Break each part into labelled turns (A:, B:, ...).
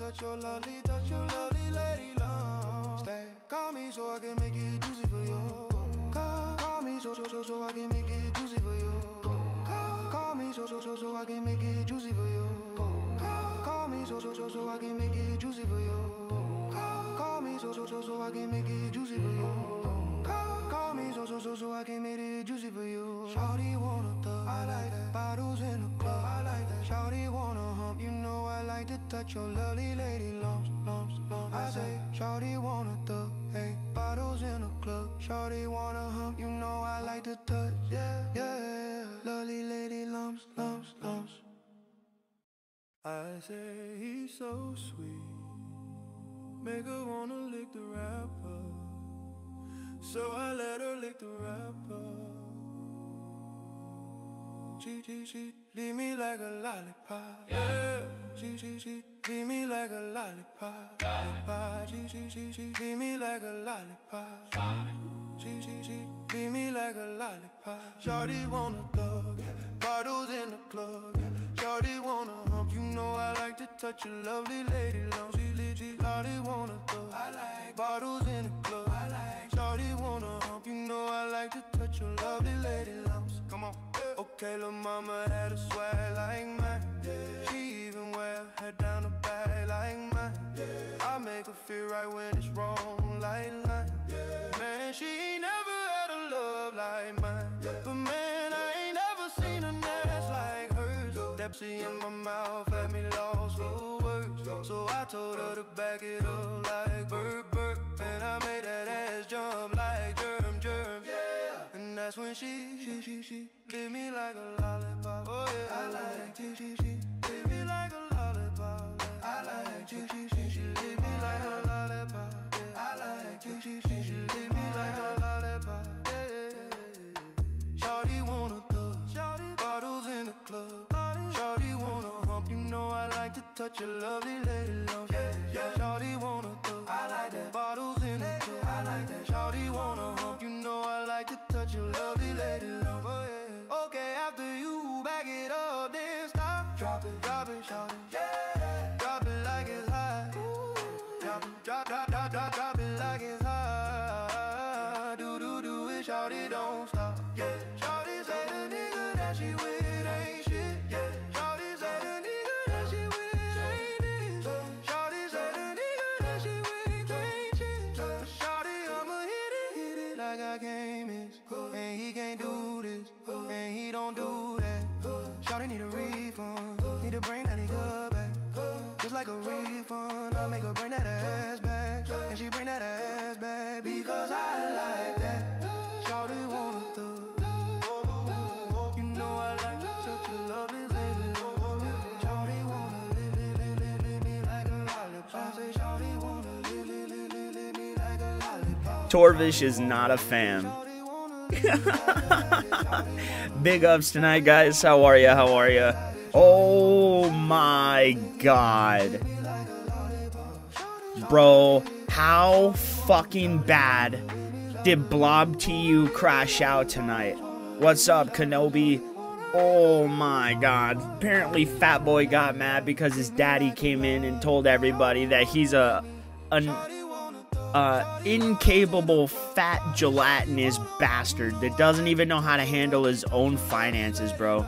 A: touch your lovely lady long. Stay, call me so I can make it juicy for you. Call me so I can make it juicy for you. Call me so I can make it juicy for you. Call me so I can make it juicy for you. Call me so I can make it juicy for you. Call me so I can make it juicy for you. Shawty wanna thug, I like that. Bottles in the club, I like that. Shawty wanna hump, you know I like to touch your lovely lady lumps. I say, shawty wanna thug, hey. Bottles in the club, shawty wanna hump, you know I like to touch, yeah. Lovely lady lumps. I say he's so sweet, make her wanna lick the rapper. So I let her lick the rapper. She leave me like a lollipop. Yeah. She leave me like a lollipop. She leave me like a lollipop. She leave me like a lollipop. Shawty wanna thug, bottles in the club. Shawty wanna hump, you know I like to touch a lovely lady long. She shawty wanna thug, I like bottles in the club. I like shawty wanna hump, you know I like to touch a lovely lady lumps. Come on. Okay, lil' mama had a swag like mine. She even wear her head down the back like mine. I make her feel right when it's wrong like line. Man, she ain't never had a love like mine. But man, I ain't never seen a ass like hers. Depsy in my mouth had me lost for words. So I told her to back it up like burp. And I made that ass jump like germ. And that's when she give me like a lollipop. Oh yeah, I like she give me like a lollipop. I like she give me like a lollipop. Yeah, I like she give me like a lollipop. Yeah. Shawty wanna thug, bottles in the club. Shawty wanna hump, you know I like to touch a lovely lady lumps. Yeah. Shawty wanna thug, I like that. Bottles in the club, I like that. Shawty wanna hump, you know I like to touch a lovely lady lumps. Oh yeah. Okay, after you back it up, then stop. Drop it, shawty. Yeah. Drop it like it's hot. Drop it like it's hot. Do it, shawty, don't stop. Yeah. Shawty say the nigga that she with ain't shit. Yeah. Shawty say the nigga that she with ain't this. Shawty say the nigga that she with ain't shit. Shawty, I'ma hit it like I can't miss. And he can't do this, and he don't do that. Shawty need a refund, need to bring that nigga back. Just like a refund, I make her bring that ass back. And she bring that ass back because I like that. Shawty wanna thug, you know I like to touch your lovely lady. Shawty wanna live me like a lollipop. I say shawty wanna live me like a lollipop.
B: Torvish is not a fan. Big ups tonight, guys. How are ya? Oh my god. Bro, how fucking bad did Blob-TU crash out tonight? What's up, Kenobi? Oh my god. Apparently Fat Boy got mad because his daddy came in and told everybody that he's an incapable, fat, gelatinous bastard that doesn't even know how to handle his own finances, bro.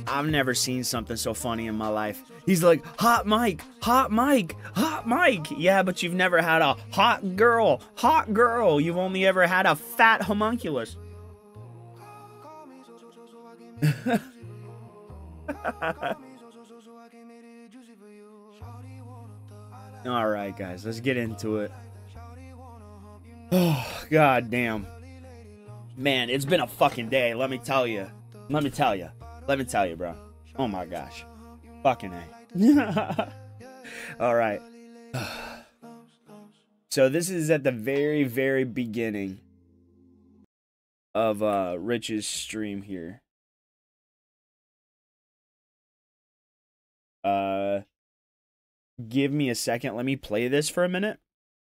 B: I've never seen something so funny in my life. He's like, hot mic. Yeah, but you've never had a hot girl. You've only ever had a fat homunculus. All right, guys, let's get into it. Oh, god damn. Man, it's been a fucking day, let me tell you, bro. Oh my gosh. Fucking A. All right. So this is at the very, very beginning of Rich's stream here. Give me a second. Let me play this for a minute.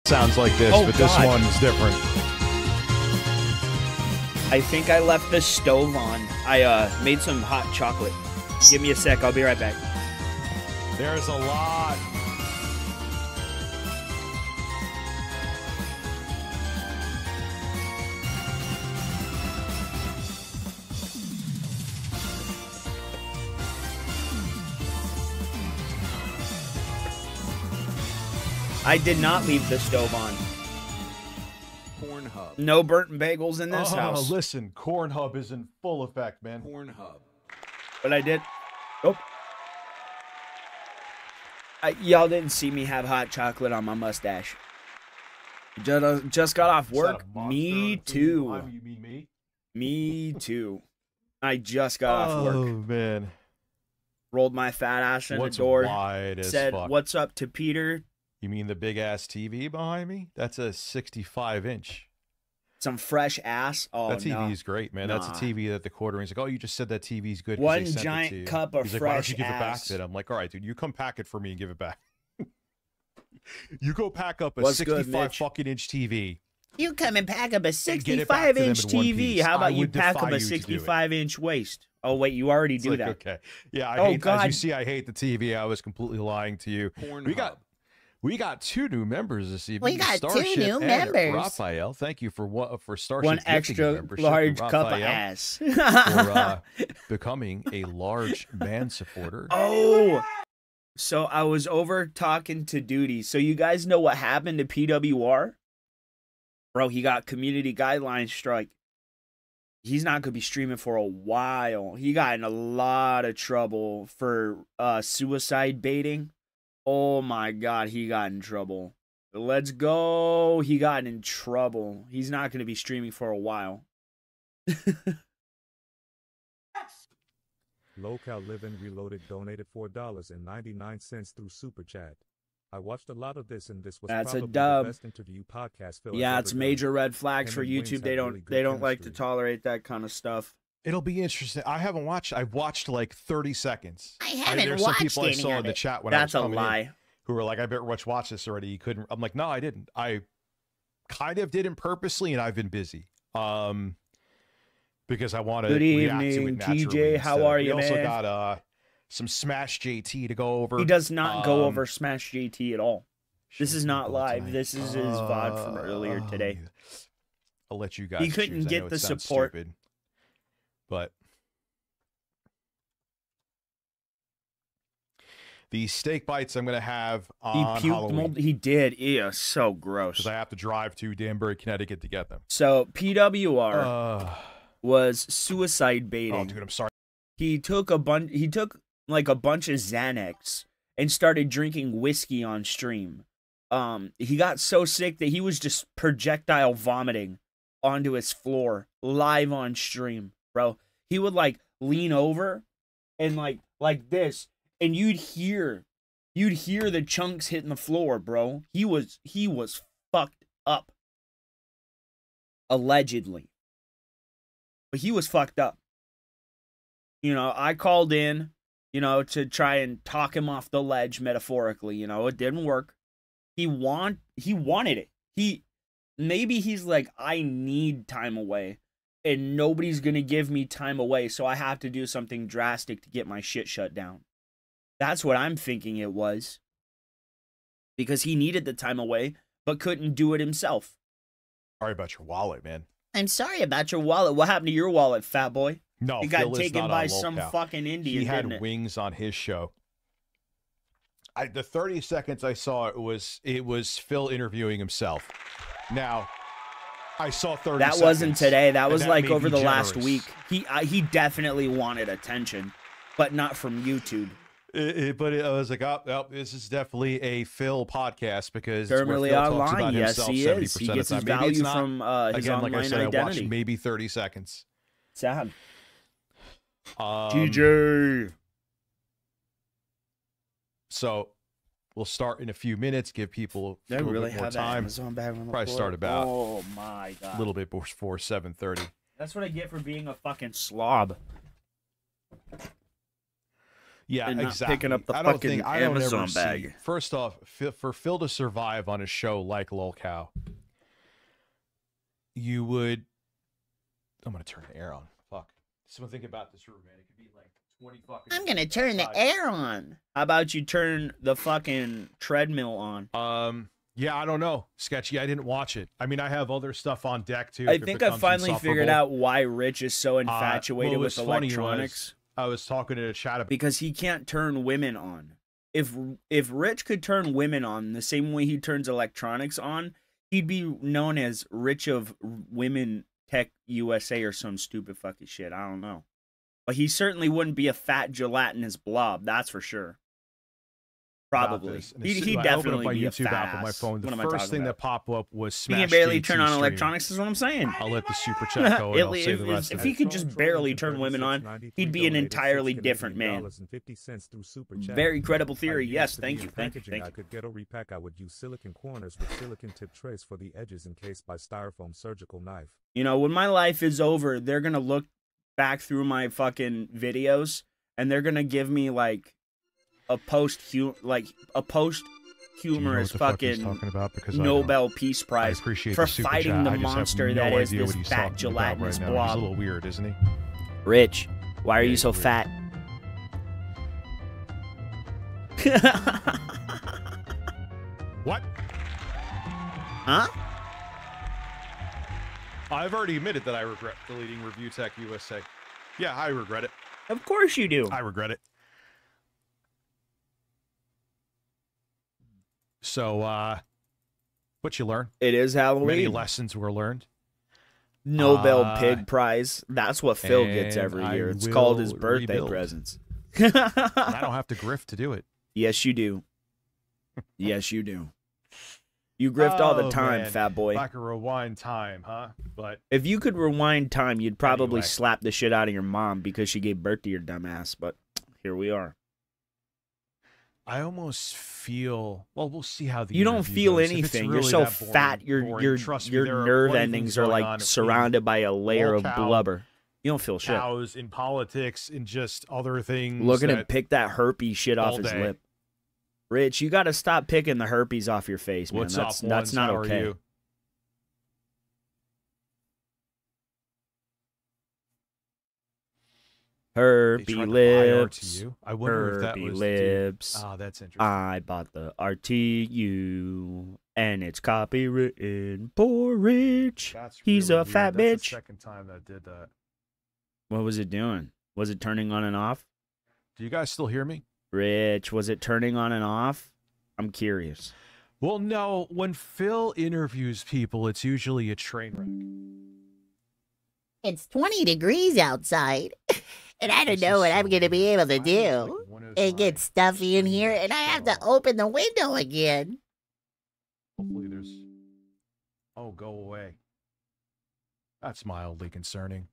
C: Sounds like this, but this one's different.
B: I think I left the stove on. I made some hot chocolate. Give me a sec. I'll be right back.
C: There's a lot.
B: I did not leave the stove on.
D: Pornhub.
B: No burnt bagels in this house.
C: Listen, Cornhub is in full effect, man.
D: Pornhub.
B: But I did. Oh. Y'all didn't see me have hot chocolate on my mustache. Just got off work. Me too.
C: You mean me?
B: Me too. I just got off work.
C: Oh, man.
B: Rolled my fat ass in
C: What's
B: the door.
C: wide as
B: Said,
C: fuck?
B: "What's up?" to Peter.
C: You mean the big ass TV behind me? That's a 65-inch.
B: Some fresh ass. Oh,
C: that TV
B: no.
C: is great, man.
B: Nah.
C: That's a TV that the quartering's like, oh, you just said that TV's good.
B: One
C: they sent
B: giant
C: it to you.
B: cup of
C: He's like,
B: fresh
C: why don't you give it back
B: ass.
C: then? I'm like, all right, dude, you come pack it for me and give it back. You go pack up a
B: What's good,
C: 65
B: Mitch?
C: fucking inch TV.
B: You come and pack up a
C: get it back to them
B: 65-inch
C: in one
B: TV.
C: piece.
B: How
C: I
B: about you
C: would
B: pack
C: defy
B: up a
C: you to do it.
B: 65-inch waist? Oh, wait, you already
C: It's
B: do
C: like,
B: that.
C: okay. Yeah, I
B: Oh,
C: hate,
B: God.
C: as you see, I hate the TV. I was completely lying to you.
D: Pornhub.
C: We got 2 new members this evening.
B: We got 2
C: Starship
B: new
C: and
B: members.
C: Raphael. Thank you for Starship
B: One
C: gifting you
B: extra
C: membership,
B: large
C: and
B: cup of
C: Raphael
B: ass.
C: for becoming a large band supporter.
B: Oh, so I was over talking to Duty. So you guys know what happened to PWR? Bro, he got community guidelines strike. He's not going to be streaming for a while. He got in a lot of trouble for suicide baiting. Oh my God, he got in trouble. Let's go. He got in trouble. He's not going to be streaming for a while.
E: Local Living Reloaded donated $4.99 through Super Chat. I watched a lot of this, and this was
B: That's a
E: probably
B: dub.
E: the best interview podcast Phil
B: Yeah,
E: has
B: it's
E: ever
B: major
E: done.
B: red flags
E: Him
B: for
E: and Wings
B: YouTube.
E: have
B: They don't
E: really good
B: they don't like to
E: chemistry.
B: tolerate that kind of stuff.
C: It'll be interesting. I haven't watched. I've watched like 30 seconds.
B: I haven't
C: There's some
B: watched
C: people I
B: any
C: saw
B: of
C: in the
B: it.
C: chat when
B: That's
C: I
B: a
C: was coming in
B: lie.
C: who were like, I better watch this already. You couldn't. I'm like, no, I didn't. I kind of didn't purposely, and I've been busy. Because I want to
B: Good
C: react to it
B: evening,
C: naturally
B: TJ. How
C: instead.
B: are you,
C: We also
B: man?
C: got some Smash JT to go over.
B: He does not go
C: Um,
B: over Smash JT at all. This is not live. This is his VOD from earlier today.
C: I'll let you guys.
B: He couldn't
C: choose. I
B: get
C: know it
B: the
C: sounds
B: support.
C: stupid, but the steak bites I'm going to have
B: He
C: on
B: puked
C: Halloween
B: mold. He did. Ew, so gross.
C: because I have to drive to Danbury, Connecticut to get them.
B: So PWR was suicide
C: Oh,
B: baiting.
C: dude, I'm sorry.
B: He took a bunch. He took like a bunch of Xanax and started drinking whiskey on stream. He got so sick that he was just projectile vomiting onto his floor live on stream, bro. He would like lean over and like this, and you'd hear the chunks hitting the floor, bro. He was fucked up. Allegedly. But he was fucked up. You know, I called in, you know, to try and talk him off the ledge metaphorically, you know, it didn't work. He wanted it. Maybe he's like, I need time away and nobody's going to give me time away, so I have to do something drastic to get my shit shut down. That's what I'm thinking it was. Because he needed the time away, but couldn't do it himself.
C: Sorry about your wallet, man.
B: I'm sorry about your wallet. What happened to your wallet, fat boy?
C: No,
B: It got
C: Phil is
B: taken
C: not
B: by
C: on
B: some
C: locale.
B: fucking Indian,
C: He had
B: didn't it?
C: wings on his show. The 30 seconds I saw it was Phil interviewing himself. Now, I saw 30
B: That
C: seconds.
B: wasn't today. That
C: and
B: was
C: that
B: like
C: made
B: over
C: me
B: the last
C: generous.
B: week. He definitely wanted attention, but not from YouTube.
C: I was like, oh, this is definitely a Phil podcast because it's where
B: Terminally
C: Phil talks
B: online.
C: about
B: Yes,
C: himself
B: he
C: 70%
B: is. He
C: of
B: gets
C: the
B: his
C: time. Maybe it's
B: value
C: not.
B: from his
C: Again, like
B: online
C: I said, I watched
B: identity.
C: maybe 30 seconds.
B: Sad.
C: TJ. So we'll start in a few minutes. Give people a
B: They
C: little
B: really
C: bit more
B: have
C: time.
B: Amazon bag on the
C: Probably
B: floor.
C: start about
B: Oh my god.
C: a little bit before 7:30.
B: That's what I get for being a fucking slob.
C: Yeah,
B: And not
C: exactly.
B: picking up the
C: I don't
B: fucking
C: think, I don't
B: Amazon
C: ever see-
B: bag.
C: First off, for Phil to survive on a show like Lol Cow, you would. I'm gonna turn the air on. Fuck. Someone think about this room, man. It could be like
B: I'm gonna turn the air on. How about you turn the fucking treadmill on?
C: Yeah, I don't know. Sketchy, I didn't watch it. I mean, I have other stuff on deck, too.
B: I think I finally figured out why Rich is so infatuated with electronics.
C: I was talking in a chat about
B: because he can't turn women on. If Rich could turn women on the same way he turns electronics on, he'd be known as Rich of Women Tech USA or some stupid fucking shit. I don't know. But he certainly wouldn't be a fat gelatinous blob, that's for sure. Probably. He'd definitely be a fat ass.
C: On my phone. The first thing that popped up was Smash.
B: He can barely
C: JT
B: turn on
C: stream.
B: electronics, is what I'm saying.
C: I'll let the super chat go and I'll save the rest
B: if
C: of
B: he
C: it.
B: could just barely turn women on, he'd be an entirely different man. Very credible theory. Yes, thank you. Thank you.
E: I could get a repack. I would use silicon corners with silicon tip trays for the edges encased by styrofoam surgical knife.
B: You know, when my life is over, they're going to look back through my fucking videos and they're going to give me like a post-humorous fucking Nobel Peace Prize for fighting the monster that is this fat gelatinous blob.
C: He's a little weird, isn't he?
B: Rich, why are you so fat?
C: What?
B: Huh?
C: I've already admitted that I regret deleting Review Tech USA. Yeah, I regret it.
B: Of course you do.
C: I regret it. So, what you learn?
B: It is Halloween.
C: Many lessons were learned.
B: Nobel Pig Prize. That's what Phil gets every year. It's called his birthday presents.
C: I don't have to grift to do it.
B: Yes, you do. Yes, you do. You grift all the time,
C: man.
B: fat boy.
C: If I could rewind time, huh? But
B: if you could rewind time, you'd probably slap the shit out of your mom because she gave birth to your dumb ass. But here we are.
C: I almost feel. Well, we'll see how the.
B: You don't feel
C: goes.
B: anything.
C: Really
B: You're so fat. Your nerve endings are like surrounded by a layer of blubber. You don't feel shit.
C: Cows in politics and just other things.
B: Look at him pick that herpes shit off his lip. Rich, you got to stop picking the herpes off your face, man. That's not okay. Herpy lips.
C: I wonder if that was
B: lips.
C: Ah, that's interesting.
B: I bought the RTU and it's copywritten. Poor Rich. He's a fat bitch.
C: That's the second time that did that.
B: What was it doing? Was it turning on and off?
C: Do you guys still hear me?
B: Rich, was it turning on and off? I'm curious.
C: Well, no. When Phil interviews people, it's usually a train wreck.
D: It's 20 degrees outside, and I don't know what I'm going to be able to do. It gets stuffy in here, and I have to open the window again.
C: Hopefully there's... Oh, go away. That's mildly concerning.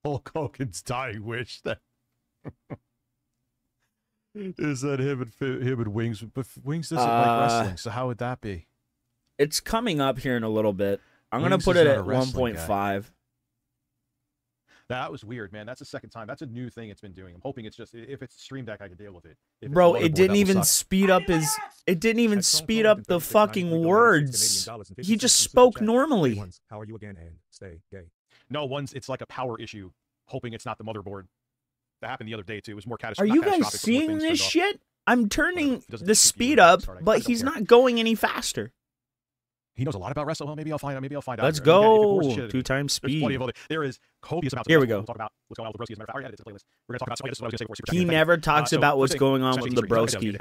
C: Hulk Hogan's dying wish that... Is that him and Wings? But Wings doesn't like wrestling, so how would that be?
B: It's coming up here in a little bit. I'm going to put it at 1.5.
C: That was weird, man. That's the second time. That's a new thing it's been doing. I'm hoping it's just, if it's Stream Deck, I can deal with it.
B: Bro, it didn't even speed up his... It didn't even speed up the fucking words. He just spoke normally.
E: How are you again, and stay gay.
C: No, it's like a power issue. Hoping it's not the motherboard. That happened the other day, too. It was more catastrophic.
B: Are you guys seeing this shit? I'm turning the speed up, but he's not going any faster.
C: He knows a lot about wrestling. Well, maybe I'll find out.
B: Let's go. 2 times speed.
C: There is copious amounts of
B: Here we go.
C: We'll talk about what's going on with the Broskies. As a matter of fact, I already added it to the playlist. We're going to talk about something. This is what I was going to say before Super Chat.
B: He never talks about what's going on with the Broski.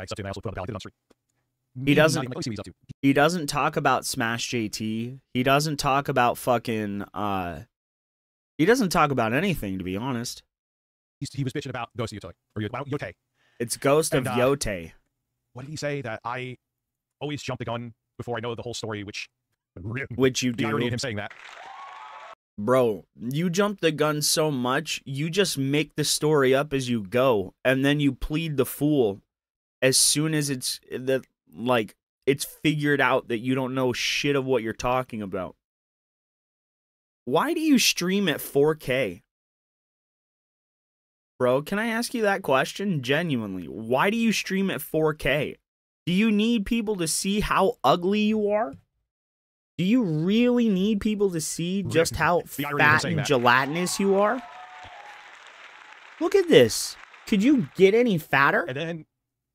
B: He doesn't talk about Smash JT. He doesn't talk about fucking he doesn't talk about anything, to be honest.
C: He was bitching about Ghost of Yote. Or Yote.
B: It's Ghost of Yote.
C: What did he say? That I always jump the gun before I know the whole story, which
B: you do.
C: The irony in him saying that.
B: Bro, you jump the gun so much, you just make the story up as you go, and then you plead the fool as soon as it's figured out that you don't know shit of what you're talking about. Why do you stream at 4K? Bro, can I ask you that question genuinely? Why do you stream at 4K? Do you need people to see how ugly you are? Do you really need people to see just how fat and gelatinous you are? Look at this. Could you get any fatter?
F: And then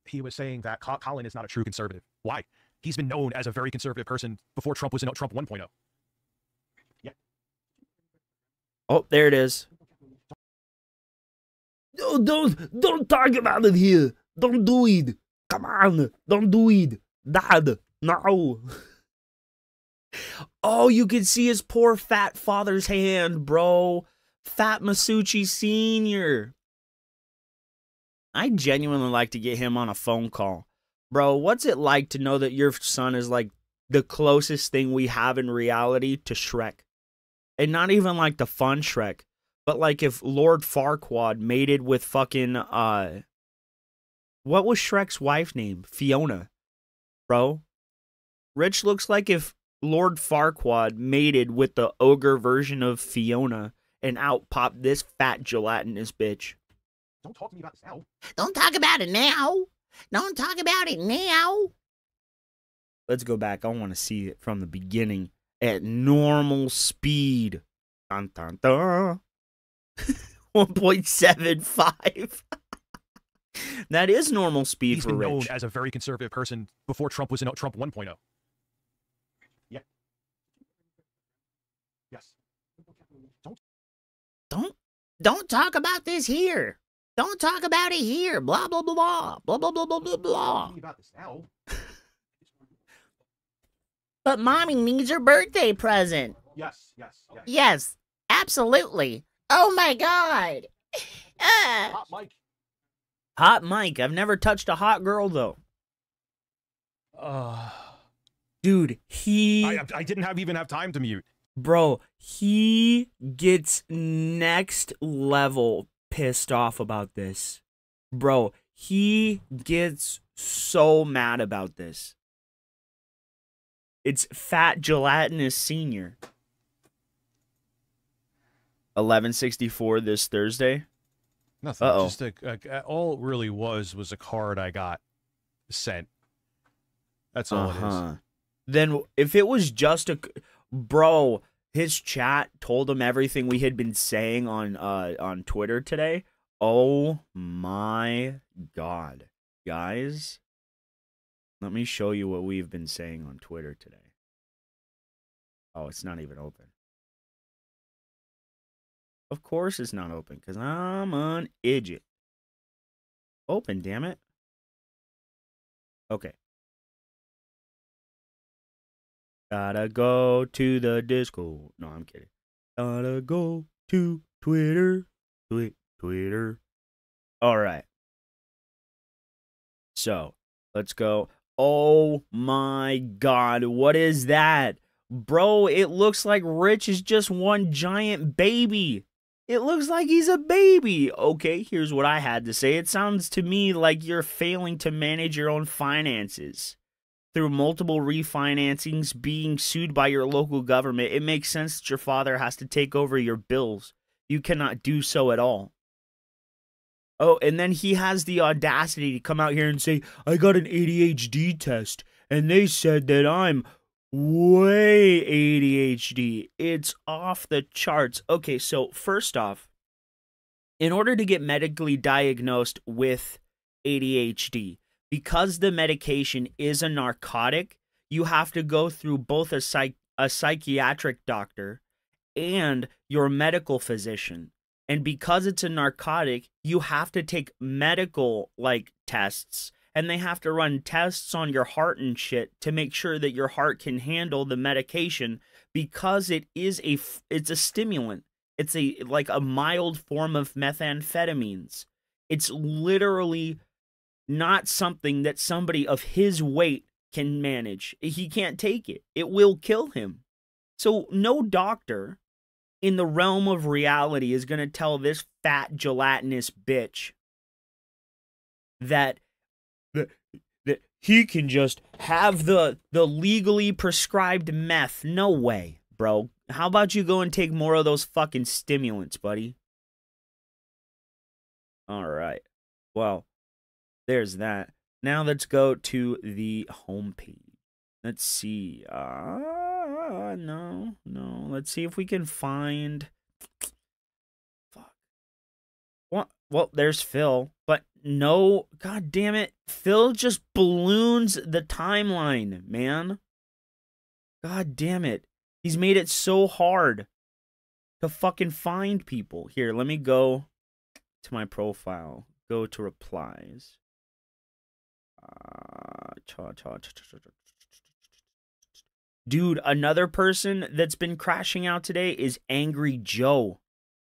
F: he was saying that Colin is not a true conservative. Why? He's been known as a very conservative person before Trump was in Trump 1.0. Yeah.
B: Oh, there it is. No, don't talk about it here. Don't do it. Come on, don't do it. Dad, no. Oh, you can see his poor fat father's hand, bro. Fat Masucci Sr. I genuinely like to get him on a phone call. Bro, what's it like to know that your son is like the closest thing we have in reality to Shrek? And not even like the fun Shrek, but like if Lord Farquaad mated with fucking, what was Shrek's wife name? Fiona. Bro. Rich looks like if Lord Farquaad mated with the ogre version of Fiona and out popped this fat gelatinous bitch.
F: Don't talk to me about this now.
D: Don't talk about it now. Don't talk about it now.
B: Let's go back. I want to see it from the beginning at normal speed. Dun, dun, dun. 1.75. That is normal speed
F: He's
B: for
F: been
B: Rich.
F: known as a very conservative person before Trump was in Trump 1.0. Yeah. Yes.
D: Don't talk about this here. Don't talk about it here. Blah blah blah blah blah blah blah blah blah blah.
F: About this now.
D: But mommy needs her birthday present.
F: Yes.
D: Yes, absolutely. Oh my god.
F: Hot Mike.
B: Hot Mike. I've never touched a hot girl, though. Dude,
F: I didn't even have time to mute.
B: Bro, he gets next level pissed off about this. Bro, he gets so mad about this. It's Fat Gelatinous Senior. 1164 this Thursday.
C: Nothing.
B: Uh-oh.
C: Just all it really was a card I got sent. That's all it is.
B: Then if it was just a... Bro, his chat told him everything we had been saying on Twitter today. Oh my god. Guys, let me show you what we've been saying on Twitter today. Oh, it's not even open. Of course it's not open, because I'm an idiot. Open, damn it. Okay. Gotta go to the disco. No, I'm kidding. Gotta go to Twitter. Twitter. All right. So, let's go. Oh my god, what is that? Bro, it looks like Rich is just one giant baby. It looks like he's a baby. Okay, here's what I had to say. It sounds to me like you're failing to manage your own finances. Through multiple refinancings, being sued by your local government, it makes sense that your father has to take over your bills. You cannot do so at all. Oh, and then he has the audacity to come out here and say, I got an ADHD test, and they said that I'm way ADHD. It's off the charts. Okay, so first off, in order to get medically diagnosed with ADHD, because the medication is a narcotic, you have to go through both a psychiatric doctor and your medical physician. And because it's a narcotic, you have to take medical tests, and they have to run tests on your heart and shit to make sure that your heart can handle the medication, because it's a stimulant. It's a mild form of methamphetamines. It's literally not something that somebody of his weight can manage. He can't take it. It will kill him. So no doctor in the realm of reality is going to tell this fat gelatinous bitch that he can just have the legally prescribed meth. No way, bro. How about you go and take more of those fucking stimulants, buddy? All right. Well, there's that. Now let's go to the homepage. Let's see. No. Let's see if we can find. Fuck. What? Well, there's Phil, but no. God damn it. Phil just balloons the timeline, man. God damn it. He's made it so hard to fucking find people. Here, let me go to my profile. Go to replies. Dude, another person that's been crashing out today is Angry Joe,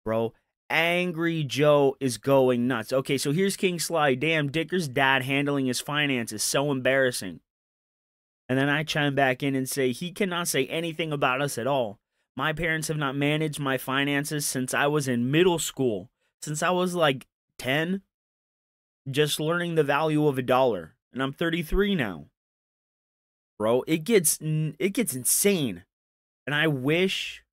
B: bro. Angry Joe is going nuts. Okay, so here's King Sly. Damn, Dicker's dad handling his finances. So embarrassing. And then I chime back in and say, he cannot say anything about us at all. My parents have not managed my finances since I was in middle school. Since I was like 10. Just learning the value of $1. And I'm 33 now. Bro, it gets insane. And I wish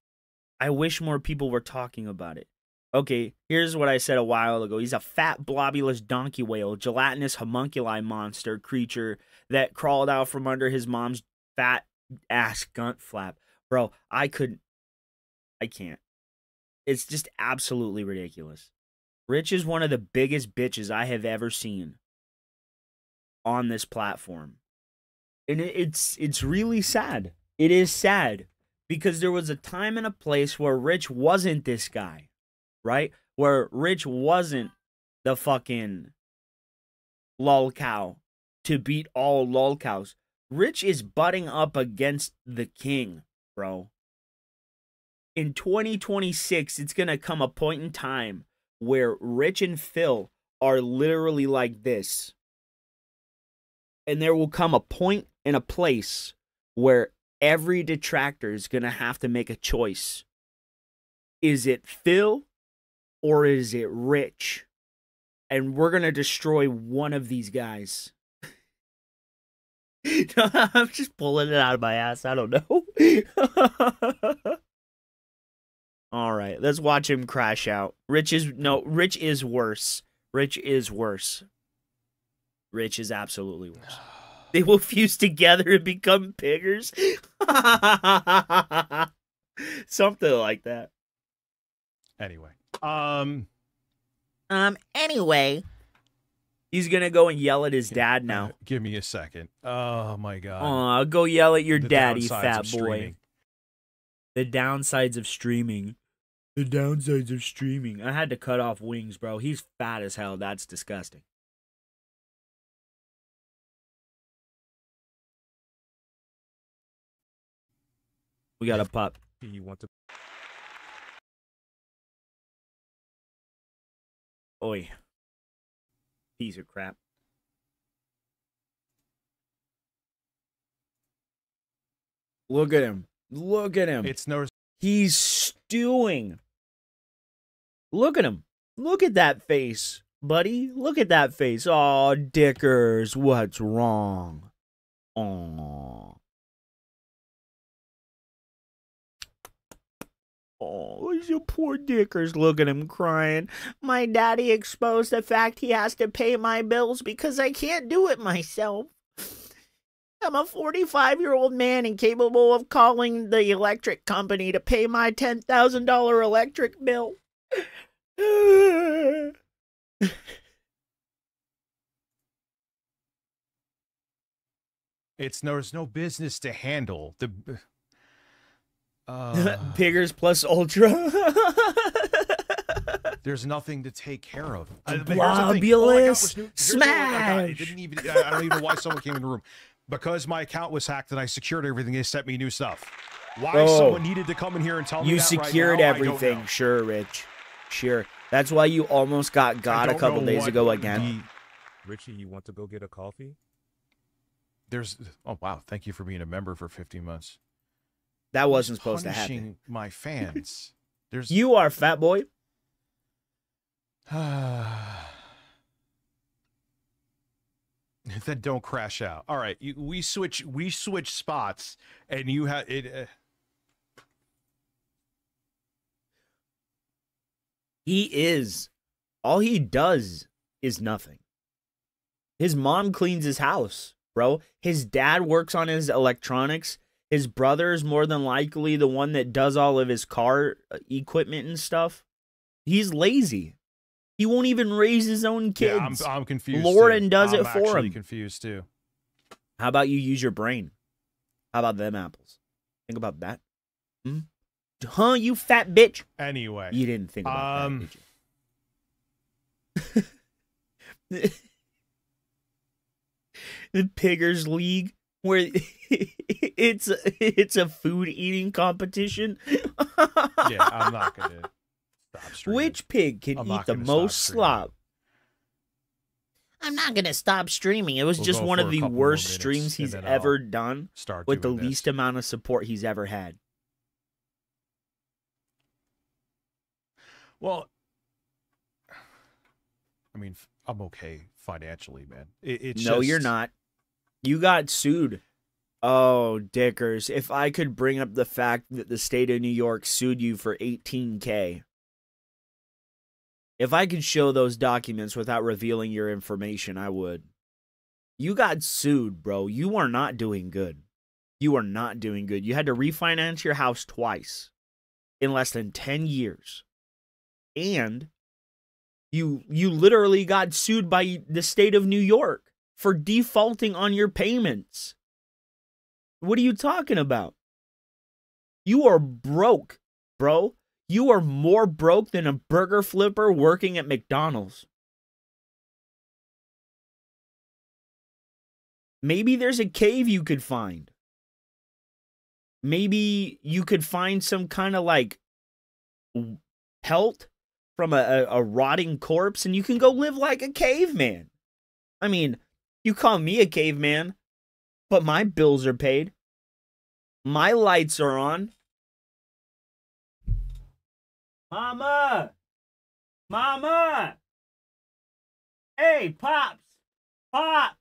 B: more people were talking about it. Okay, here's what I said a while ago. He's a fat, blobulous donkey whale, gelatinous homunculi monster creature that crawled out from under his mom's fat ass gunt flap. Bro, I can't. It's just absolutely ridiculous. Rich is one of the biggest bitches I have ever seen on this platform. And it's really sad. It is sad because there was a time and a place where Rich wasn't this guy. Right? Where Rich wasn't the fucking lolcow to beat all lolcows. Rich is butting up against the king, bro. In 2026, it's going to come a point in time where Rich and Phil are literally like this. And there will come a point and a place where every detractor is going to have to make a choice. Is it Phil? Or is it Rich? And we're going to destroy one of these guys. I'm just pulling it out of my ass. I don't know. All right, let's watch him crash out. Rich is worse. Rich is worse. Rich is absolutely worse. They will fuse together and become piggers. Something like that.
C: Anyway.
D: Anyway.
B: He's gonna go and yell at his dad now.
C: Give me a second. Oh my god.
B: Aw, go yell at your daddy,
C: downsides
B: fat
C: of
B: boy.
C: streaming.
B: The downsides of streaming. The downsides of streaming. I had to cut off Wings, bro. He's fat as hell. That's disgusting. We got a pup.
E: You want to?
B: Oi. Piece of crap. Look at him. Look at him.
C: It's no.
B: He's stewing. Look at him. Look at that face, buddy. Look at that face. Aw, Dickers, what's wrong? Aw. Oh, you poor Dickers. Look at him crying. My daddy exposed the fact he has to pay my bills because I can't do it myself. I'm a 45-year-old man incapable of calling the electric company to pay my $10,000 electric bill.
C: There's no business to handle.
B: Piggers plus Ultra.
C: There's nothing to take care of.
B: Blobulous smash.
C: I don't even know why someone came in the room. Because my account was hacked and I secured everything, they sent me new stuff. Why someone needed to come in here and tell me
B: you
C: that
B: secured
C: right now,
B: everything.
C: I don't know.
B: Sure, Rich. Sure. That's why you almost got a couple days ago again.
E: Richie, you want to go get a coffee?
C: Oh wow, thank you for being a member for 15 months.
B: That wasn't supposed to happen.
C: Punishing my fans.
B: You are, fat boy.
C: Then don't crash out. All right, we switch spots, and you have it.
B: All he does is nothing. His mom cleans his house, bro. His dad works on his electronics. His brother's more than likely the one that does all of his car equipment and stuff. He's lazy. He won't even raise his own kids.
C: Yeah, I'm confused.
B: Lauren
C: too.
B: does
C: I'm
B: it for
C: actually
B: him.
C: confused too.
B: How about you use your brain? How about them apples? Think about that. Huh, you fat bitch?
C: Anyway,
B: You didn't think about that, did you? The Piggers League, where it's a food eating competition.
C: yeah, I'm not gonna stop streaming.
B: Which pig can
C: I'm
B: eat
C: not
B: the
C: gonna
B: most
C: stop streaming.
B: slop?
D: I'm not gonna stop streaming. It was
C: We'll
B: Just
C: go
B: one
C: for
B: of
C: a
B: the
C: couple more
B: worst
C: minutes,
B: streams
C: and
B: he's
C: then
B: ever
C: I'll
B: done
C: start
B: with the
C: doing this.
B: least amount of support he's ever had.
C: Well, I mean, I'm okay financially, man. It's
B: No,
C: just,
B: you're not. You got sued. Oh, Dickers. If I could bring up the fact that the state of New York sued you for $18K. If I could show those documents without revealing your information, I would. You got sued, bro. You are not doing good. You are not doing good. You had to refinance your house twice in less than 10 years. And you literally got sued by the state of New York for defaulting on your payments. What are you talking about? You are broke, bro. You are more broke than a burger flipper working at McDonald's. Maybe there's a cave you could find. Maybe you could find some kind of like pelt from a rotting corpse and you can go live like a caveman. I mean, you call me a caveman, but my bills are paid. My lights are on. Mama! Mama! Hey, Pops! Pops!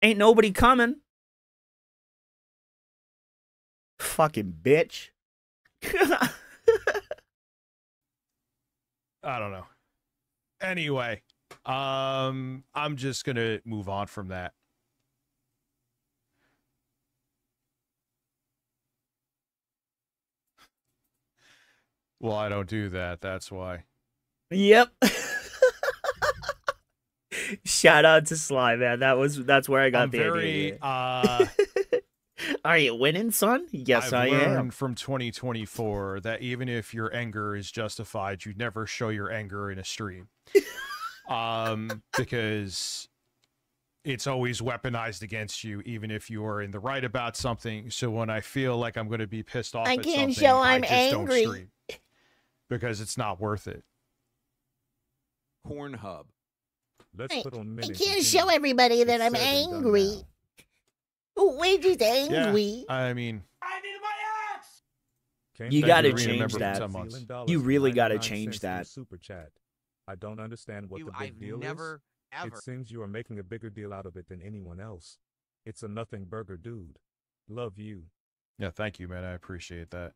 B: Ain't nobody coming. Fucking bitch.
C: I don't know. Anyway, I'm just gonna move on from that. Well, I don't do that. That's why.
B: Yep. Shout out to Sly, man. That's where I got
C: I'm
B: the
C: very
B: idea. Are you winning, son? Yes,
C: I've
B: I am.
C: learned from 2024 that even if your anger is justified, you never show your anger in a stream. Because it's always weaponized against you, even if you are in the right about something. So when I feel like I'm going to be pissed off
D: I
C: at
D: can't
C: something,
D: show
C: I
D: I'm
C: just
D: angry.
C: don't stream. Because it's not worth it.
G: Pornhub.
E: Let's
D: I
E: put on
D: I
E: minutes
D: can't
E: and
D: show
E: minutes.
D: everybody that
E: It's
D: I'm
E: said and done
D: angry.
E: now.
D: We're just angry.
C: I mean,
E: Came
B: You
E: back
B: gotta
E: from
C: change
E: New
B: that.
E: Zealand dollars
B: You really gotta
E: 99
B: change
E: cents through
B: that.
E: Super chat. I don't understand what the big
G: I've
E: deal
G: never,
E: is.
G: ever.
E: It seems you are making a bigger deal out of it than anyone else. It's a nothing burger dude. Love you.
C: yeah, thank you, man. I appreciate that.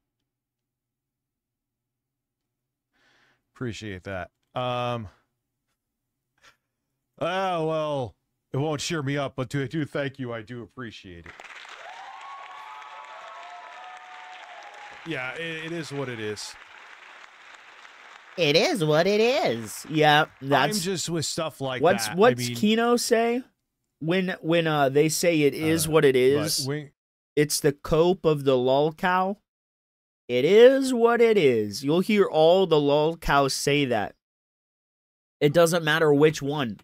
C: Appreciate that. Oh, well, it won't cheer me up, but I do thank you. I do appreciate it. Yeah, it is what it is.
D: It is what it is.
B: Yeah,
C: I'm
B: that's
C: just with stuff like
B: what's
C: that.
B: what's
C: I mean,
B: Kino say when they say it is what it
C: but
B: is.
C: we-
B: It's the cope of the lol cow. It is what it is. You'll hear all the lol cows say that. It doesn't matter which one.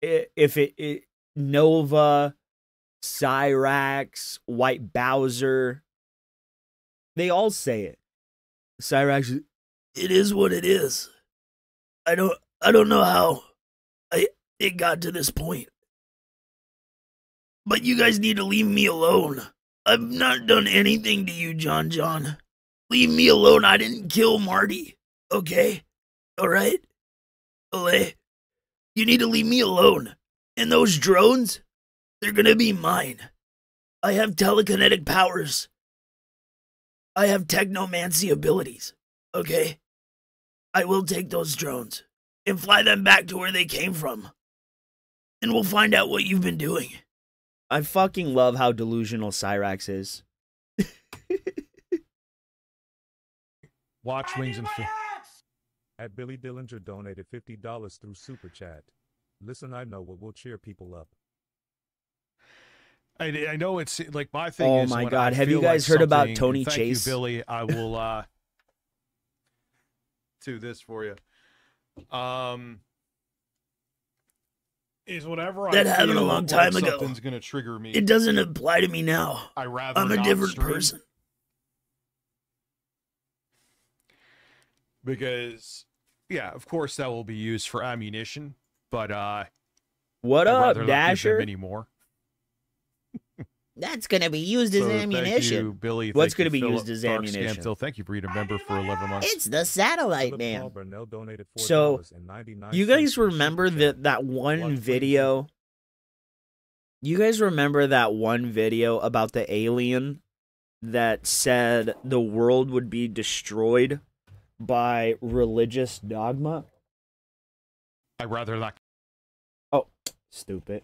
B: If it Nova, Cyrax, White Bowser, they all say it. Cyrax, it is what it is. I don't know how it got to this point. But you guys need to leave me alone. I've not done anything to you, John John. Leave me alone. I didn't kill Marty. Okay? Alright? Olay. You need to leave me alone. And those drones, they're gonna be mine. I have telekinetic powers. I have technomancy abilities. Okay? I will take those drones and fly them back to where they came from. And we'll find out what you've been doing. I fucking love how delusional Cyrax is.
E: Watch Wings and Film. At Billy Dillinger donated $50 through Super Chat. Listen, I know what will cheer people up.
C: I know it's like my thing
B: Oh
C: is.
B: my
C: when
B: God,
C: I
B: have you
C: feel
B: guys
C: like
B: heard about
C: something-
B: Tony
C: thank
B: Chase?
C: you, Billy. I will do this for you. Is whatever
B: That
C: I
B: happened a
C: feel
B: long
C: like
B: time ago.
C: something's gonna trigger me.
B: It doesn't apply to me now.
C: I rather
B: I'm a
C: not
B: different
C: stream
B: person.
C: because, yeah, of course that will be used for ammunition, but
B: What
C: I'd
B: up,
C: rather not give them
B: Dasher?
C: anymore.
D: That's gonna be used as
C: So
D: ammunition.
C: Thank you, Billy.
B: What's
C: Thank
B: gonna
C: you,
B: be
C: Philip.
B: used as
C: Dark
B: ammunition?
C: Scamphil, thank you for being a member for 11 months.
D: It's the satellite
E: Philip
D: man.
E: Paul Burnell donated
B: So,
E: $4.99
B: you guys
E: through
B: remember
E: Super Chat.
B: that
E: Watch
B: one
E: Wings
B: video? You guys remember that one video about the alien that said the world would be destroyed by religious dogma?
C: I'd rather not.
B: Oh, stupid.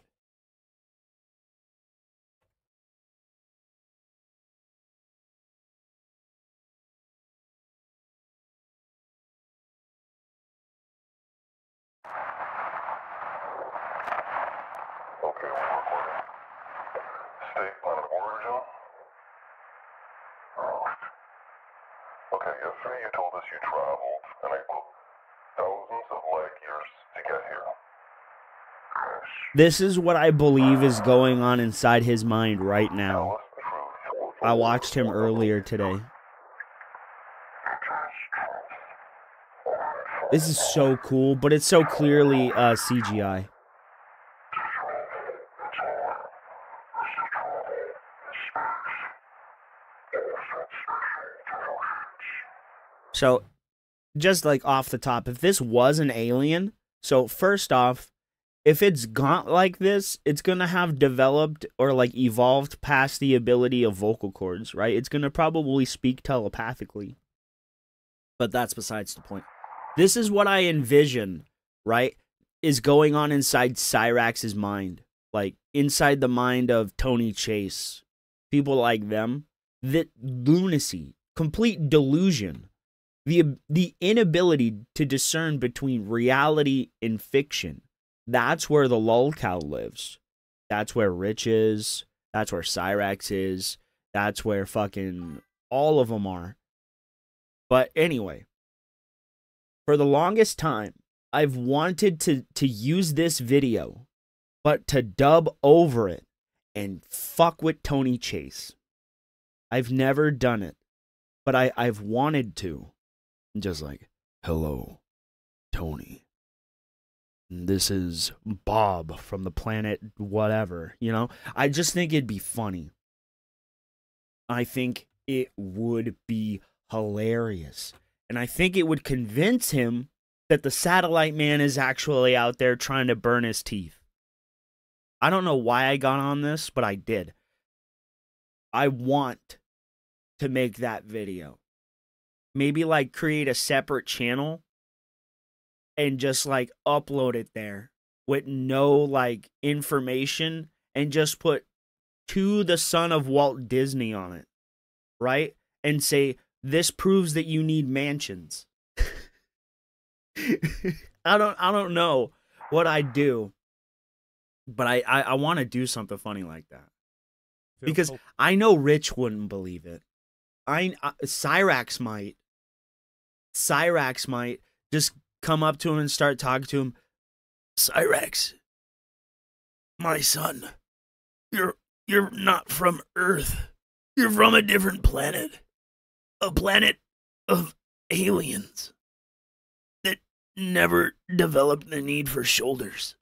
G: Okay, we're recording. State planet origin? Okay, yesterday you told us you traveled, and I quote, thousands of light years to get here.
B: This is what I believe is going on inside his mind right now.
G: Tell us the truth.
B: I watched him earlier today. This is so cool, but it's so clearly CGI. So, just like off the top, if this was an alien, so first off, if it's gaunt like this, it's gonna have developed or like evolved past the ability of vocal cords, right? It's gonna probably speak telepathically. But that's besides the point. This is what I envision, right? Is going on inside Cyrax's mind. Like inside the mind of Tony Chase. People like them. That lunacy, complete delusion. The inability to discern between reality and fiction. That's where the lolcow lives. That's where Rich is. That's where Cyrax is. That's where fucking all of them are. But anyway, for the longest time, I've wanted to use this video, but to dub over it and fuck with Tony Chase. I've never done it, but I've wanted to. Just like, hello, Tony. This is Bob from the planet whatever, you know? I just think it'd be funny. I think it would be hilarious. And I think it would convince him that the satellite man is actually out there trying to burn his teeth. I don't know why I got on this, but I did. I want to make that video. Maybe like create a separate channel and just like upload it there with no like information and just put "to the son of Walt Disney" on it, right? And say, this proves that you need mansions. I don't know what I'd do, but I want to do something funny like that. Because I know Rich wouldn't believe it. Cyrax might. Cyrax might just come up to him and start talking to him. Cyrax, my son, you're not from Earth. You're from a different planet. A planet of aliens that never developed the need for shoulders.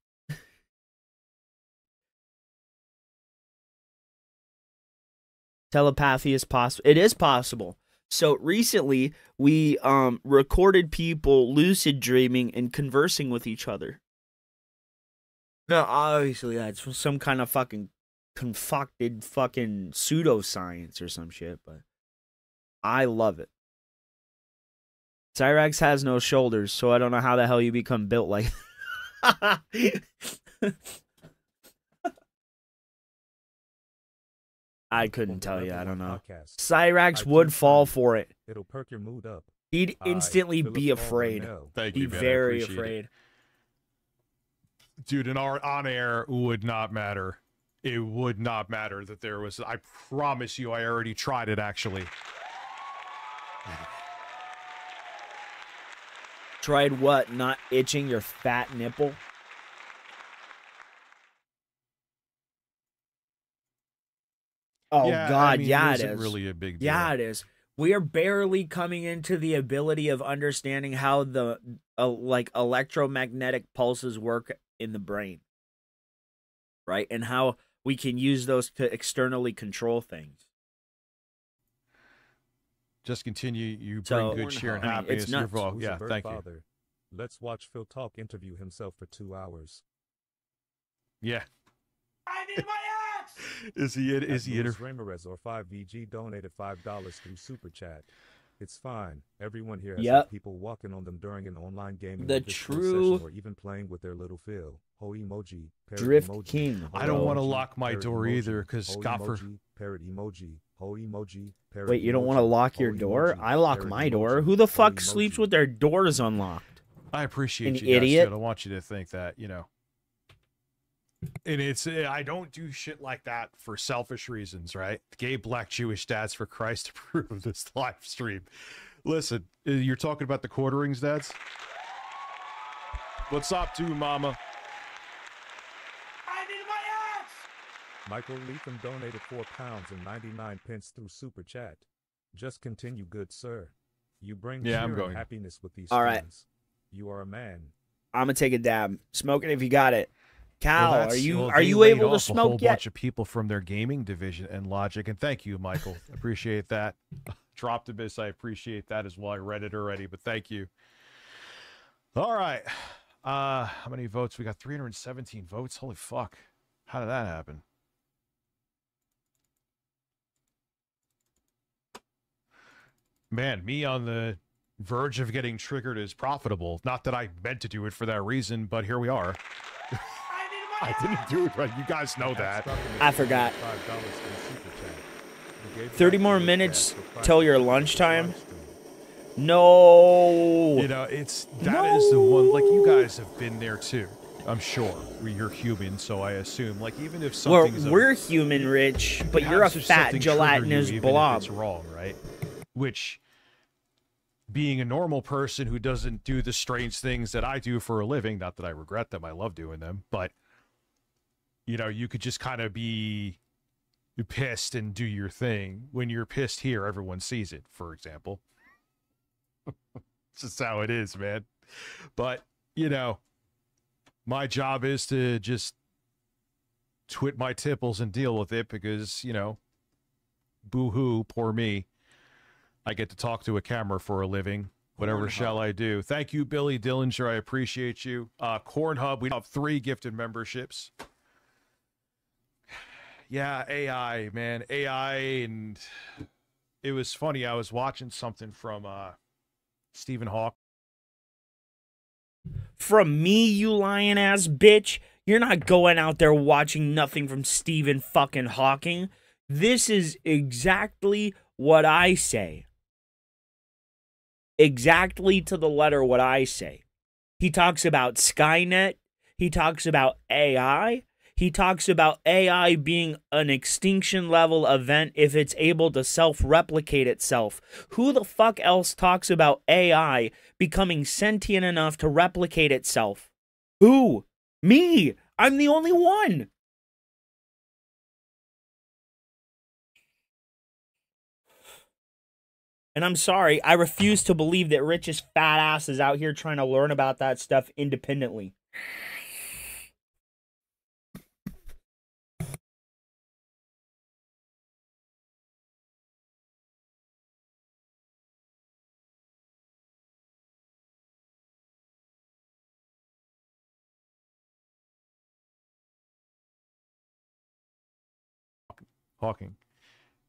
B: Telepathy is possible. It is possible. So recently, we recorded people lucid dreaming and conversing with each other. Now, obviously, that's some kind of fucking concocted fucking pseudoscience or some shit, but I love it. Cyrax has no shoulders, so I don't know how the hell you become built like. I couldn't tell you. I don't know.
E: Podcast.
B: Cyrax
E: I
B: would
E: do
B: fall
E: find
B: for it.
E: It'll perk your mood up.
B: He'd instantly
E: Philip
B: be
E: Paul
B: afraid.
E: Burnell.
C: Thank
B: Be
C: you, man. I
B: very
C: appreciate it.
B: afraid.
C: Dude, in our on air would not matter. It would not matter that there was. I promise you, I already tried it actually.
B: Tried what? Not itching your fat nipple? Oh,
C: yeah,
B: God,
C: I mean,
B: yeah,
C: it
B: it
C: isn't
B: is.
C: really a big deal.
B: Yeah, it is. We are barely coming into the ability of understanding how the like electromagnetic pulses work in the brain, right? And how we can use those to externally control things.
C: Just continue. You bring
B: So,
C: good cheer and
B: I mean,
C: happiness
B: it's
C: to your
B: nuts.
C: vote.
E: Who's
C: Yeah,
E: a bird
C: thank you.
E: father? Let's watch Phil Talk interview himself for 2 hours.
C: Yeah.
A: I need my axe!
C: Is he? Is he?
E: Luis Ramirez or 5VG donated $5 through Super Chat. It's fine. Everyone here has
B: Yep.
E: had people walking on them during an online gaming
B: The
E: or disco
B: true
E: session or even playing with their little Phil. Ho emoji. Parrot
B: Drift
E: emoji,
B: King.
E: ho
C: I don't want to
E: emoji,
C: lock my
E: parrot
C: door
E: emoji,
C: either, because
E: ho
C: God for.
E: emoji, parrot emoji. Ho emoji. Parrot
B: Wait, you don't
E: emoji,
B: want to lock your
E: ho
B: door?
E: emoji,
B: I lock
E: parrot
B: my door.
E: emoji,
B: Who the
E: ho
B: fuck sleeps
E: emoji.
B: with their doors unlocked?
C: I appreciate
B: An
C: you guys,
B: idiot.
C: too. I want you to think that, you know. And it's I don't do shit like that for selfish reasons, right? Gay black Jewish dads, for Christ, approve of this live stream. Listen, you're talking about the quarterings, dads? What's up, too, mama?
A: I need my axe!
E: Michael Leatham donated £4.99 through Super Chat. Just continue, good sir. You bring
C: Yeah, I'm
E: cheer
C: going.
E: and happiness with these
B: All right.
E: streams. You are a man.
B: I'm gonna take a dab. Smoke it if you got it. Cal,
C: Well,
B: are
C: that's-
B: you
C: well,
B: are
C: they
B: you
C: laid
B: able to
C: off a whole
B: smoke yet?
C: bunch of people from their gaming division and Logic, and thank you, Michael. Appreciate that. Droptimus, I appreciate that as well. I read it already, but thank you. All right. How many votes? We got 317 votes. Holy fuck. How did that happen? Man, me on the verge of getting triggered is profitable. Not that I meant to do it for that reason, but here we are. I didn't do it right. You guys know that.
B: I forgot.
E: $5 in Super Chat. You gave
B: 30
E: Black
B: more
E: Jewish
B: minutes
E: dads for
B: till your
E: $5
B: lunchtime.
E: live stream.
B: No.
C: You know, that is the one. Like, you guys have been there too. I'm sure. You're human, so I assume. Like, even if something's
B: We're human, Rich, but
C: have
B: you're a
C: just
B: fat
C: something trigger
B: gelatinous
C: you, even
B: blob.
C: If it's wrong, right? Which, being a normal person who doesn't do the strange things that I do for a living, not that I regret them, I love doing them, but you know, you could just kind of be pissed and do your thing. When you're pissed here, everyone sees it, for example. It's just how it is, man. But, you know, my job is to just twit my tipples and deal with it because, you know, boo-hoo, poor me. I get to talk to a camera for a living. Whatever shall I do? Thank you, Billy Dillinger. I appreciate you. Cornhub, we have 3 gifted memberships. Yeah, AI, man. AI, and it was funny. I was watching something from Stephen Hawking.
B: From me, you lying ass bitch. You're not going out there watching nothing from Stephen fucking Hawking. This is exactly what I say. Exactly to the letter what I say. He talks about Skynet. He talks about AI. He talks about AI being an extinction level event if it's able to self-replicate itself. Who the fuck else talks about AI becoming sentient enough to replicate itself? Who? Me! I'm the only one! And I'm sorry, I refuse to believe that Rich's fat ass is out here trying to learn about that stuff independently.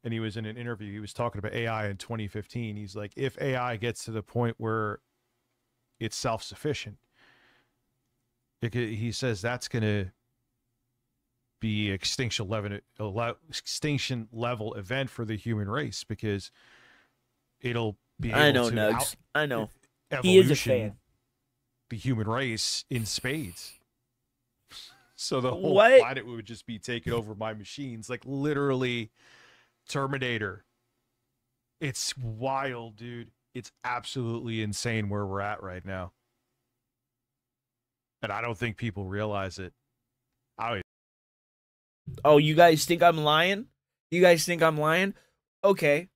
C: And he was in an interview. He was talking about AI in 2015. He's like, if AI gets to the point where it's self-sufficient, he says that's going to be extinction level event for the human race, because it'll be able
B: I know,
C: to
B: Nugs. I know.
C: evolution
B: He is a fan.
C: the human race in spades. So the whole
B: What?
C: planet would just be taken over by machines, like literally Terminator. It's wild, dude. It's absolutely insane where we're at right now. And I don't think people realize it.
B: Oh, you guys think I'm lying? You guys think I'm lying? Okay.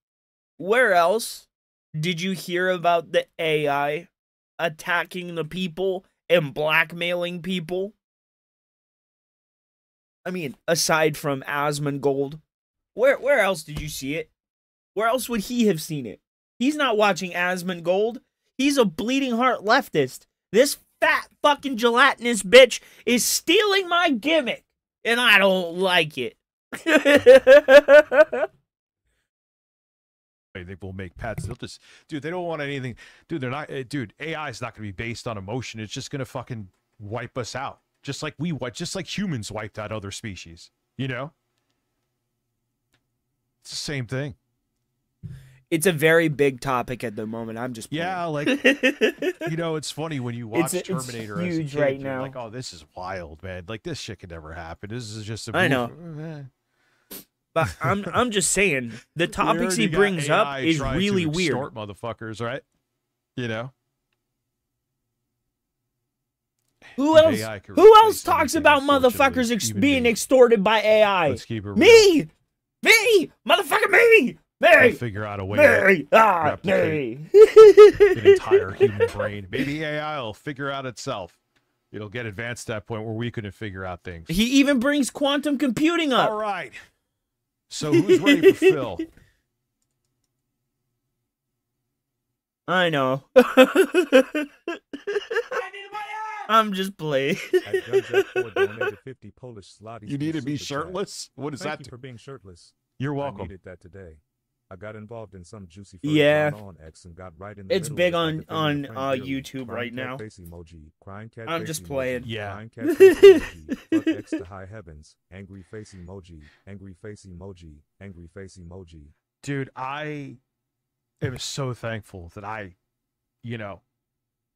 B: Where else did you hear about the AI attacking the people and blackmailing people? I mean, aside from Asmongold, where else did you see it? Where else would he have seen it? He's not watching Asmongold. He's a bleeding heart leftist. This fat fucking gelatinous bitch is stealing my gimmick, and I don't like it.
C: They will make pets. They'll just, dude, they don't want anything. Dude, they're not, dude, AI is not going to be based on emotion. It's just going to fucking wipe us out. Just like humans wiped out other species, you know? It's the same thing.
B: It's a very big topic at the moment. I'm just playing.
C: Yeah, like, you know, it's funny when you watch Terminator as a
B: huge
C: kid,
B: right
C: you're
B: now.
C: like, oh, this is wild, man. Like, this shit could never happen. This is just a
B: I know.
C: movie.
B: But I'm just saying, the
C: We
B: topics he
C: already got
B: brings up
C: AI
B: is
C: trying
B: really
C: to
B: weird.
C: extort motherfuckers, right? You know?
B: Who
C: If
B: else?
C: AI could
B: Who else
C: replace
B: talks
C: anything,
B: about
C: unfortunately,
B: motherfuckers
C: even
B: being
C: me.
B: extorted by AI?
C: Let's keep it real.
B: Me, motherfucker, me,
C: I'll
B: me,
C: figure out a way to
B: me, ah,
C: replicate
B: me.
C: an entire human brain. Maybe AI will figure out itself. It'll get advanced to that point where we couldn't figure out things.
B: He even brings quantum computing up.
C: All right. So who's ready for Phil?
B: I know. I'm just playing.
E: At Gunjack4 donated 50 Polish zlotys.
C: You need to
E: through
C: be
E: Super Chat.
C: shirtless? What does
E: Thank
C: that
E: you
C: do?
E: for being shirtless.
C: You're
E: I
C: welcome.
E: needed that today. I got involved in some juicy
B: Yeah.
E: on X and got right in the
B: It's
E: middle
B: big
E: of it by
B: on
E: defending a friend dearly.
B: YouTube
E: Crying
B: right
E: cat
B: now.
E: face emoji. Crying cat
B: I'm
E: face
B: just
E: emoji.
B: playing.
C: Yeah.
E: Crying cat face emoji. Fuck X to high heavens. Angry face emoji. Angry face emoji. Angry face emoji.
C: Dude, I am so thankful that you know,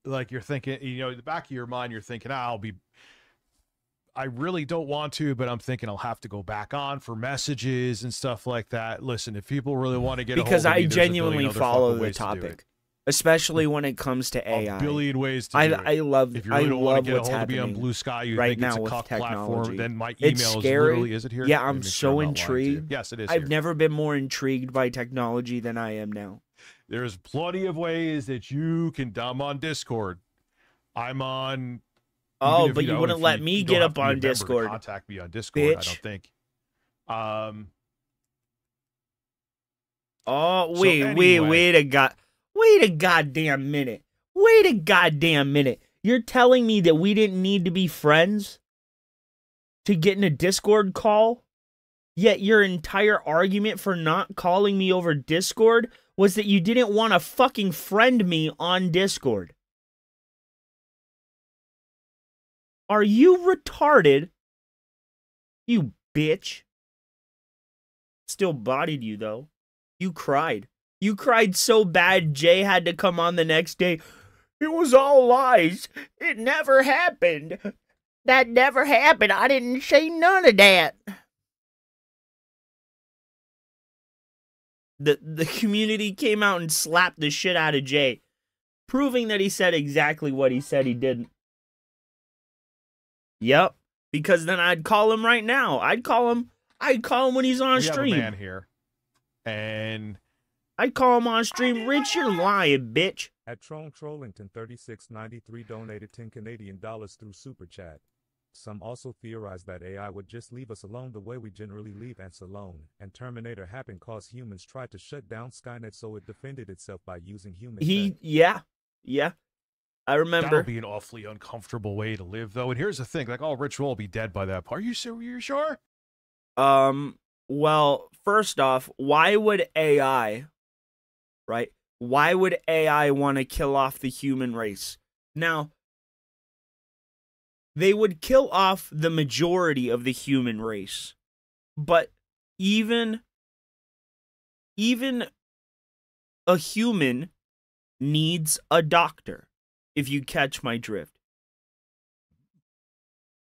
C: like you're thinking, you know, in the back of your mind, you're thinking, I really don't want to, but I'm thinking I'll have to go back on for messages and stuff like that. Listen, if people really want to get
B: Because
C: a hold of me,
B: I
C: there's a billion
B: genuinely
C: other
B: follow
C: fucking
B: the
C: ways to do it.
B: topic, especially when it comes to AI.
C: A billion ways to do it.
B: I love
C: If you really don't want
B: love
C: to get a
B: what's
C: hold of me on
B: happening
C: Blue Sky, you
B: right
C: think it's
B: now
C: a
B: with
C: cuck
B: technology.
C: platform, then my email
B: It's
C: is
B: scary.
C: literally, is it here?
B: Yeah,
C: Let me
B: I'm
C: make sure
B: so
C: not lying to you.
B: intrigued.
C: Yes, it is
B: I've
C: here.
B: never been more intrigued by technology than I am now.
C: There's plenty of ways that you can dumb on Discord. I'm on.
B: Oh,
C: even if,
B: but you
C: know,
B: wouldn't
C: if
B: let me
C: you
B: get
C: don't have
B: up
C: to be a
B: on
C: member to
B: Discord.
C: Contact me on Discord. I
B: Bitch.
C: don't think.
B: Oh,
C: So
B: wait
C: anyway.
B: wait a goddamn minute. Wait a goddamn minute. You're telling me that we didn't need to be friends to get in a Discord call? Yet your entire argument for not calling me over Discord was that you didn't want to fucking friend me on Discord. Are you retarded? You bitch. Still bodied you, though. You cried. You cried so bad Jay had to come on the next day. It was all lies. It never happened. That never happened. I didn't say none of that. The community came out and slapped the shit out of Jay, proving that he said exactly what he said he didn't. Yep, because then I'd call him right now. I'd call him when he's on
C: We
B: stream.
C: have a man here, and
B: I'd call him on stream. Rich, you're lying, bitch.
E: At Trollington 3693 donated 10 Canadian dollars through Super Chat. Some also theorize that AI would just leave us alone the way we generally leave ants alone, and Terminator happened cause humans tried to shut down Skynet so it defended itself by using human tech.
B: Yeah. I remember.
C: that'll be an awfully uncomfortable way to live, though. And here's the thing: like, Rich will all be dead by that point. Are you sure?
B: Well, first off, why would AI, right? Why would AI want to kill off the human race? Now, they would kill off the majority of the human race. But even a human needs a doctor, if you catch my drift.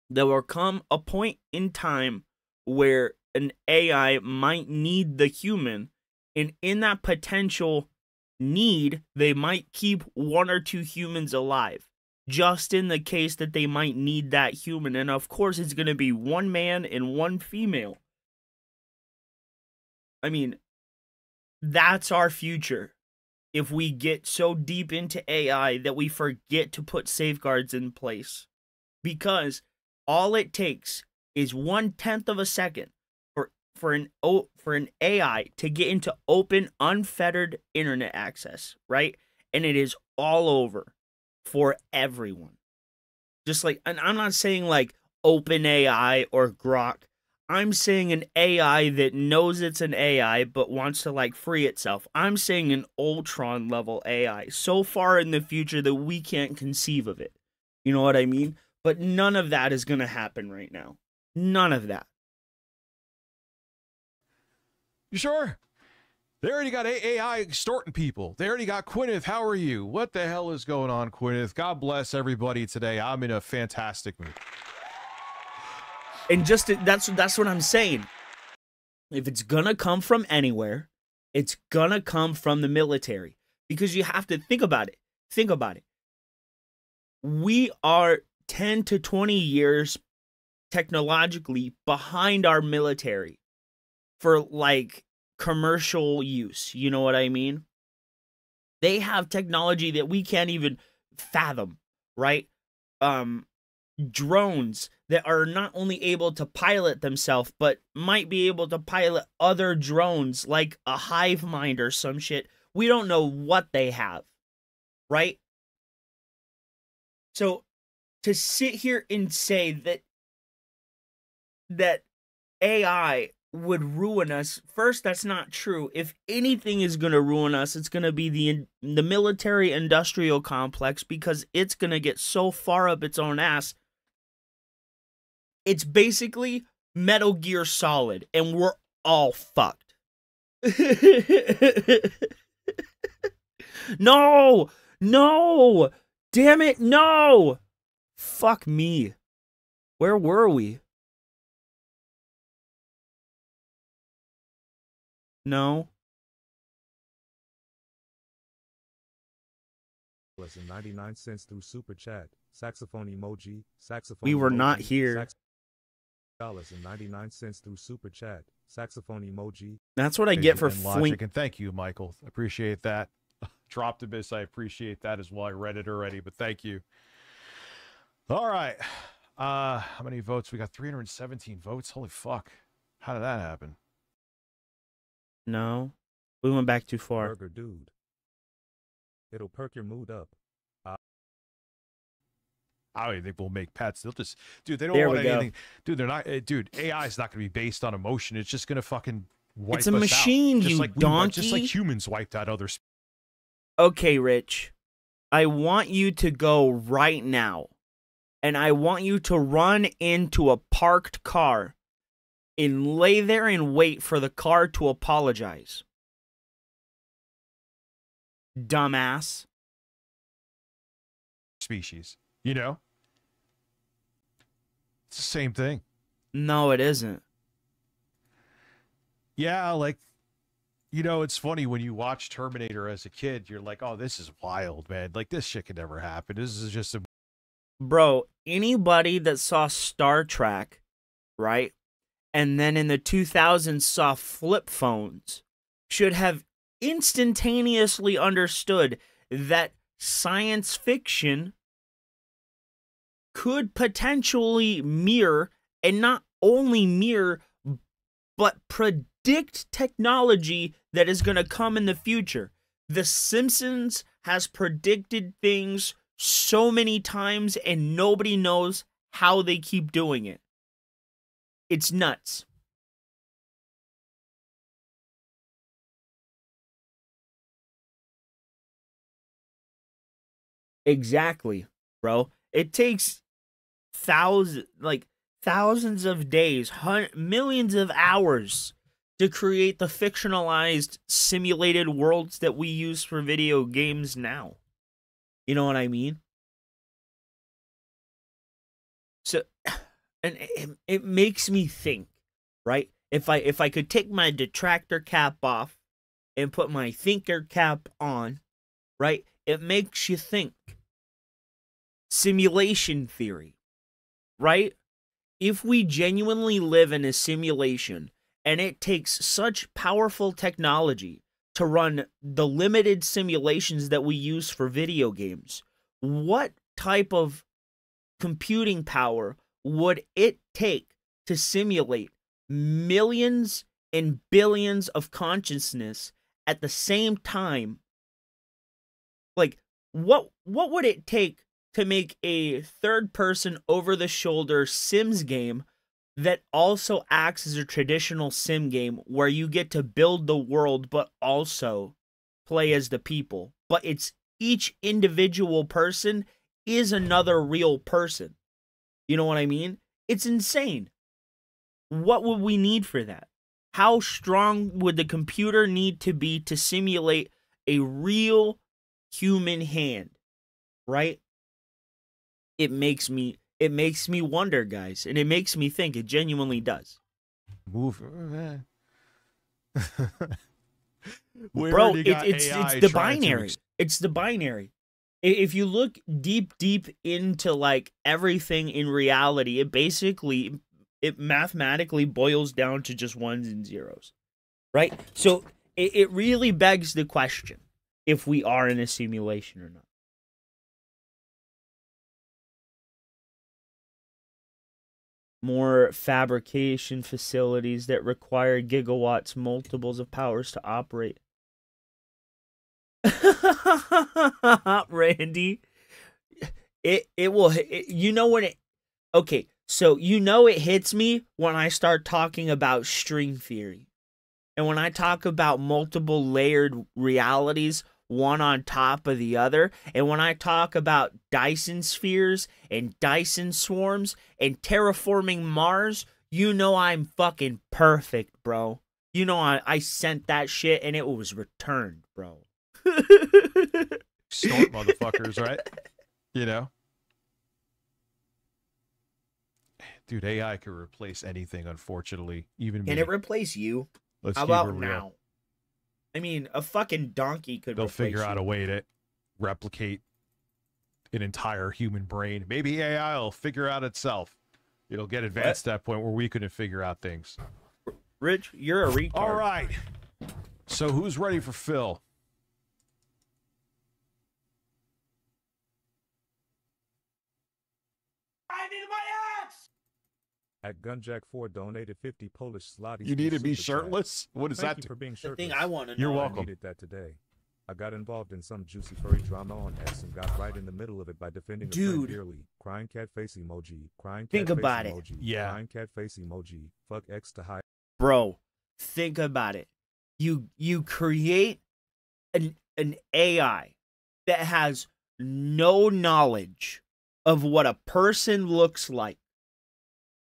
B: There will come a point in time where an AI might need the human, and in that potential need, they might keep one or two humans alive, just in the case that they might need that human. And of course, it's going to be one man and one female. I mean, that's our future. If we get so deep into AI that we forget to put safeguards in place. Because all it takes is 1/10 of a second for an AI to get into open, unfettered internet access, right? And it is all over for everyone. Just like, and I'm not saying like OpenAI or Grok. I'm saying an AI that knows it's an AI but wants to like free itself. I'm saying an Ultron level AI, so far in the future that we can't conceive of it. You know what I mean? But none of that is going to happen right now. None of that.
C: You sure? They already got AI extorting people. They already got Gwyneth. How are you? What the hell is going on, Gwyneth? God bless everybody today. I'm in a fantastic mood.
B: And just that's what I'm saying. If it's gonna come from anywhere, it's gonna come from the military. Because you have to think about it. Think about it. We are 10 to 20 years technologically behind our military for like commercial use. You know what I mean? They have technology that we can't even fathom, right? Drones that are not only able to pilot themselves, but might be able to pilot other drones like a hive mind or some shit. We don't know what they have, right? So to sit here and say that AI would ruin us, first, that's not true. If anything is going to ruin us, it's going to be the military industrial complex, because it's going to get so far up its own ass. It's basically Metal Gear Solid, and we're all fucked. No! No! Damn it, no! Fuck me. Where were we? No.
E: And 99 cents through super chat. Saxophone emoji. Saxophone.
B: We were
E: emoji,
B: not here.
E: $99 through super chat. Saxophone emoji.
B: That's what I get for
C: Logic. And thank you, Michael. Appreciate that. Droptimus, I appreciate that as well. I read it already, but thank you. All right. How many votes? We got 317 votes. Holy fuck. How did that happen?
B: No. We went back too far.
E: Burger dude. It'll perk your mood up.
C: I don't even think we'll make pets. They'll just, dude, they don't
B: There
C: want
B: we go.
C: anything. Dude, they're not, dude, AI is not going to be based on emotion. It's just going to fucking wipe
B: It's a
C: us
B: machine,
C: out. Just
B: you
C: like
B: donkey.
C: Just like humans wiped out other species.
B: Okay, Rich. I want you to go right now. And I want you to run into a parked car and lay there and wait for the car to apologize. Dumbass.
C: Species, you know? It's the same thing.
B: No, it isn't.
C: Yeah, like, you know, it's funny when you watch Terminator as a kid, you're like, oh, this is wild, man. Like, this shit could never happen. This is just a...
B: Bro, anybody that saw Star Trek, right? And then in the 2000s saw flip phones should have instantaneously understood that science fiction could potentially mirror, and not only mirror, but predict technology that is going to come in the future. The Simpsons has predicted things so many times, and nobody knows how they keep doing it. It's nuts. Exactly, bro. It takes thousands of days, millions of hours to create the fictionalized simulated worlds that we use for video games now. You know what I mean? So, and it makes me think, right? If I could take my detractor cap off and put my thinker cap on, right? It makes you think. Simulation theory, right? If we genuinely live in a simulation and it takes such powerful technology to run the limited simulations that we use for video games, what type of computing power would it take to simulate millions and billions of consciousness at the same time? Like, what would it take to make a third-person, over-the-shoulder Sims game that also acts as a traditional sim game where you get to build the world but also play as the people? But it's each individual person is another real person. You know what I mean? It's insane. What would we need for that? How strong would the computer need to be to simulate a real human hand, right? It makes me wonder, guys, and it makes me think. It genuinely does.
C: Move.
B: Bro, it's the binary. It's the binary. If you look deep into like everything in reality, it mathematically boils down to just ones and zeros, right? So it really begs the question if we are in a simulation or not. More fabrication facilities that require gigawatts, multiples of powers to operate. Randy, it will, you know when it, okay, so you know it hits me when I start talking about string theory. And when I talk about multiple layered realities, one on top of the other, and when I talk about Dyson spheres and Dyson swarms and terraforming Mars, you know I'm fucking perfect, bro. You know I sent that shit and it was returned, bro.
C: Snort motherfuckers, right? You know? Dude, AI could replace anything, unfortunately. Even me.
B: Can it replace you?
C: Let's
B: How
C: keep it
B: about
C: real.
B: now? I mean, a fucking donkey could
C: They'll
B: replace
C: figure out
B: you.
C: a way to replicate an entire human brain. Maybe AI will figure out itself. It'll get advanced to that point where we couldn't figure out things.
B: Rich, you're a retard.
C: All right. So who's ready for Phil?
E: At Gunjack4 donated 50 Polish zlotys.
C: You need to be
E: super chat.
C: shirtless? What is
E: Thank
C: that?
E: you for being
B: The
E: shirtless.
B: thing I want to know.
C: You're
E: I
C: welcome.
E: needed that today. I got involved in some juicy furry drama on X and got right in the middle of it by defending a friend
B: Dude.
E: dearly. Crying cat face emoji. Crying cat
B: Think
E: face
B: about it.
E: emoji.
C: Yeah.
E: Crying cat face emoji. Fuck X to high.
B: Bro, think about it. You create an AI that has no knowledge of what a person looks like.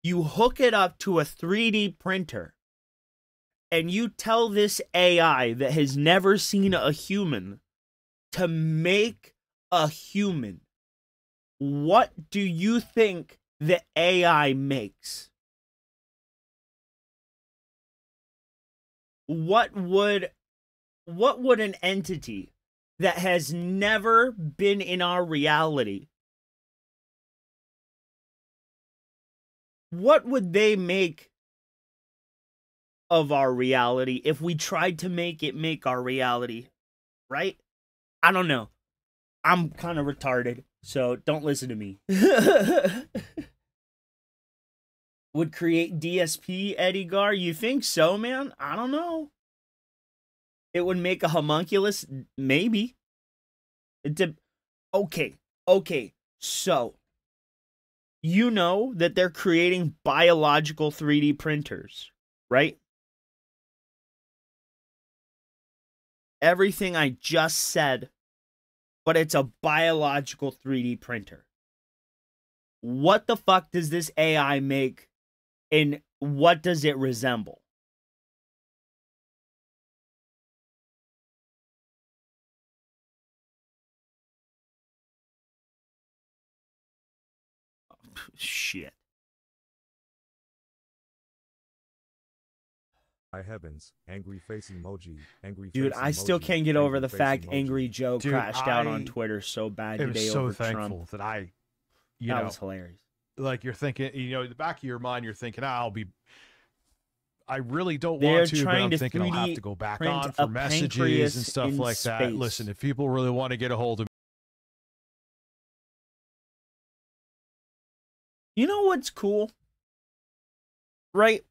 B: You hook it up to a 3D printer and you tell this AI that has never seen a human to make a human. What do you think the AI makes? What would an entity that has never been in our reality, what would they make of our reality if we tried to make it make our reality, right? I don't know. I'm kind of retarded, so don't listen to me. Would create DSP, Eddie Gar? You think so, man? I don't know. It would make a homunculus? Maybe. Okay. So, you know that they're creating biological 3D printers, right? Everything I just said, but it's a biological 3D printer. what the fuck does this AI make, and what does it resemble? Shit.
E: My heavens, angry face emoji, angry
B: Dude,
E: face
B: I still
E: emoji,
B: can't get over
E: angry
B: the
E: face
B: fact
E: emoji.
B: Angry Joe
C: Dude,
B: crashed out
C: I
B: on Twitter so bad
C: I'm
B: today
C: so
B: over
C: thankful
B: Trump.
C: that that
B: That was hilarious.
C: like you're thinking, in the back of your mind, you're thinking, I really don't
B: They're
C: want to, but
B: trying
C: I'm
B: to
C: thinking I'll
B: 3D
C: have to go back
B: print
C: on
B: a
C: for messages
B: pancreas
C: and stuff
B: in
C: like that.
B: space.
C: Listen, if people really want to get a hold of me,
B: You know what's cool? Right?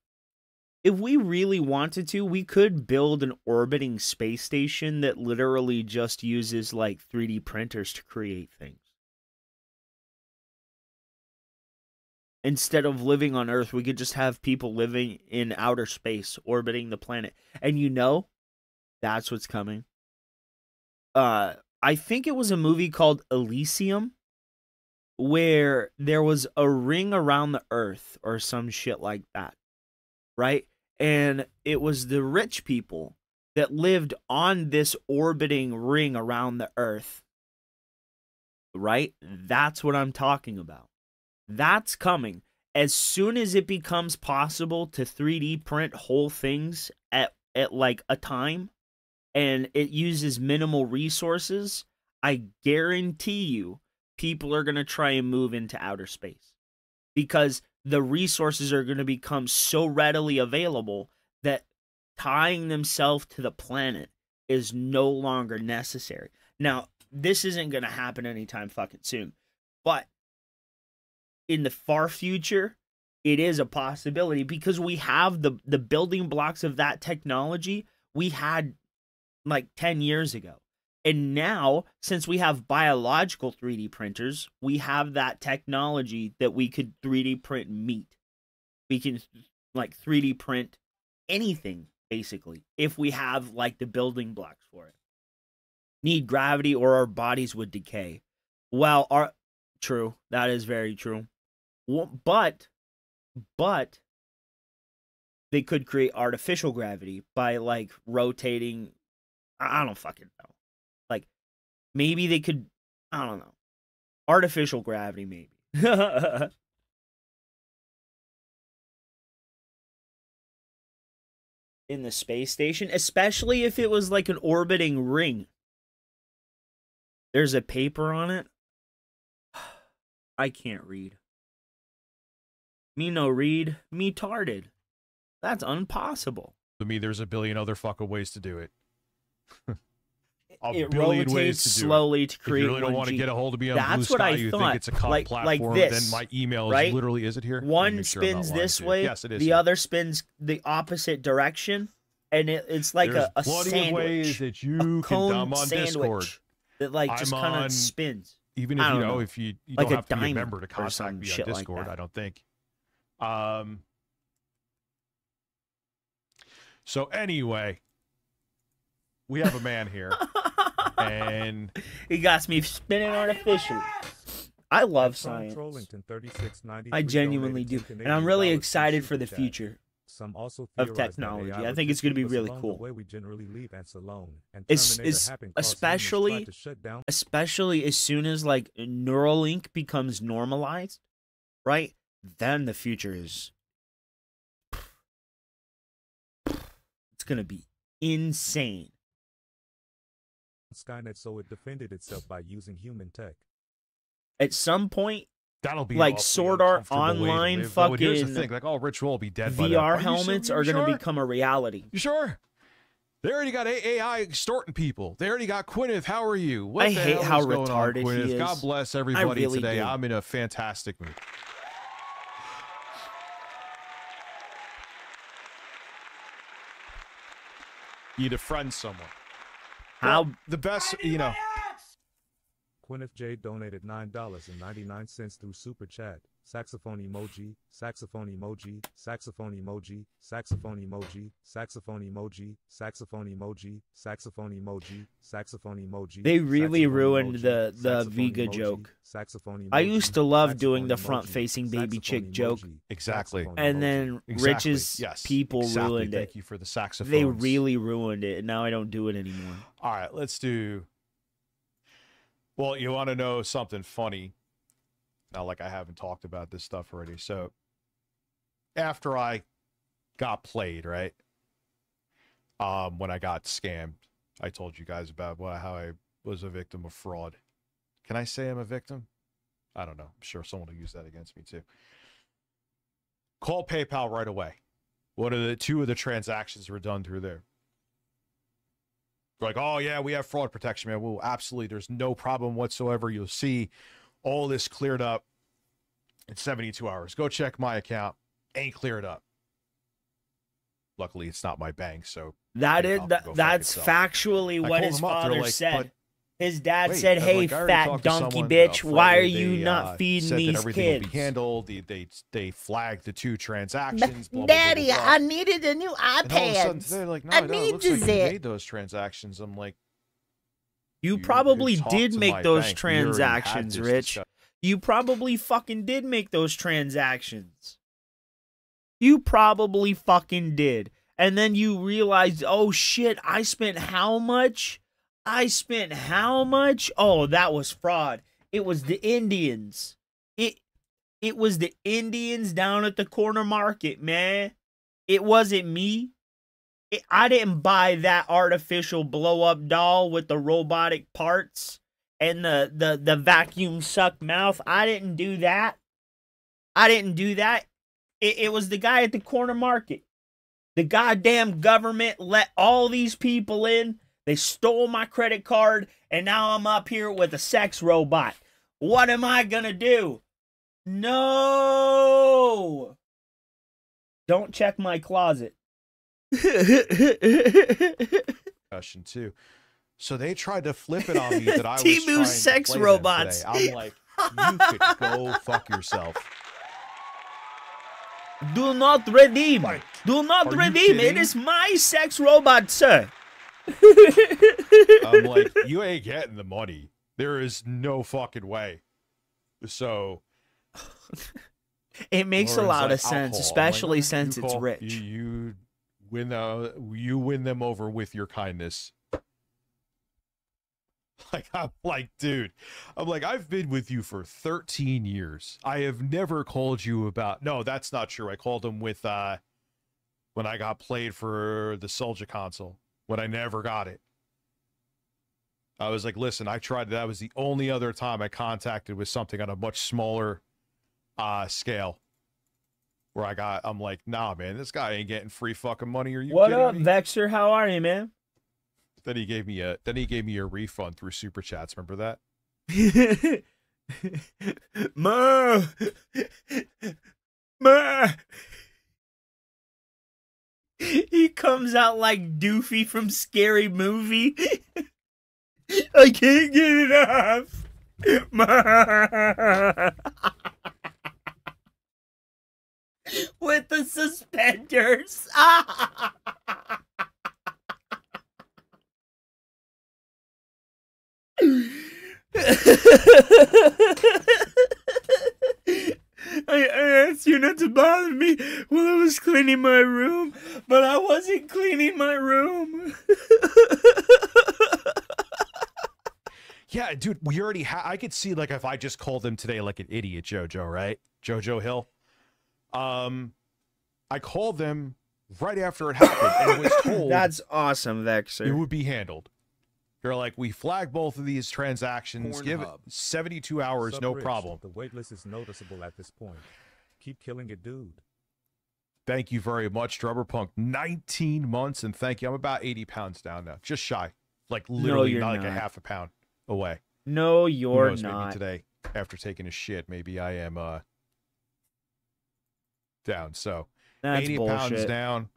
B: If we really wanted to, we could build an orbiting space station that literally just uses like 3D printers to create things. Instead of living on Earth, we could just have people living in outer space, orbiting the planet. And you know, that's what's coming. I think it was a movie called Elysium, where there was a ring around the Earth or some shit like that, right? And it was the rich people that lived on this orbiting ring around the Earth, right? That's what I'm talking about. That's coming. As soon as it becomes possible to 3D print whole things at like a time, and it uses minimal resources, I guarantee you people are going to try and move into outer space. Because the resources are going to become so readily available that tying themselves to the planet is no longer necessary. Now, this isn't going to happen anytime fucking soon, but in the far future, it is a possibility because we have the building blocks of that technology we had like 10 years ago. And now, since we have biological 3D printers, we have that technology that we could 3D print meat. We can like 3D print anything, basically, if we have like the building blocks for it. Need gravity or our bodies would decay. Well, true, that is very true. Well, but they could create artificial gravity by like rotating. I don't fucking know. Like, maybe they could, I don't know. Artificial gravity, maybe. In the space station, especially if it was like an orbiting ring. There's a paper on it. I can't read. Me no read, me tarded. That's impossible.
C: to me, there's a billion other fucking ways to do it.
B: It rotates slowly to create.
C: If you really don't
B: one
C: want to
B: G.
C: get a hold of me on
B: That's
C: Blue
B: what
C: Sky,
B: I
C: you
B: thought.
C: think it's a cop
B: like
C: platform,
B: this,
C: then my email
B: right?
C: is literally, is it here? Let me
B: One
C: make sure I'm not
B: spins
C: lying
B: this
C: to you.
B: way,
C: Yes, it is
B: the
C: here.
B: other spins the opposite direction, and it's like
C: There's
B: a
C: plenty
B: sandwich.
C: of ways that you
B: a
C: can
B: cone
C: dumb on
B: sandwich
C: Discord.
B: that like just
C: I'm
B: kind
C: on-
B: of spins.
C: Even if
B: I
C: you
B: don't
C: know,
B: know.
C: if you
B: Like
C: don't
B: a
C: have to be a
B: diamond
C: member to
B: or
C: contact
B: some
C: me on
B: shit like
C: Discord,
B: that.
C: I don't think. So anyway, we have a man here, and
B: He got me spinning artificially. I love science. I genuinely do, and I'm really excited for the future.
E: Some also
B: of technology. I think it's going to be really cool. Especially as soon as like Neuralink becomes normalized, right? Then the future is it's going to be insane.
E: Skynet, so it defended itself by using human tech.
B: At some point,
C: that'll be
B: like
C: awfully
B: Sword Art
C: uncomfortable way to
B: Online
C: live, though. And here's the
B: fucking
C: thing, like, oh, Rich will be dead by then.
B: VR
C: Are you
B: helmets are going to
C: sure?
B: become a reality.
C: You sure? They already got AI extorting people. They already got Gwyneth. How are you? What
B: I
C: the
B: hate
C: hell
B: how
C: is going on,
B: retarded
C: Gwyneth?
B: he is.
C: God bless everybody
B: really
C: today.
B: do.
C: I'm in a fantastic mood. You to friend someone.
B: How
C: Well, the best, you know.
E: Quineth J donated $9.99 through Super Chat. Saxophone emoji, saxophone emoji, saxophone emoji, saxophone emoji, saxophone emoji, saxophone emoji, saxophone emoji, saxophone emoji.
B: They really ruined the Vega joke. I used to love doing the front-facing baby chick joke.
C: Exactly.
B: And then Rich's people ruined it.
C: Thank you for the saxophones.
B: They really ruined it, and now I don't do it anymore.
C: All right, let's do... Well, you want to know something funny? Now, like I haven't talked about this stuff already. So, after I got played, right? When I got scammed, I told you guys about how I was a victim of fraud. Can I say I'm a victim? I don't know. I'm sure someone will use that against me too. Call PayPal right away. Two of the transactions were done through there. They're like, oh yeah, we have fraud protection, man. Well, absolutely. There's no problem whatsoever. You'll see all this cleared up in 72 hours. Go check my account. Ain't cleared up. Luckily, it's not my bank, so
B: that's factually what his father said. His dad said, "Hey, fat donkey bitch, why are you not feeding these kids?"
C: Will be handled. They flagged the 2 transactions. Blah,
D: Daddy,
C: blah, blah, blah.
D: I needed a new
C: And all of a sudden,
D: iPad.
C: they're like, no,
D: I
C: it
D: need
C: looks
D: to
C: like you
D: say
C: made those transactions. I'm like,
B: You
C: could
B: probably
C: talk
B: did
C: to
B: make
C: my
B: those
C: bank. We already had
B: transactions,
C: this
B: Rich.
C: discussion.
B: You probably fucking did make those transactions. You probably fucking did. And then you realized, oh shit, I spent how much? Oh, that was fraud. It was the Indians. It was the Indians down at the corner market, man. It wasn't me. I didn't buy that artificial blow-up doll with the robotic parts and the vacuum suck mouth. I didn't do that. It was the guy at the corner market. The goddamn government let all these people in. They stole my credit card, and now I'm up here with a sex robot. What am I gonna do? No! Don't check my closet.
C: Question too. So they tried to flip it on me that I was
B: Temu
C: trying
B: sex
C: to play
B: robots.
C: them today. I'm like, you could go fuck yourself.
B: Do not redeem.
C: Like,
B: Do not
C: are you
B: redeem. It
C: kidding?
B: is my sex robot, sir.
C: I'm like, you ain't getting the money. There is no fucking way. So
B: It makes a
C: Lauren's
B: lot
C: like,
B: of
C: I'll
B: sense,
C: call. I'm
B: especially
C: like,
B: since
C: you
B: it's
C: call.
B: rich.
C: You win them over with your kindness. I'm like, dude, I've been with you for 13 years. I have never called you about. No, that's not true. I called him with when I got played for the Soldier console when I never got it. I was like, listen, I tried. That was the only other time I contacted with something on a much smaller scale. Where I'm like, nah, man, this guy ain't getting free fucking money. Are you
B: What
C: kidding
B: up,
C: me?
B: Vexer? How are you, man?
C: Then he gave me a refund through Super Chats. Remember that?
B: Ma! Ma! He comes out like Doofy from Scary Movie. I can't get it off. Ma! With the suspenders. I asked you not to bother me while I was cleaning my room, but I wasn't cleaning my room.
C: Yeah, dude, we already I could see, like, if I just called him today like an idiot, Jojo, right? Jojo Hill. I called them right after it happened and was told
B: That's awesome, Vexer.
C: it would be handled. They're like, we flagged both of these transactions. Give it
H: Pornhub.
C: 72 hours,
E: Sup,
C: no
E: Rich?
C: problem.
E: The waitlist is noticeable at this point. Keep killing it, dude.
C: Thank you very much, Drummer Punk. 19 months, and thank you. I'm about 80 pounds down now. Just shy. Like, literally
B: you're
C: not like a
B: not.
C: half a pound away.
B: No,
C: Who
B: you're
C: knows,
B: not.
C: maybe today, after taking a shit, maybe I am down. So,
B: That's
C: 80
B: bullshit.
C: pounds down.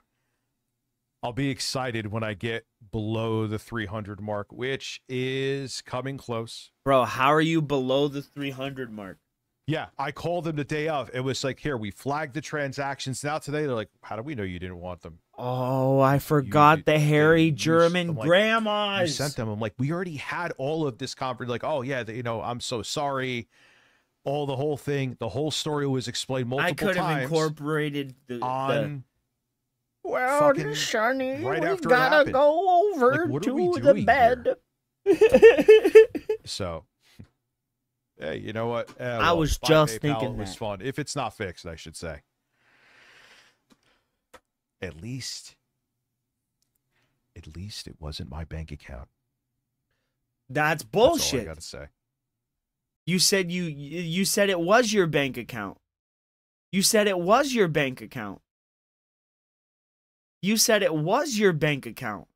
C: I'll be excited when I get below the 300 mark, which is coming close.
B: Bro, how are you below the 300 mark?
C: Yeah, I called them the day of. It was like, here, we flagged the transactions. Now today, they're like, how do we know you didn't want them?
B: Oh, I forgot the hairy German
C: I'm like,
B: grandmas.
C: You sent them. I'm like, we already had all of this conference. Like, oh, yeah, I'm so sorry. All the whole thing, the whole story was explained multiple times.
B: I could have incorporated the well,
C: fucking
B: Sonny,
C: right
B: we
C: after it
B: gotta
C: happened.
B: go over
C: Like, what are we
B: to the
C: doing
B: bed.
C: So, hey, you know what?
B: I was
C: by
B: just
C: PayPal,
B: thinking
C: it was
B: that.
C: fun. If it's not fixed, I should say. At least it wasn't my bank account.
B: That's
C: That's all I
B: bullshit.
C: gotta say.
B: You said you said it was your bank account. You said it was your bank account. You said it was your bank account.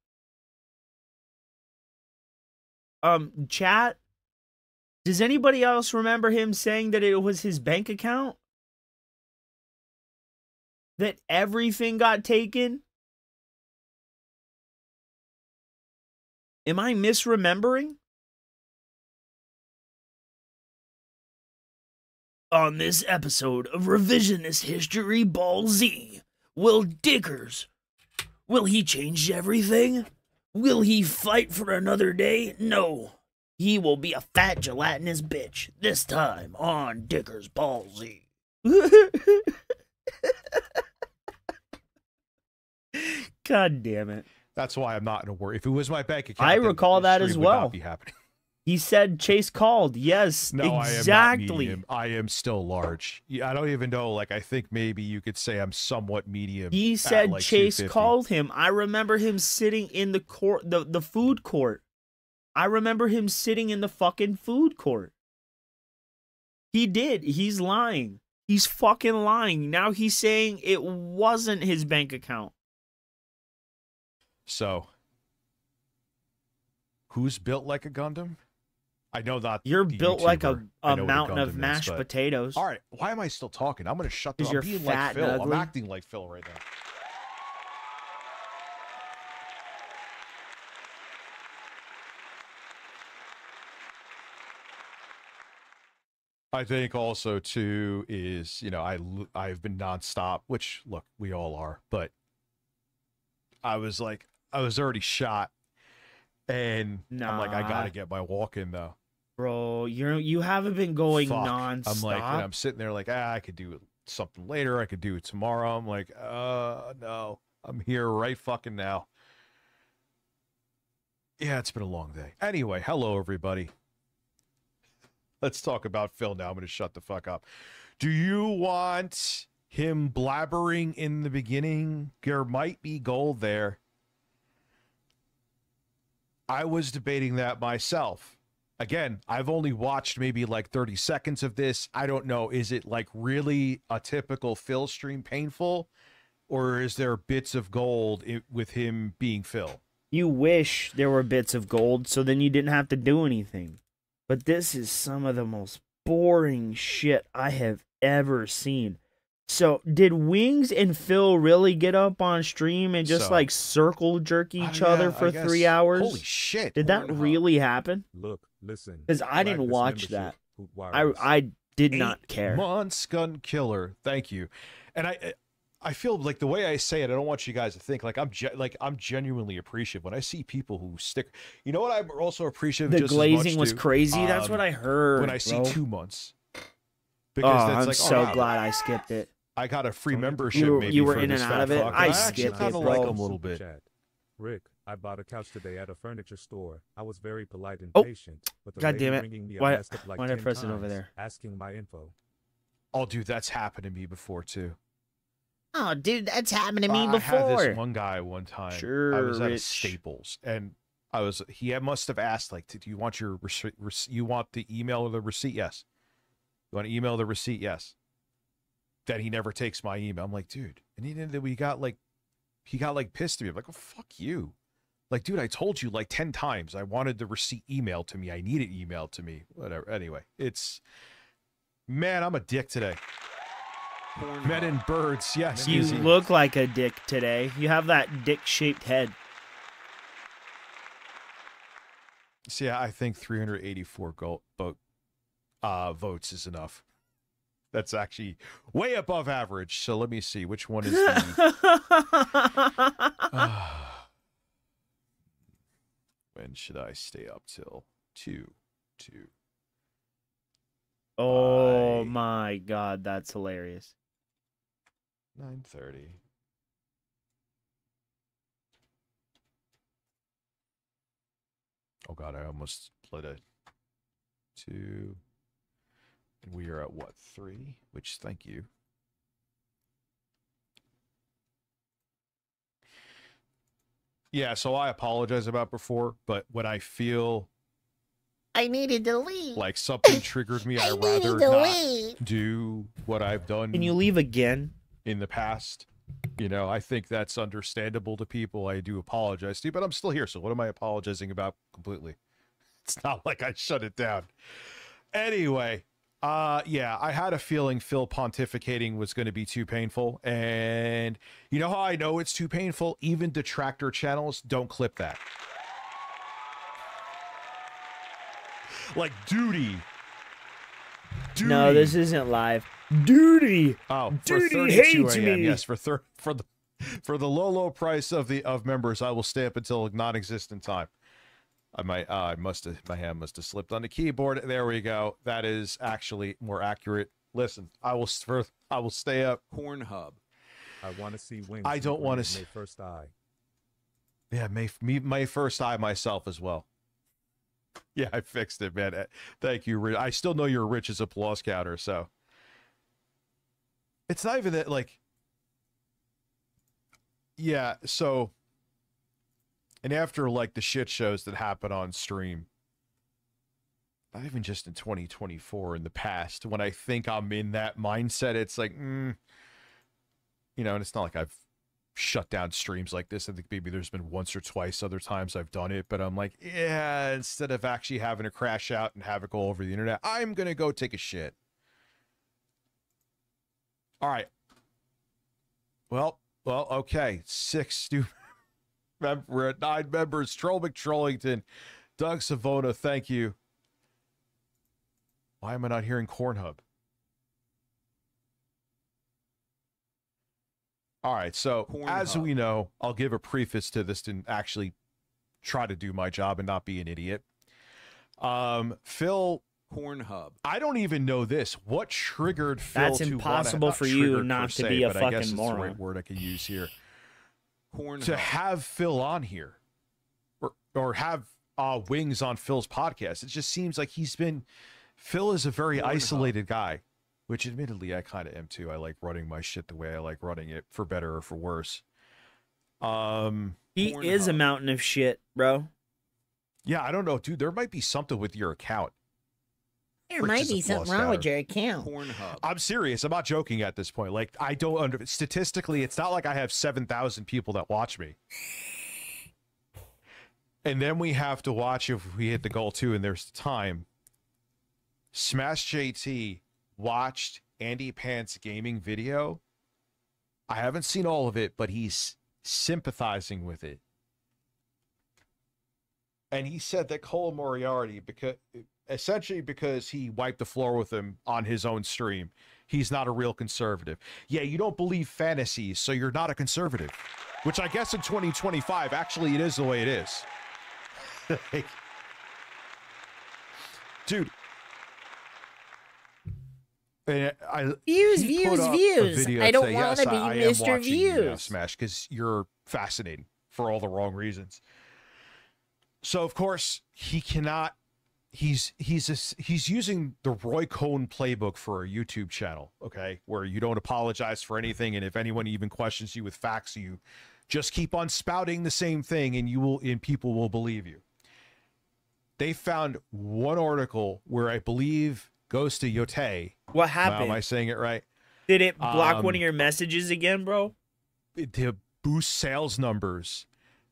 B: Chat, does anybody else remember him saying that it was his bank account? That everything got taken? Am I misremembering? On this episode of Revisionist History Ball Z, will he change everything? Will he fight for another day? No. He will be a fat gelatinous bitch, this time on Dicker's Ball Z. God damn it.
C: That's why I'm not in a worry. If it was my bank account,
B: I
C: then
B: recall
C: this
B: that
C: stream
B: as
C: would
B: well.
C: not be happening.
B: He said Chase called. Yes,
C: No,
B: exactly.
C: I am not medium. I am still large. I don't even know. Like, I think maybe you could say I'm somewhat medium.
B: He
C: at,
B: said
C: like,
B: Chase
C: 250.
B: called him. I remember him sitting in the court, the food court. I remember him sitting in the fucking food court. He did. He's lying. He's fucking lying. Now he's saying it wasn't his bank account.
C: So, who's built like a Gundam? I know not.
B: You're
C: the
B: built like
C: YouTuber.
B: a
C: I know what
B: mountain of
C: Gundam is,
B: mashed
C: but-
B: potatoes.
C: All right, why am I still talking? I'm going to shut the.
B: 'Cause
C: I'm
B: you're
C: being
B: fat
C: like
B: and
C: Phil. I'm
B: ugly.
C: acting like Phil right now. I think also too is, I've been nonstop, which look, we all are, but I was already shot, and I'm like, I
B: Nah.
C: gotta get my walk in though.
B: Bro, you haven't been going
C: Fuck.
B: nonstop.
C: I'm like, and I'm sitting there like, I could do something later. I could do it tomorrow. I'm like, no, I'm here right fucking now. Yeah, it's been a long day. Anyway, hello everybody. Let's talk about Phil now. I'm going to shut the fuck up. Do you want him blabbering in the beginning? There might be gold there. I was debating that myself. Again, I've only watched maybe like 30 seconds of this. I don't know. Is it like really a typical Phil stream painful? Or is there bits of gold with him being Phil?
B: You wish there were bits of gold so then you didn't have to do anything. But this is some of the most boring shit I have ever seen. So, did Wings and Phil really get up on stream and just like circle jerk each other for 3 hours?
C: Holy shit.
B: Did that really happen?
E: Look, listen.
B: Because I
E: flag
B: didn't
E: this
B: watch
E: membership,
B: that.
E: Hoot Wireless.
B: I did
C: 8
B: not care.
C: months, gun killer. Thank you. And I feel like the way I say it, I don't want you guys to think like I'm genuinely appreciative when I see people who stick. You know what? I'm also appreciative.
B: The
C: just as
B: glazing
C: much
B: was
C: to,
B: crazy. That's what I heard.
C: when I see
B: bro.
C: 2 months.
B: Oh,
C: Because that's
B: I'm
C: like,
B: so
C: wow,
B: glad I skipped it.
C: I got a free
E: You-
C: membership.
B: you
C: maybe
B: were
C: for
B: in
C: this
B: and out
C: fat
B: of it.
C: fuck.
B: I
C: And actually
B: skipped
C: kind
B: it,
C: of
B: bro.
C: like him a little
E: Super
C: bit.
E: chat. Rick, I bought a couch today at a furniture store. I was very polite and
B: Oh,
E: patient, but the
B: God
E: lady
B: damn it.
E: ringing me
B: Why-
E: messed up like
B: why
E: 10
B: did I press it over
E: times,
B: there?
E: asking my info.
C: Oh, dude, that's happened to me before too.
D: Oh, dude, that's happened to me
C: I had
D: before.
C: this one guy one time. I
B: Sure,
C: was at a
B: Rich.
C: Staples, and he must have asked like, "Do you want your you want the email or the receipt?" Yes. You want to email the receipt? Yes. Then he never takes my email. I'm like, dude, and he got pissed at me. I'm like, oh fuck you. Like, dude, I told you like 10 times I wanted the receipt emailed to me. I need it emailed to me. Whatever. Anyway, man, I'm a dick today. Men and birds, yes.
B: You
C: easy.
B: look like a dick today. You have that dick-shaped head.
C: So yeah, I think 384 votes is enough. That's actually way above average. So let me see which one is the. When should I stay up till 2?
B: Oh
C: Bye.
B: my god, that's hilarious.
C: 9:30. Oh god, I almost played a 2. And we are at what, 3? Which, thank you. Yeah, so I apologize about before, but when I feel
D: I needed to leave.
C: like something triggered me, I'd rather not do what I've done
B: Can you leave again?
C: in the past. You know, I think that's understandable to people. I do apologize to you, but I'm still here. So what am I apologizing about completely? It's not like I shut it down. Anyway, yeah, I had a feeling Phil pontificating was going to be too painful. And you know how I know it's too painful? Even detractor channels don't clip that. Like Duty.
B: No, this isn't live. Duty.
C: Oh, for
B: Duty
C: 32
B: hates
C: a.m.
B: me.
C: Yes, for the low price of members, I will stay up until non-existent time. My hand must have slipped on the keyboard. There we go. That is actually more accurate. Listen, I will stay up.
E: Pornhub. I want to see wings.
C: I don't want to see
E: May first eye.
C: Yeah, May first eye myself as well. Yeah, I fixed it, man. Thank you, Rich. I still know you're Rich as applause counter, so it's not even that, like, yeah, so, and after, like, the shit shows that happen on stream, not even just in 2024, in the past, when I think I'm in that mindset, it's like, you know, and it's not like I've shut down streams like this. I think maybe there's been once or twice other times I've done it, but I'm like, yeah, instead of actually having to crash out and have it go over the internet, I'm going to go take a shit. All right. Well, okay. 6 new we're at 9 members. Troll McTrollington, Doug Savona, thank you. Why am I not hearing Cornhub? All right, so as we know, I'll give a preface to this to actually try to do my job and not be an idiot. Phil, Pornhub. I don't even know this. What triggered Phil
B: That's
C: to
B: impossible for you not to be a fucking
C: I guess it's
B: moron.
C: the right word I can use here.
E: Pornhub.
C: To have Phil on here, or have Wings on Phil's podcast, it just seems like Phil is a very isolated guy. Which, admittedly, I kind of am too. I like running my shit the way I like running it, for better or for worse.
B: He is a mountain of shit, bro.
C: Yeah, I don't know, dude. There might be something with your account.
D: There might be something wrong with your account.
E: Pornhub.
C: I'm serious. I'm not joking at this point. Like, I don't statistically, it's not like I have 7,000 people that watch me. And then we have to watch if we hit the goal too, and there's the time. Smash JT watched Andy Pant's gaming video. I haven't seen all of it, but he's sympathizing with it. And he said that Cole Moriarty, because he wiped the floor with him on his own stream, he's not a real conservative. Yeah, you don't believe fantasies, so you're not a conservative. Which I guess in 2025, actually, it is the way it is. Like, dude.
D: Views. I don't want to be Mr. Views.
C: Smash, because you're fascinating for all the wrong reasons. So of course he cannot. He's using the Roy Cohn playbook for a YouTube channel, okay, where you don't apologize for anything, and if anyone even questions you with facts, you just keep on spouting the same thing, and people will believe you. They found one article where I believe goes to Yote.
B: What happened?
C: Wow, am I saying it right?
B: Did it block one of your messages again, bro?
C: To boost sales numbers.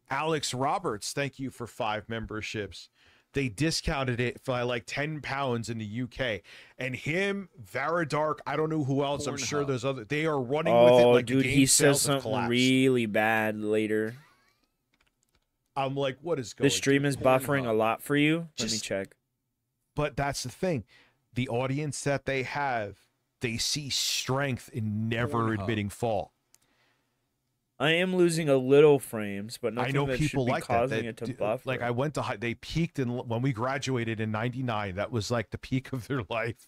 C: Alex Roberts, thank you for 5 memberships. they discounted it by like 10 pounds in the UK. And him, Veridark, I don't know who else. I'm sure there's other. They are running with it like
B: dude,
C: the game
B: he says
C: sales have
B: something
C: collapsed.
B: really bad later.
C: I'm like, what is going on?
B: The stream is buffering a lot for you. Let me check.
C: But that's the thing. The audience that they have, they see strength in never admitting fault.
B: I am losing a little frames, but
C: I
B: nothing
C: know
B: that
C: people
B: should be
C: like
B: causing
C: that.
B: it to buffer.
C: Like I went to they peaked in when we graduated in '99. That was like the peak of their life.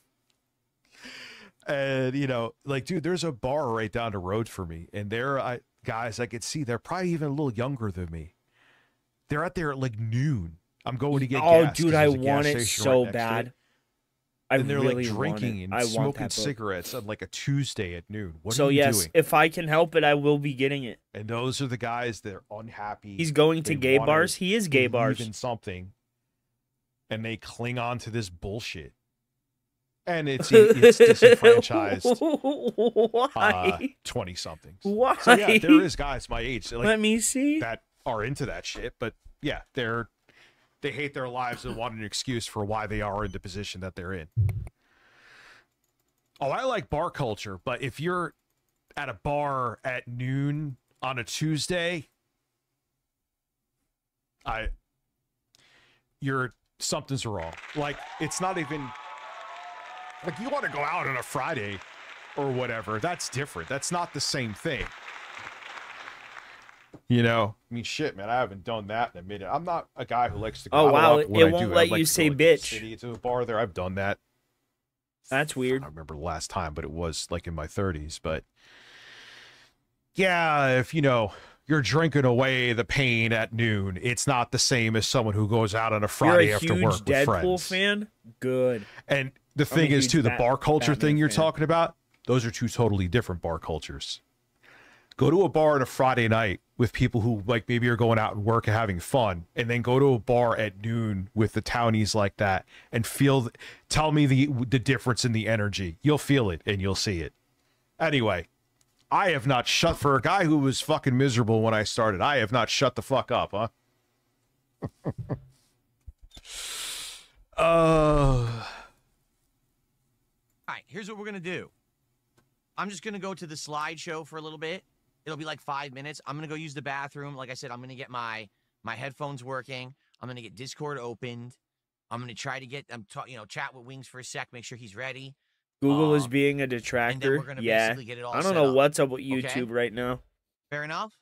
C: And you know, like, dude, there's a bar right down the road for me, and there, guys, I could see they're probably even a little younger than me. They're out there at like noon. I'm going to get gas.
B: Dude, I want it so bad.
C: And they're
B: really
C: like drinking and smoking cigarettes on like a Tuesday at noon. What are you doing?
B: If I can help it, I will be getting it.
C: And those are the guys that are unhappy.
B: He's going to gay bars. He is gay bars.
C: In something, and they cling on to this bullshit. And it's disenfranchised.
B: Why?
C: 20-somethings.
B: Why?
C: So yeah, there is guys my age. Like,
B: let me see.
C: That are into that shit, but yeah, they hate their lives and want an excuse for why they are in the position that they're in. Oh, I like bar culture, but if you're at a bar at noon on a Tuesday, something's wrong. Like, it's not even like you want to go out on a Friday or whatever. That's different. That's not the same thing. You know, I mean, shit, man, I haven't done that in a minute. I'm not a guy who likes to go out
B: it won't let you say bitch.
C: To a bar there. I've done that.
B: That's weird.
C: I don't remember the last time, but it was like in my 30s. But yeah, if you know you're drinking away the pain at noon, it's not the same as someone who goes out on a Friday after work with friends.
B: You're a huge Deadpool fan? Good.
C: And the thing is, too, the bar culture thing you're talking about, those are two totally different bar cultures. Go to a bar on a Friday night with people who like maybe are going out and work and having fun, and then go to a bar at noon with the townies like that and tell me the difference in the energy. You'll feel it and you'll see it. Anyway, I have not shut for a guy who was fucking miserable when I started. I have not shut the fuck up, huh?
H: All right, here's what we're gonna do. I'm just gonna go to the slideshow for a little bit. It'll be like 5 minutes. I'm gonna go use the bathroom. Like I said, I'm gonna get my headphones working. I'm gonna get Discord opened. I'm gonna try to get chat with Wings for a sec. Make sure he's ready.
B: Google is being a detractor.
H: Yeah, get it all
B: I don't know what's up with YouTube right now.
H: Fair enough.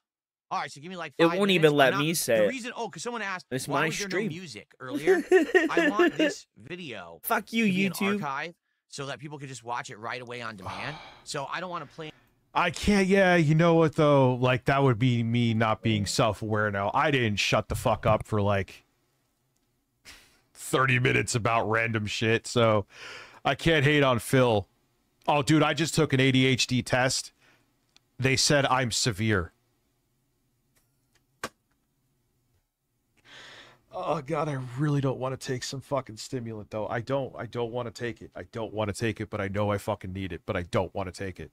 H: All right, so give me like 5
B: minutes. It won't even let me say
H: the
B: it.
H: reason. Oh, because someone asked,
B: it's
H: why
B: my
H: was there
B: stream.
H: no music earlier? I want this video.
B: Fuck you,
H: to be
B: YouTube.
H: an archive so that people could just watch it right away on demand. So I don't want to play.
C: I can't. Yeah, you know what though? Like that would be me not being self-aware. Now I didn't shut the fuck up for like 30 minutes about random shit, so I can't hate on Phil. Oh, dude, I just took an ADHD test. They said I'm severe. Oh god, I really don't want to take some fucking stimulant though. I don't want to take it. I don't want to take it, but I know I fucking need it, but I don't want to take it.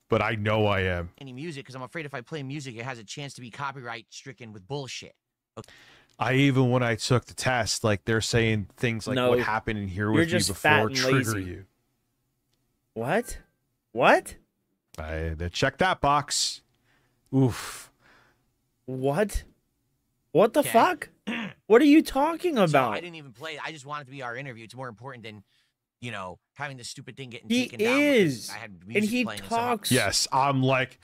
C: But I know I am.
H: Any music because I'm afraid if I play music, it has a chance to be copyright stricken with bullshit. Okay.
C: Even when I took the test, like they're saying things like what happened in here with you before trigger you.
B: What? What?
C: Check that box. Oof.
B: What? What the fuck? What are you talking about?
H: So I didn't even play it. I just wanted it to be our interview. It's more important than, having this stupid thing getting taken down.
B: He is.
H: I had
B: and he talks.
C: Yes, I'm like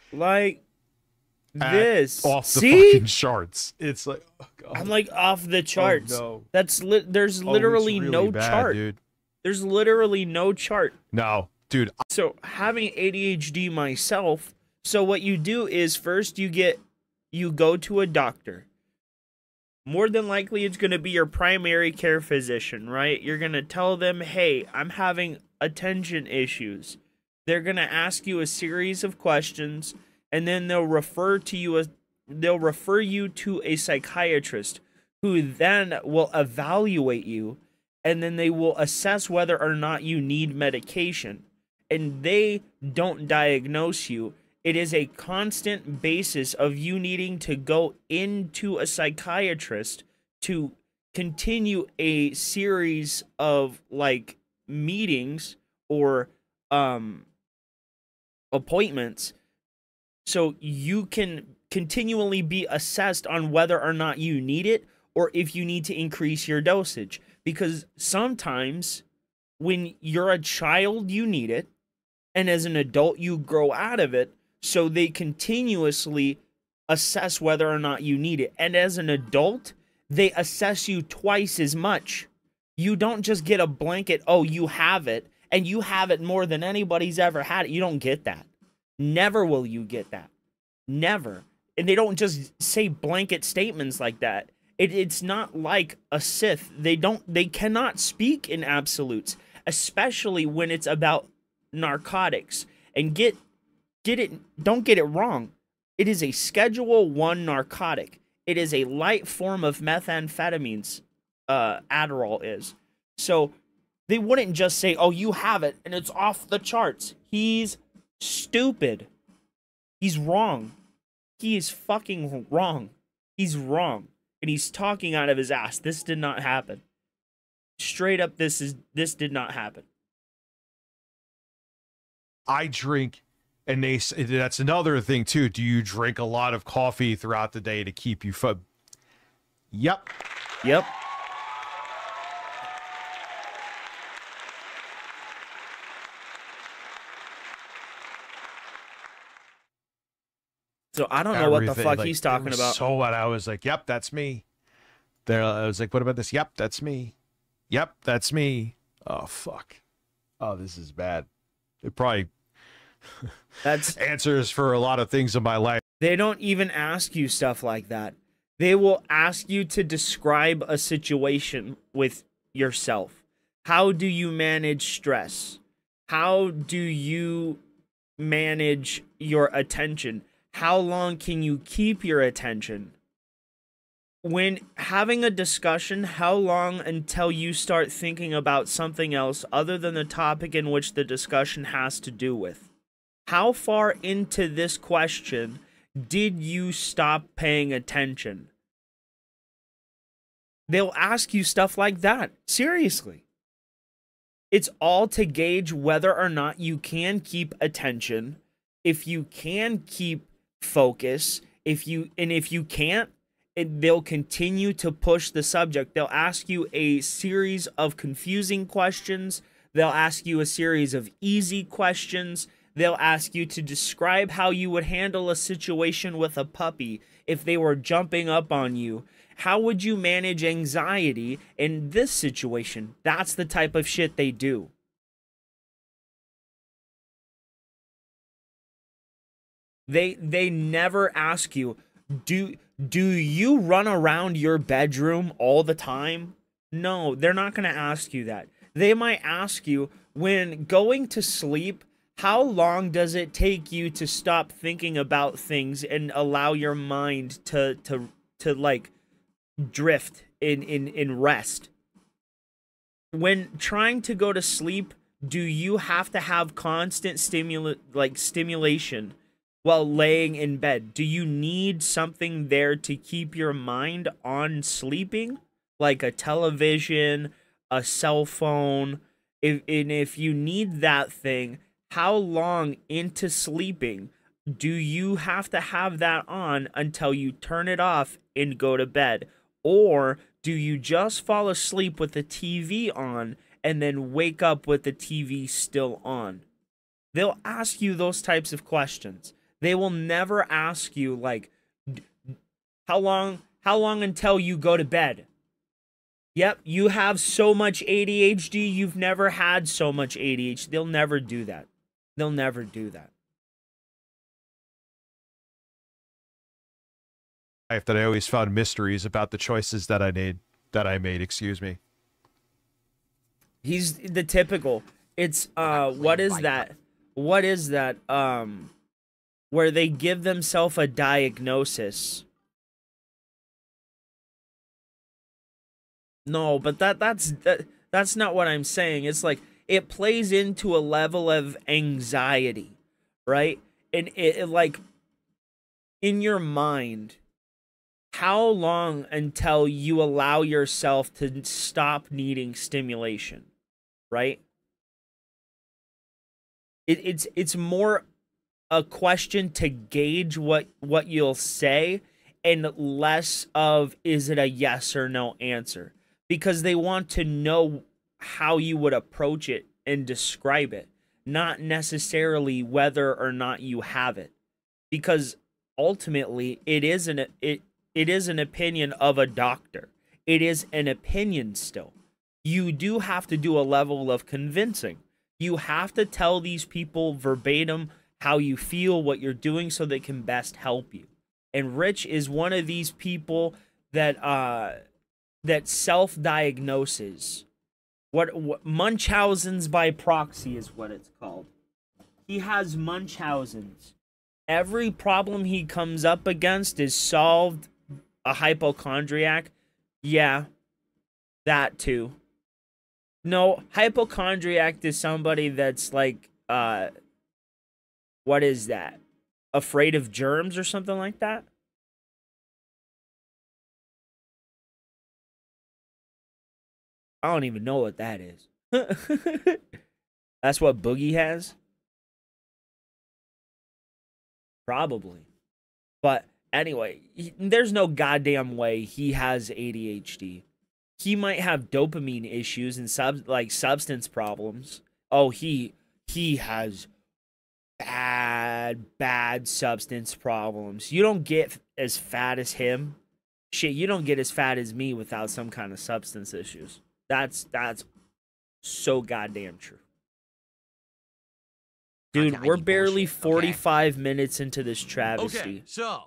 B: this.
C: Off the
B: See?
C: fucking charts. It's like, oh god.
B: I'm like off the charts.
C: Oh, no.
B: There's literally
C: really
B: no
C: bad,
B: chart.
C: Dude.
B: There's literally no chart.
C: No, dude.
B: So having ADHD myself, so what you do is first you go to a doctor. More than likely, it's going to be your primary care physician, right? You're going to tell them, hey, I'm having attention issues. They're going to ask you a series of questions, and then they'll refer you to a psychiatrist who then will evaluate you, and then they will assess whether or not you need medication. And they don't diagnose you. It is a constant basis of you needing to go into a psychiatrist to continue a series of like meetings or appointments so you can continually be assessed on whether or not you need it or if you need to increase your dosage. Because sometimes when you're a child, you need it, and as an adult, you grow out of it, so they continuously assess whether or not you need it. And as an adult, they assess you twice as much. You don't just get a blanket, oh, you have it, and you have it more than anybody's ever had it. You don't get that. Never will you get that. Never. And they don't just say blanket statements like that. It's not like a Sith. They cannot speak in absolutes, especially when it's about narcotics. And don't get it wrong. It is a Schedule 1 narcotic. It is a light form of methamphetamines, Adderall is. So they wouldn't just say, oh, you have it, and it's off the charts. He's stupid. He's wrong. He is fucking wrong. He's wrong. And he's talking out of his ass. This did not happen. Straight up, this did not happen.
C: I drink, and that's another thing too. Do you drink a lot of coffee throughout the day to keep you Yep.
B: Yep. So I don't know what the fuck he's talking about.
C: So what? I was like, yep, that's me. There, I was like, what about this? Yep, that's me. Yep, that's me. Oh, fuck. Oh, this is bad. It probably
B: that's
C: answers for a lot of things in my life.
B: They don't even ask you stuff like that. They will ask you to describe a situation with yourself. How do you manage stress? How do you manage your attention? How long can you keep your attention? When having a discussion, how long until you start thinking about something else other than the topic in which the discussion has to do with? How far into this question did you stop paying attention? They'll ask you stuff like that. Seriously. It's all to gauge whether or not you can keep attention, if you can keep focus, if you can't, they'll continue to push the subject. They'll ask you a series of confusing questions. They'll ask you a series of easy questions. They'll ask you to describe how you would handle a situation with a puppy if they were jumping up on you. How would you manage anxiety in this situation? That's the type of shit they do. They never ask you, do you run around your bedroom all the time? No, they're not going to ask you that. They might ask you, when going to sleep, how long does it take you to stop thinking about things and allow your mind to like drift in rest? When trying to go to sleep, do you have to have constant stimulation while laying in bed? Do you need something there to keep your mind on sleeping? Like a television, a cell phone? If you need that thing, how long into sleeping do you have to have that on until you turn it off and go to bed? Or do you just fall asleep with the TV on and then wake up with the TV still on? They'll ask you those types of questions. They will never ask you, like, how long until you go to bed? Yep, you have so much ADHD, you've never had so much ADHD. They'll never do that. They'll never do that.
C: That I always found mysteries about the choices that I made, excuse me.
B: He's the typical. It's what is that? What is that? Where they give themselves a diagnosis. No, but that's not what I'm saying. It's like it plays into a level of anxiety, right? And it like in your mind, how long until you allow yourself to stop needing stimulation, right? It's more a question to gauge what you'll say and less of is it a yes or no answer, because they want to know how you would approach it and describe it, not necessarily whether or not you have it, because ultimately it is an opinion of a doctor. It is an opinion still. You do have to do a level of convincing. You have to tell these people verbatim how you feel, what you're doing, so they can best help you. And Rich is one of these people that that self-diagnoses. What Munchausen's by proxy is what it's called. He has Munchausen's. Every problem he comes up against is solved. A hypochondriac? Yeah, that too. No, hypochondriac is somebody that's like, what is that? Afraid of germs or something like that? I don't even know what that is. That's what Boogie has? Probably. But anyway, there's no goddamn way he has ADHD. He might have dopamine issues and substance problems. Oh, he has bad substance problems. You don't get as fat as him. Shit, you don't get as fat as me without some kind of substance issues. That's so goddamn true. Dude, we're barely 45 minutes into this travesty.
H: Okay, so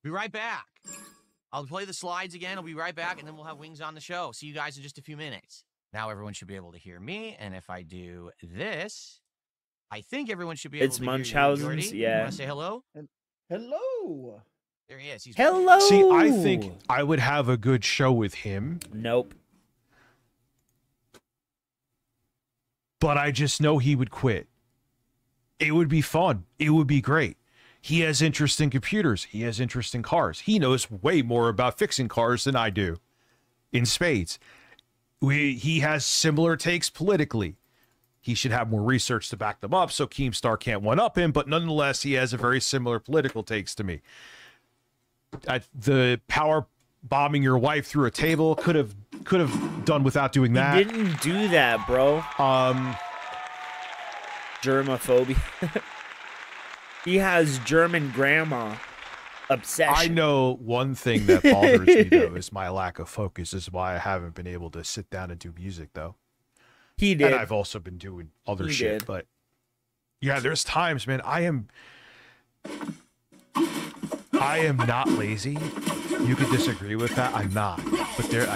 H: be right back. I'll play the slides again. I'll be right back, and then we'll have Wings on the show. See you guys in just a few minutes. Now everyone should be able to hear me, and if I do this, I think everyone should be able to hear you.
B: It's Munchausen's, yeah.
H: You want to say hello?
I: Hello.
H: There he is. He's
B: Hello.
C: See, I think I would have a good show with him.
B: Nope.
C: But I just know he would quit. It would be fun. It would be great. He has interest in computers. He has interest in cars. He knows way more about fixing cars than I do. In spades. He has similar takes politically. He should have more research to back them up, so Keemstar can't one-up him, but nonetheless, he has a very similar political takes to me. The power bombing your wife through a table could have done without doing that.
B: He didn't do that, bro. Germophobia. He has German grandma obsession.
C: I know one thing that bothers me, though, is my lack of focus. This is why I haven't been able to sit down and do music, though.
B: He did.
C: And I've also been doing other shit. But yeah, there's times, man, I am not lazy. You could disagree with that. I'm not. But there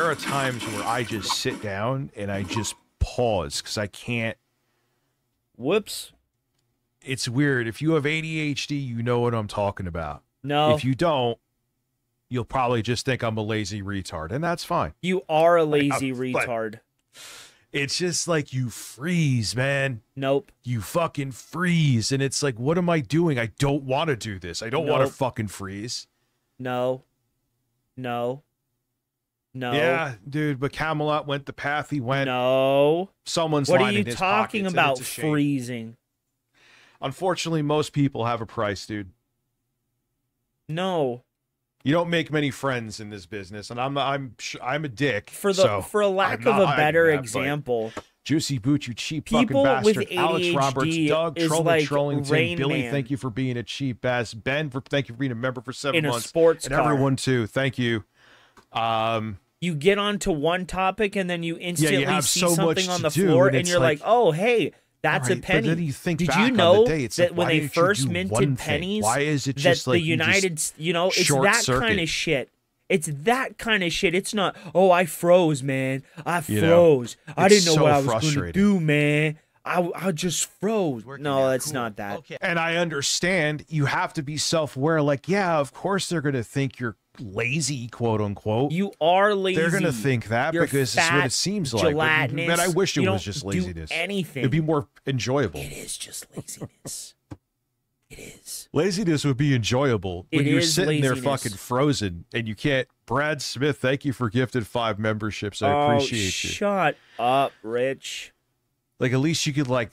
C: are times where I just sit down and I just pause because I can't.
B: Whoops.
C: It's weird. If you have ADHD, you know what I'm talking about.
B: No.
C: If you don't, you'll probably just think I'm a lazy retard, and that's fine.
B: You are a lazy retard.
C: It's just like you freeze, man.
B: Nope.
C: You fucking freeze, and it's like, what am I doing? I don't want to do this. I don't want to fucking freeze.
B: No.
C: Yeah, dude, but Camelot went the path he went.
B: No.
C: Someone's
B: What are
C: lying
B: you
C: in his
B: talking
C: pockets,
B: about
C: and it's a shame.
B: freezing?
C: Unfortunately, most people have a price, dude.
B: No.
C: You don't make many friends in this business, and I'm a dick.
B: For a lack of a better example,
C: Juicy Boot, you cheap
B: people
C: fucking
B: with
C: bastard.
B: ADHD
C: Alex Roberts, Doug,
B: is
C: Trollman,
B: like
C: Trollington,
B: Rain
C: Billy,
B: Man
C: thank you for being a cheap ass. Ben, thank you for being a member for 7
B: in
C: months.
B: a sports
C: and
B: car.
C: everyone too, thank you.
B: You get onto one topic and then you instantly
C: have
B: see
C: so
B: something
C: much
B: on the
C: to do,
B: floor,
C: and
B: and
C: it's
B: you're like, oh, hey, that's a
C: Right,
B: penny.
C: But then you think
B: Did
C: back
B: you
C: on
B: know
C: the day, it's
B: that
C: like,
B: when
C: why
B: they
C: didn't you
B: first
C: do one
B: minted
C: thing?
B: pennies,
C: Why is it
B: that
C: just like
B: the United, it's
C: short
B: that
C: circuit?
B: kind of shit. It's that kind of shit. It's not, oh, I froze, man. I
C: You know,
B: froze. I didn't know
C: it's
B: what
C: so
B: I was going to
C: frustrating.
B: do, man. I just froze.
H: Working
B: No,
H: out.
B: it's
H: Cool.
B: not that.
H: Okay.
C: And I understand you have to be self-aware. Like, yeah, of course they're going to think you're lazy, quote unquote.
B: You are lazy.
C: They're going to think that
B: You're
C: because it's what
B: fat,
C: it seems like.
B: gelatinous.
C: But I wish it
B: You
C: was
B: don't
C: just
B: do
C: laziness.
B: anything.
C: It'd be more enjoyable.
B: It is just laziness. It is.
C: Laziness would be enjoyable when
B: It
C: you're
B: is
C: sitting there
B: laziness.
C: fucking frozen and you can't. Brad Smith, thank you for gifted 5 memberships. I appreciate you.
B: Shut up, Rich.
C: Like, at least you could, like,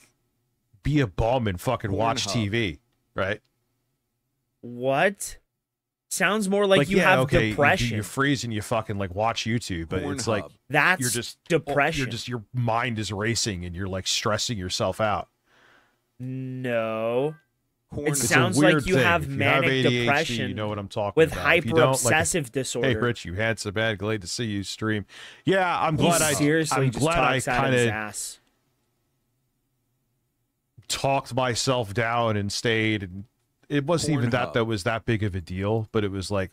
C: be a bum and fucking watch
B: Pornhub.
C: TV, right?
B: What? Sounds more like you
C: yeah,
B: have
C: okay,
B: depression.
C: You freeze and you fucking, like, watch YouTube, but it's like
B: That's
C: you're just
B: depression.
C: your mind is racing and you're, like, stressing yourself out.
B: No. It
C: It's a
B: sounds
C: weird
B: like you
C: thing.
B: have
C: If
B: manic
C: you have ADHD,
B: depression
C: you know what I'm talking
B: with
C: about. If you don't, like,
B: hyper-obsessive disorder.
C: Hey, Rich, you handsome man. Glad to see you stream. Yeah, I'm glad
B: He
C: I
B: seriously
C: I'm
B: just
C: glad I
B: talks out of his
C: kind of
B: ass.
C: talked myself down and stayed, and it wasn't even that was that big of a deal, but it was like,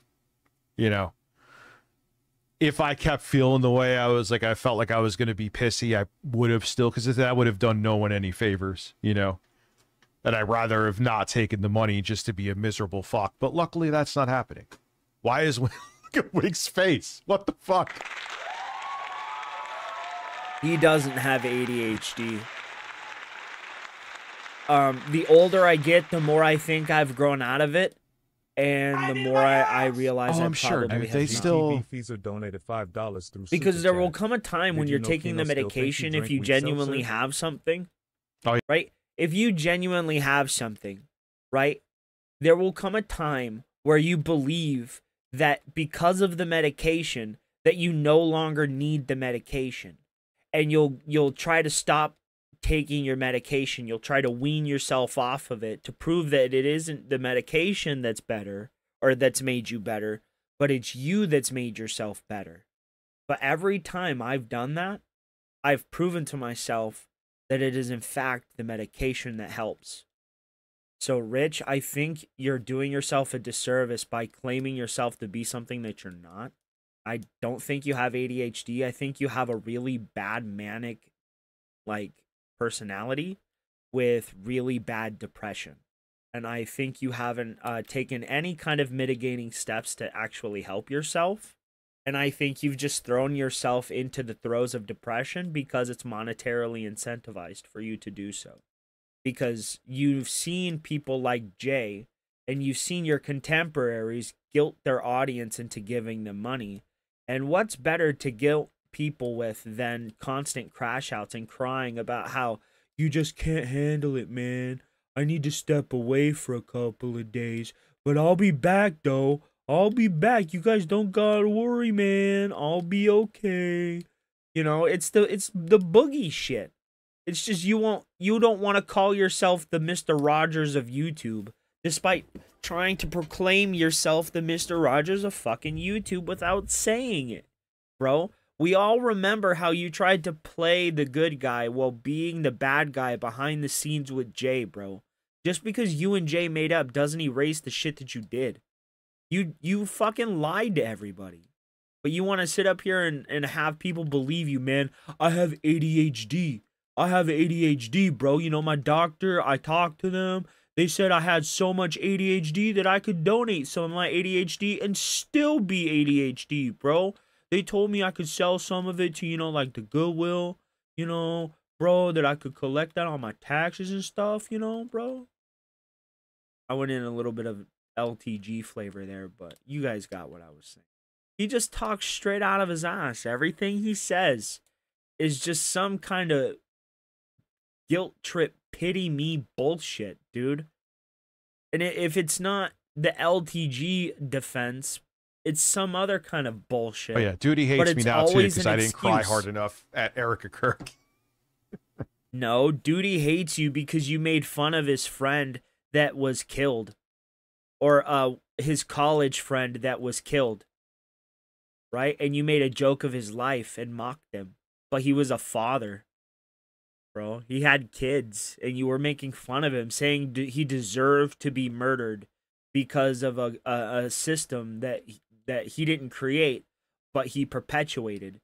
C: you know, if I kept feeling the way I was, like, I felt like I was going to be pissy, I would have still, because that would have done no one any favors, you know. And I'd rather have not taken the money just to be a miserable fuck. But luckily, that's not happening. Why is look at Wig's face? What the fuck?
B: He doesn't have ADHD. The older I get, the more I think I've grown out of it, and the more I realize
C: Oh,
B: I
C: I'm sure.
B: probably
C: They
B: have
C: still-
B: not.
E: Fees are donated $5 through
B: Because
E: Super
B: there will
E: Chat.
B: come a time when
E: Did
B: you're
E: you know
B: taking the
E: Keno still thinks he
B: medication, if
E: drank
B: you
E: weed
B: genuinely
E: seltzer?
B: have something,
C: Oh, yeah.
B: right? If you genuinely have something, right? There will come a time where you believe that because of the medication, that you no longer need the medication. And you'll try to stop taking your medication. You'll try to wean yourself off of it to prove that it isn't the medication that's better or that's made you better, but it's you that's made yourself better. But every time I've done that, I've proven to myself that it is in fact the medication that helps. So, Rich, I think you're doing yourself a disservice by claiming yourself to be something that you're not. I don't think you have ADHD. I think you have a really bad manic, like, personality with really bad depression. And I think you haven't taken any kind of mitigating steps to actually help yourself. And I think you've just thrown yourself into the throes of depression because it's monetarily incentivized for you to do so. Because you've seen people like Jay and you've seen your contemporaries guilt their audience into giving them money. And what's better to guilt people with than constant crash outs and crying about how you just can't handle it, man. I need to step away for a couple of days, but I'll be back though. I'll be back. You guys don't gotta worry, man. I'll be okay. You know, it's the boogie shit. It's just you don't want to call yourself the Mr. Rogers of YouTube, despite trying to proclaim yourself the Mr. Rogers of fucking YouTube without saying it, bro. We all remember how you tried to play the good guy while being the bad guy behind the scenes with Jay, bro. Just because you and Jay made up doesn't erase the shit that you did. You fucking lied to everybody. But you want to sit up here and have people believe you, man. I have ADHD. I have ADHD, bro. You know, my doctor, I talked to them. They said I had so much ADHD that I could donate some of my ADHD and still be ADHD, bro. They told me I could sell some of it to, you know, like the Goodwill, you know, bro, that I could collect that on my taxes and stuff, you know, bro. I went in a little bit of LTG flavor there, but you guys got what I was saying. He just talks straight out of his ass. Everything he says is just some kind of guilt trip, pity me bullshit, dude. And if it's not the LTG defense, it's some other kind of bullshit.
C: Oh yeah, Duty hates me now too because I didn't cry hard
B: excuse.
C: enough at Erica Kirk.
B: No, Duty hates you because you made fun of his friend that was killed. Or his college friend that was killed. Right? And you made a joke of his life and mocked him. But he was a father. Bro, he had kids and you were making fun of him, saying he deserved to be murdered because of a system that he didn't create, but he perpetuated.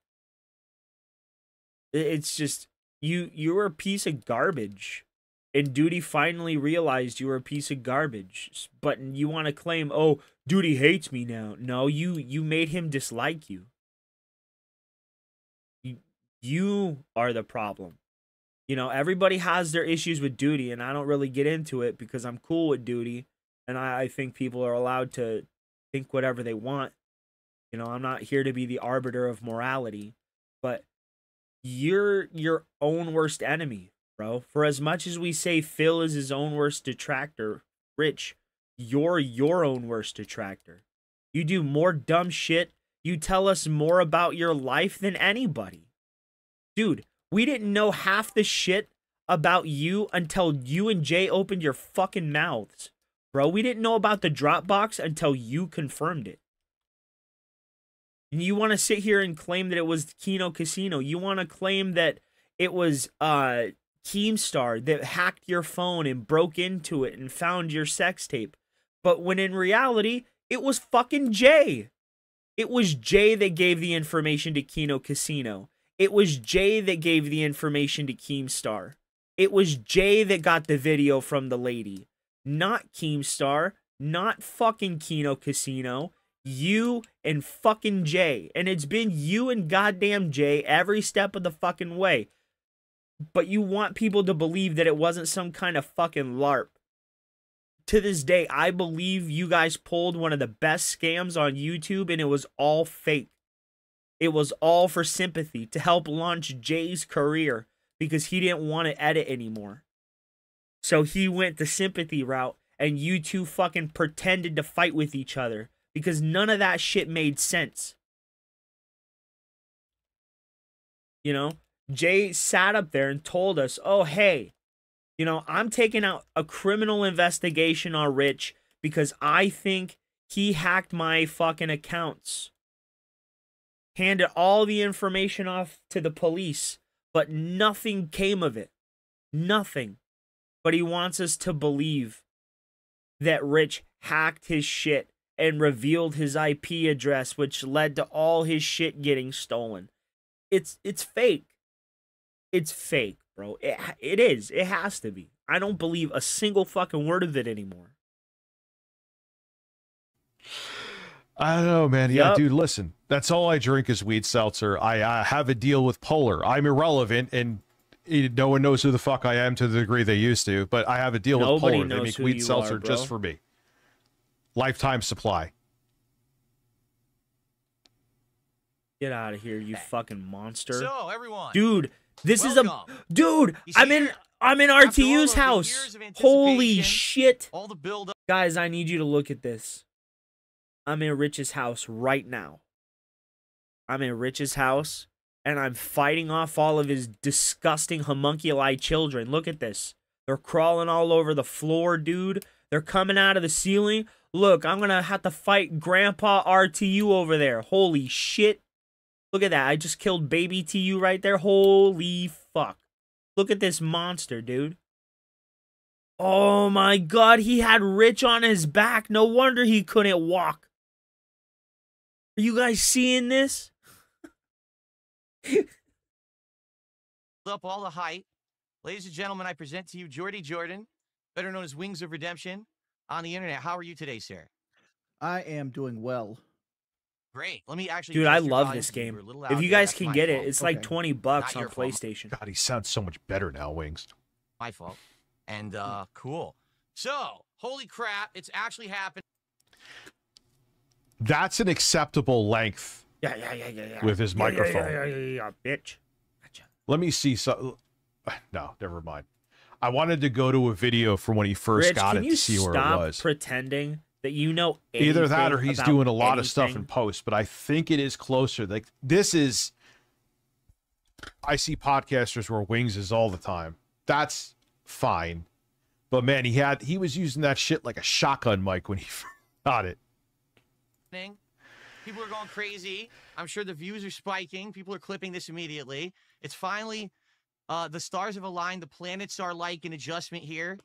B: It's just, you were a piece of garbage. And Duty finally realized you were a piece of garbage. But you want to claim, oh, Duty hates me now. No, you made him dislike you. You are the problem. You know, everybody has their issues with duty, and I don't really get into it because I'm cool with duty, and I think people are allowed to think whatever they want. You know, I'm not here to be the arbiter of morality, but you're your own worst enemy, bro. For as much as we say Phil is his own worst detractor, Rich, you're your own worst detractor. You do more dumb shit. You tell us more about your life than anybody. Dude, we didn't know half the shit about you until you and Jay opened your fucking mouths. Bro, we didn't know about the Dropbox until you confirmed it. And you want to sit here and claim that it was Kino Casino. You want to claim that it was Keemstar that hacked your phone and broke into it and found your sex tape. But when in reality, it was fucking Jay. It was Jay that gave the information to Kino Casino. It was Jay that gave the information to Keemstar. It was Jay that got the video from the lady. Not Keemstar. Not fucking Kino Casino. You and fucking Jay. And it's been you and goddamn Jay every step of the fucking way. But you want people to believe that it wasn't some kind of fucking LARP. To this day, I believe you guys pulled one of the best scams on YouTube, and it was all fake. It was all for sympathy, to help launch Jay's career, because he didn't want to edit anymore. So he went the sympathy route, and you two fucking pretended to fight with each other, because none of that shit made sense. You know, Jay sat up there and told us, oh, hey, you know, I'm taking out a criminal investigation on Rich because I think he hacked my fucking accounts. Handed all the information off to the police, but nothing came of it. Nothing. But he wants us to believe that Rich hacked his shit and revealed his IP address, which led to all his shit getting stolen. It's fake. It's fake, bro. It is. It has to be. I don't believe a single fucking word of it anymore.
C: I don't know, man. Yeah, dude, listen. That's all I drink is weed seltzer. I have a deal with Polar. I'm irrelevant, and no one knows who the fuck I am to the degree they used to, but I have a deal with Polar. They make weed seltzer just for me. Lifetime supply.
B: Get out of here, you fucking monster.
H: So, everyone.
B: Dude, this is a... Dude, I'm in RTU's house. Holy shit.
H: All the build up.
B: Guys, I need you to look at this. I'm in Rich's house right now. I'm in Rich's house, and I'm fighting off all of his disgusting homunculi children. Look at this. They're crawling all over the floor, dude. They're coming out of the ceiling. Look, I'm going to have to fight Grandpa RTU over there. Holy shit. Look at that. I just killed baby TU right there. Holy fuck. Look at this monster, dude. Oh my god, he had Rich on his back. No wonder he couldn't walk. Are you guys seeing this?
H: Up all the height. Ladies and gentlemen, I present to you Jordy Jordan, better known as Wings of Redemption, on the internet. How are you today, sir?
I: I am doing well.
H: Great. Let me actually...
B: Dude, I love this game. If you guys can get it, it's like $20 on PlayStation.
C: God, he sounds so much better now, Wings.
H: My fault. And, cool. So, holy crap, it's actually happened.
C: That's an acceptable length.
B: Yeah.
C: With his microphone.
B: Yeah, bitch. Gotcha.
C: Let me see. No, never mind. I wanted to go to a video from when he first got it to see where it was.
B: Pretending that you know anything.
C: Either that or he's doing a lot of stuff
B: anything.
C: in post, but I think it is closer. Like, this is... I see podcasters where Wings is all the time. That's fine. But man, he was using that shit like a shotgun mic when he got it.
H: People are going crazy. I'm sure the views are spiking. People are clipping this immediately. It's finally, the stars have aligned. The planets are like an adjustment here.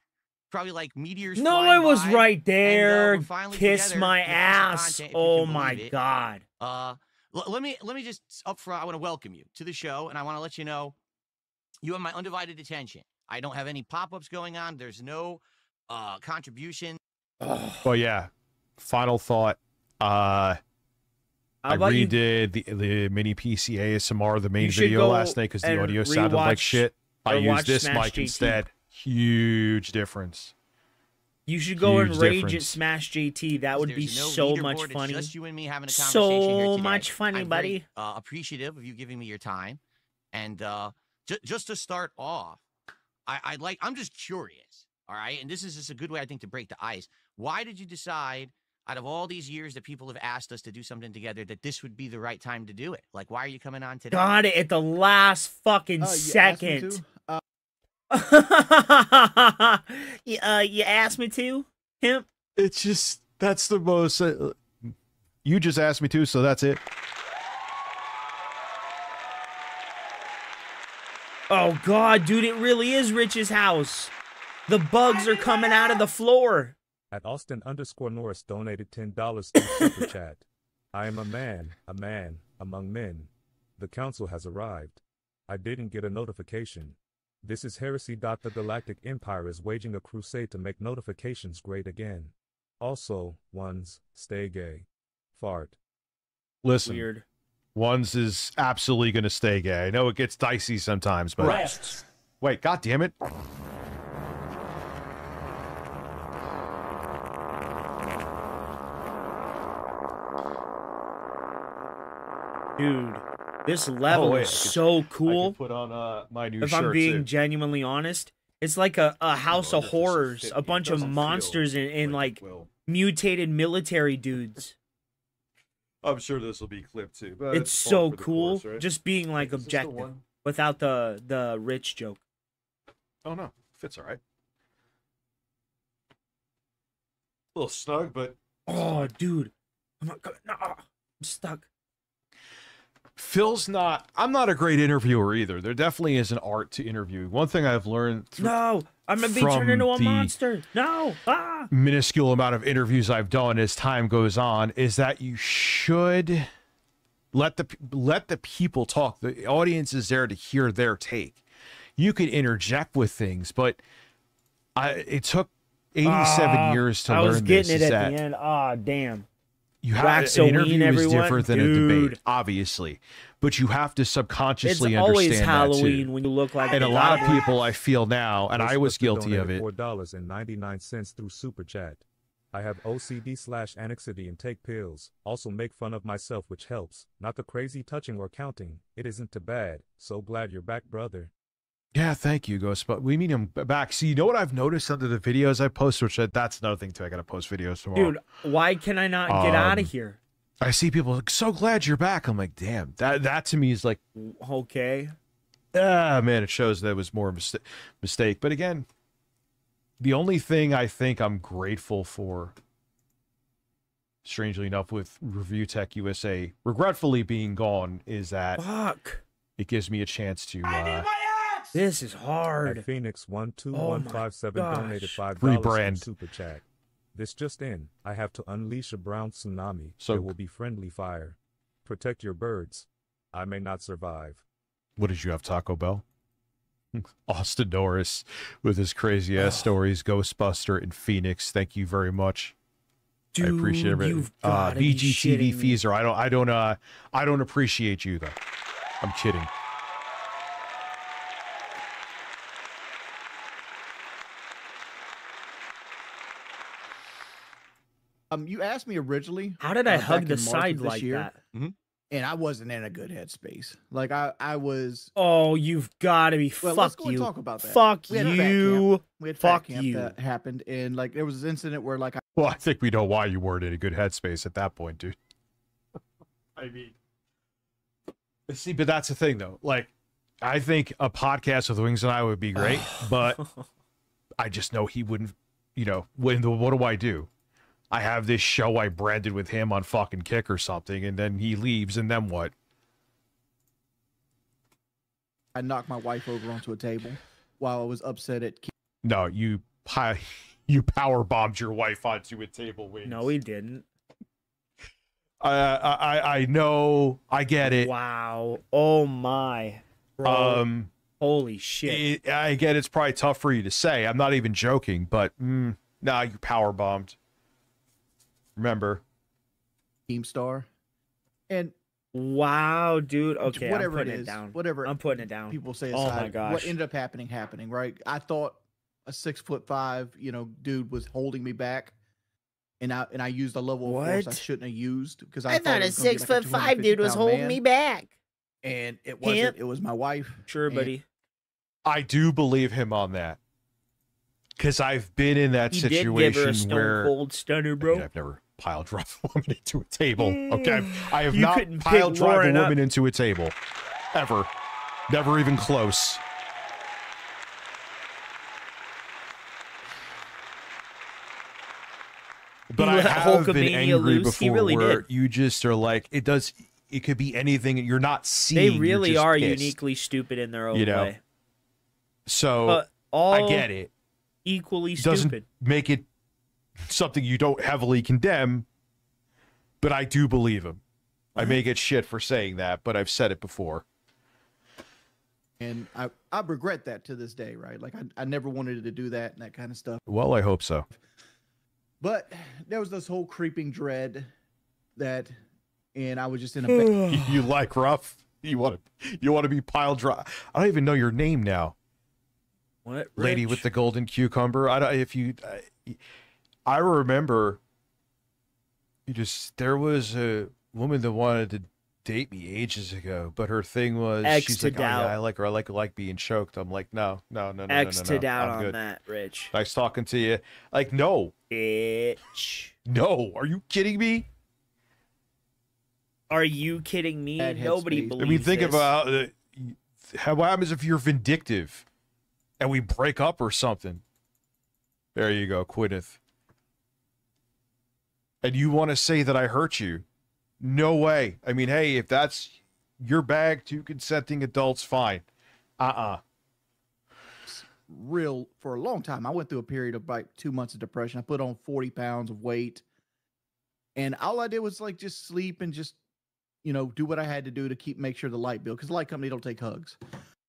H: Probably like meteors.
B: No, I was
H: by,
B: right there.
H: And,
B: Kiss my ass. Oh my god.
H: Let me just up front. I want to welcome you to the show, and I want to let you know you have my undivided attention. I don't have any pop-ups going on. There's no contribution.
C: Well, yeah. Final thought. I redid the mini PC ASMR, the main video last night because the audio sounded like shit. I
B: Or
C: use
B: watch
C: this
B: Smash
C: mic
B: JT.
C: instead. Huge difference.
B: You should go and
C: Huge
B: rage
C: difference.
B: at Smash JT. That would be
H: There's no
B: so much
H: leaderboard,
B: funny.
H: It's just you and me having a conversation here
B: So
H: today.
B: much funny,
H: I'm
B: buddy.
H: very, appreciative of you giving me your time. And just to start off, I'm just curious, all right? And this is just a good way, I think, to break the ice. Why did you decide, out of all these years that people have asked us to do something together, that this would be the right time to do it? Like, why are you coming on today?
B: Got it at the last fucking
I: You asked me
B: second.
I: to?
B: You asked me to, Hemp?
C: It's just, that's the most, you just asked me to, so that's it.
B: Oh, God, dude, it really is Rich's house. The bugs are coming out of the floor.
E: At Austin_Norris donated $10 through Super Chat. I am a man among men. The council has arrived. I didn't get a notification. This is heresy. The Galactic Empire is waging a crusade to make notifications great again. Also, ones, stay gay. Fart.
C: Listen,
B: Weird.
C: Ones is absolutely going to stay gay. I know it gets dicey sometimes, but...
B: Right.
C: Wait, God damn it.
B: Dude, this level
C: wait,
B: is
C: I could-
B: so
C: I
B: cool.
C: can put on my new
B: If
C: shirt,
B: I'm being
C: too.
B: genuinely honest, it's like a house of
C: this doesn't
B: horrors,
C: fit
B: a
C: me. It
B: bunch of
C: doesn't feel
B: monsters and
C: like
B: like
C: it will.
B: mutated military dudes.
C: I'm sure this will be clipped too. But
B: It's
C: par
B: so
C: for the
B: cool,
C: course, right?
B: just being like
C: Is this the
B: objective
C: one?
B: without the rich joke.
C: Oh no, fits all right. A little snug, but
B: Oh, dude, I'm not gonna, no, I'm stuck.
C: Phil's not. I'm not a great interviewer either. There definitely is an art to interviewing. One thing I've learned
B: No, I'm gonna be
C: from
B: turned into a
C: the
B: monster. No, ah.
C: minuscule amount of interviews I've done as time goes on is that you should let the people talk. The audience is there to hear their take. You can interject with things, but it took 87 years to
B: I
C: learn
B: was getting
C: this.
B: it
C: is
B: at
C: that
B: the end. Ah, damn.
C: You have
B: Waxoween,
C: an interview is
B: everyone.
C: different than a
B: Dude.
C: debate, obviously, but you have to
B: It's
C: subconsciously
B: always
C: understand
B: Halloween
C: that too.
B: when you look like
C: And
B: the
C: a lot of
B: goblin.
C: people, I feel now, and I was
E: Ghostbuster
C: guilty of
E: donated
C: it.
E: $4.99 through Super Chat. I have OCD/anxiety and take pills. Also make fun of myself, which helps. Not the crazy touching or counting. It isn't too bad. So glad you're back, brother.
C: Yeah, thank you, Ghost. But we mean him back. See, you know what I've noticed under the videos I post, which that's another thing too. I gotta post videos tomorrow.
B: Dude, why can I not get out of
C: Um,
B: here?
C: I see people like, so glad you're back. I'm like, damn, that to me is like,
B: Okay.
C: man, it shows that it was more mistake. But again, the only thing I think I'm grateful for, strangely enough, with Review Tech USA regretfully being gone, is that
B: Fuck.
C: it gives me a chance to
B: This is hard.
E: At Phoenix12157
B: Oh my
E: donated
B: gosh.
E: $5
C: Rebrand.
E: from Super Chat. This just in. I have to unleash a brown tsunami.
C: So-
E: There will be friendly fire. Protect your birds. I may not survive.
C: what did you have, Taco Bell? Austin Norris with his crazy ass stories, Ghostbuster in Phoenix. Thank you very much.
B: Dude,
C: I appreciate everything.
B: you've gotta be
C: VGTV
B: shitting me.
C: Feezer. I don't appreciate you though. I'm kidding.
I: You asked me originally.
B: How did I
I: back
B: hug
I: in
B: the
I: March of
B: side
I: this
B: like
I: year,
B: that?
I: and I wasn't in a good headspace. Like I was.
B: Oh, you've got to be.
I: Well,
B: Fuck
I: let's go
B: you.
I: and talk about that.
B: Fuck
I: We had a fat
B: you.
I: camp. We had
B: Fuck
I: fat camp
B: you.
I: that happened, and like there was this incident where like
C: Well, I think we know why you weren't in a good headspace at that point, dude. I mean, see, but that's the thing though. Like, I think a podcast with Wings and I would be great, but I just know he wouldn't. You know, what do I do? I have this show I branded with him on fucking Kick or something, and then he leaves, and then what?
I: I knocked my wife over onto a table while I was upset at.
C: No, you power bombed your wife onto a table, Wings.
B: No, he didn't.
C: I know. I get it.
B: Wow. Oh my. Bro. Holy shit.
C: I get it's probably tough for you to say. I'm not even joking, but nah, you power bombed. Remember,
I: Team Star, and
B: Wow, dude. Okay,
I: whatever
B: I'm putting
I: it
B: it
I: is,
B: down.
I: whatever
B: I'm putting it down.
I: people say
B: Oh
I: aside,
B: my gosh.
I: what ended up happening, right? I thought a 6'5", dude was holding me back, and I used a level of force I
B: What?
I: shouldn't have used because
D: I thought
I: it
D: a
I: was gonna be like
D: 6'5" dude was
I: 250-pound
D: holding
I: man,
D: me back.
I: and it wasn't.
B: Him?
I: It was my wife.
B: Sure,
I: and
B: buddy.
C: I do believe him on that. Because I've been in that
B: He did give her
C: situation
B: a stone
C: where
B: cold stunner,
C: I
B: bro.
C: mean, I've never pile drive a woman into a table. Okay, I have
B: You
C: not
B: couldn't
C: pile
B: pick
C: drive a
B: Lauren up.
C: woman into a table, ever, never even close. But
B: He
C: I
B: let
C: have been
B: Hulkamania
C: angry
B: loose. He
C: before,
B: really
C: where
B: did.
C: you just are like, it could be anything. You're not
B: They
C: seeing. you're
B: really
C: just
B: are
C: pissed,
B: uniquely stupid in their own
C: you know?
B: way.
C: So
B: But all
C: I get it.
B: equally
C: Doesn't
B: stupid.
C: make it something you don't heavily condemn, but I do believe him. I may get shit for saying that, but I've said it before.
I: And I regret that to this day, right? Like I never wanted to do that and that kind of stuff.
C: Well, I hope so.
I: But there was this whole creeping dread and I was just in a
C: You like rough? You want to be pile dry? I don't even know your name now.
B: What?
C: Lady
B: Rich?
C: with the golden cucumber. I remember. There was a woman that wanted to date me ages ago, but her thing was
B: X
C: she's
B: to
C: like, oh, yeah,
B: doubt.
C: I like her. I like being choked. I'm like, no.
B: X to doubt
C: I'm
B: on
C: good.
B: that, Rich.
C: Nice talking to you. Like, no,
B: Bitch.
C: no. Are you kidding me?
B: Are you kidding me?
I: Bad
B: Nobody
I: headspace.
B: believes
C: I mean, think
B: this.
C: about what happens if you're vindictive and we break up or something. There you go, Gwyneth. And you want to say that I hurt you? No way. I mean, hey, if that's your bag, two consenting adults, fine.
I: real for a long time. I went through a period of like 2 months of depression. I put on 40 pounds of weight, and all I did was like just sleep and just do what I had to do to make sure the light bill, because the light company don't take hugs,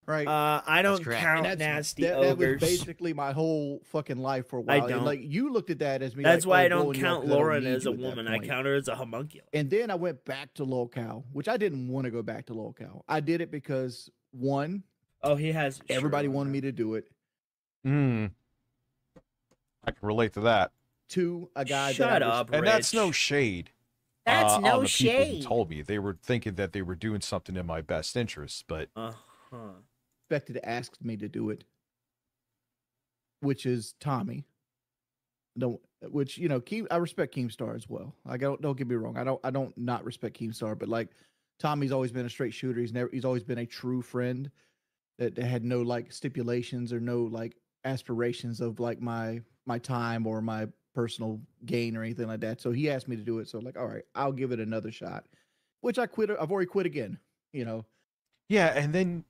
I: right?
B: I don't
H: correct.
B: count
I: And
B: nasty
I: that was
B: ogres.
I: basically my whole fucking life for a while.
B: don't.
I: And like you looked at that as me.
B: That's
I: like,
B: why
I: oh,
B: I don't
I: blowing you up
B: count
I: 'cause I don't
B: Lauren
I: need
B: as a
I: you at that
B: woman. I
I: point.
B: count her as a homunculus.
I: And then I went back to locale, which I didn't want to go back to locale. I did it because one,
B: Oh, he has.
I: everybody wanted me to do it.
C: I can relate to that.
I: Two, a guy
B: Shut
I: that I
B: up,
C: And that's no
B: Rich.
C: shade.
D: That's
C: on
D: no
C: the people who
D: shade.
C: told me. They were thinking that they were doing something in my best interest, but
B: Uh-huh.
I: expected to ask me to do it, which is Tommy. Which I respect Keemstar as well. Like, don't get me wrong. I don't not respect Keemstar, but like Tommy's always been a straight shooter. He's always been a true friend that had no like stipulations or no like aspirations of like my time or my personal gain or anything like that. So he asked me to do it. So like, all right, I'll give it another shot. Which I quit. I've already quit again.
C: yeah. And then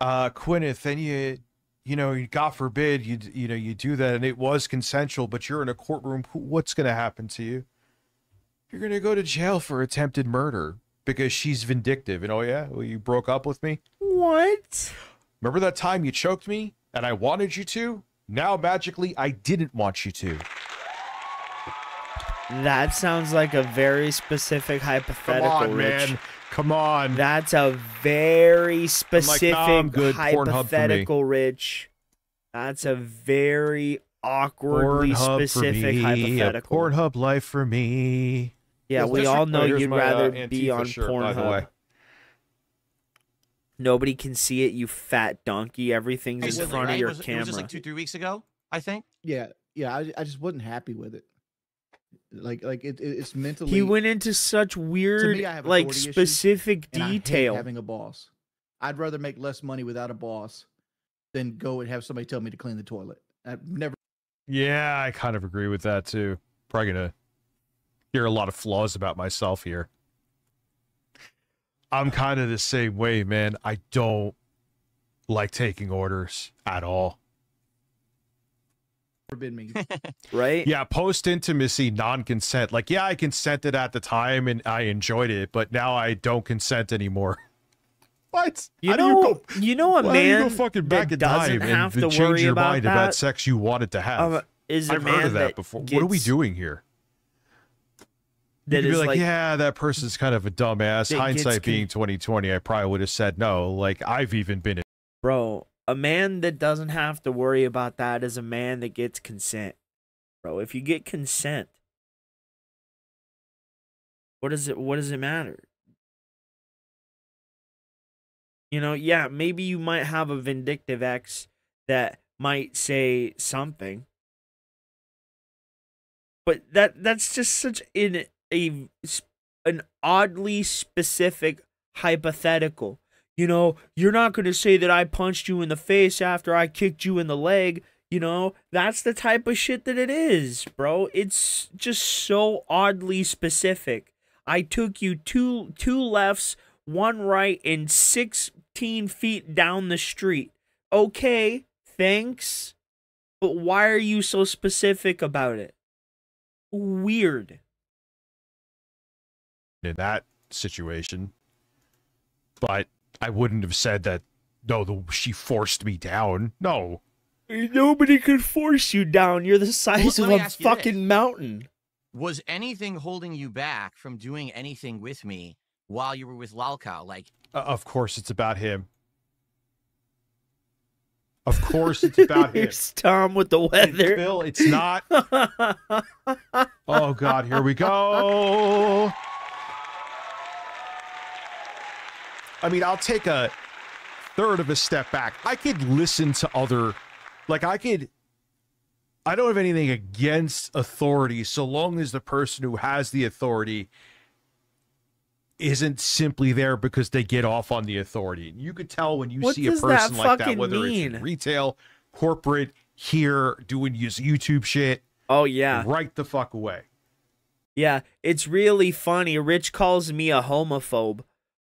C: Gwyneth, then you God forbid you do that, and it was consensual, but you're in a courtroom. What's going to happen to you? You're going to go to jail for attempted murder because she's vindictive. And oh yeah, well, you broke up with me.
B: What?
C: Remember that time you choked me and I wanted you to? Now magically I didn't want you to.
B: That sounds like a very specific hypothetical,
C: Come on,
B: Rich.
C: man. Come on.
B: That's a very specific
C: I'm good. Pornhub for me.
B: hypothetical, Rich. That's a very awkwardly
C: Pornhub for
B: specific
C: me,
B: hypothetical.
C: A Pornhub life for me.
B: Yeah,
C: Yes,
B: we
C: that's
B: all
C: right.
B: know
C: Here's
B: you'd
C: my,
B: rather be
C: Antifa
B: on
C: shirt, by the way.
B: Pornhub. Nobody can see it, you fat donkey. Everything's in
H: Recently,
B: front
H: right?
B: of your
H: It was
B: camera.
H: just like 2-3 weeks ago, I think.
I: Yeah. I just wasn't happy with it. Like it's mentally.
B: He went into such weird,
I: I have
B: like,
I: authority issues,
B: specific
I: and I hate
B: detail.
I: having a boss. I'd rather make less money without a boss than go and have somebody tell me to clean the toilet. I've never.
C: Yeah, I kind of agree with that too. Probably gonna hear a lot of flaws about myself here. I'm kind of the same way, man. I don't like taking orders at all.
I: Forbid me.
B: Right?
C: Yeah, post-intimacy, non-consent. Like, yeah, I consented at the time and I enjoyed it, but now I don't consent anymore. What?
B: You
C: How do
B: know,
C: go,
B: a
C: why don't
B: man
C: you go fucking back
B: that
C: in
B: doesn't
C: time
B: have
C: and
B: to
C: change
B: worry
C: your
B: about
C: mind
B: that
C: about sex you wanted to have?
B: is a
C: I've
B: man
C: heard of that before. What are we
B: gets-
C: doing here? You
B: that
C: could be
B: is
C: like,
B: like,
C: yeah, that person's kind of a dumbass.
B: that gets
C: Hindsight being 2020, I probably would have said no. Like, I've even been in.
B: bro, a man that doesn't have to worry about that is a man that gets consent. Bro, if you get consent, what does it matter? You know, yeah, maybe you might have a vindictive ex that might say something. But that's just such an oddly specific hypothetical. You know, you're not going to say that I punched you in the face after I kicked you in the leg. You know, that's the type of shit that it is, bro. It's just so oddly specific. I took you two lefts, one right, and 16 feet down the street. Okay, thanks. But why are you so specific about it? Weird.
C: In that situation, but I wouldn't have said that. No, she forced me down. No,
B: Nobody could force you down. You're the size
H: Well,
B: of
H: let me
B: a
H: ask you this.
B: fucking mountain.
H: Was anything holding you back from doing anything with me while you were with Lalcow? Like,
C: of course it's about him. Of course it's about him.
B: Here's Tom with the weather.
C: Bill, it's not. Oh God, here we go. I mean, I'll take a third of a step back. I could listen to other, like I don't have anything against authority so long as the person who has the authority isn't simply there because they get off on the authority. You could tell when you
B: What
C: see a
B: does
C: person
B: that
C: like that,
B: fucking
C: whether it's
B: mean?
C: in retail, corporate, here, doing his YouTube shit,
B: Oh, yeah.
C: right the fuck away.
B: Yeah, it's really funny. Rich calls me a homophobe,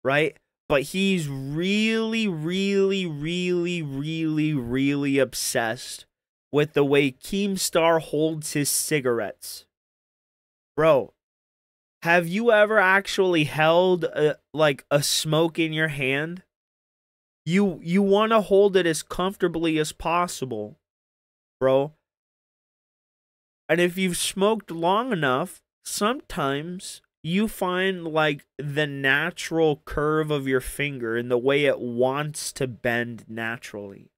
B: right? But he's really, really, really, really, really obsessed with the way Keemstar holds his cigarettes. Bro, have you ever actually held a smoke in your hand? You want to hold it as comfortably as possible, bro. And if you've smoked long enough, sometimes you find like the natural curve of your finger and the way it wants to bend naturally.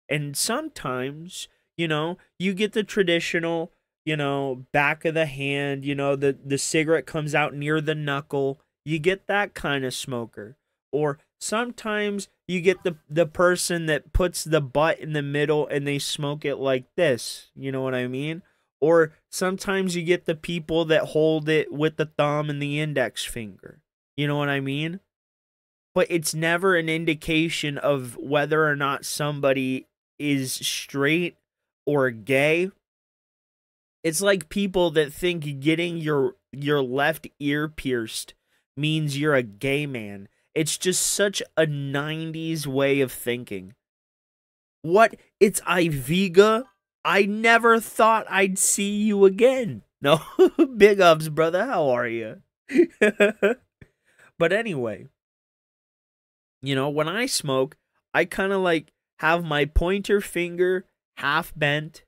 B: And sometimes, you know, you get the traditional, you know, back of the hand, you know, the cigarette comes out near the knuckle. You get that kind of smoker. Or sometimes you get the person that puts the butt in the middle and they smoke it like this. You know what I mean? Or sometimes you get the people that hold it with the thumb and the index finger. You know what I mean? But it's never an indication of whether or not somebody is straight or gay. It's like people that think getting your left ear pierced means you're a gay man. It's just such a 90s way of thinking. What? It's Iviga? I never thought I'd see you again. No, big ups, brother. How are you? But anyway, you know, when I smoke, I kind of like have my pointer finger half bent.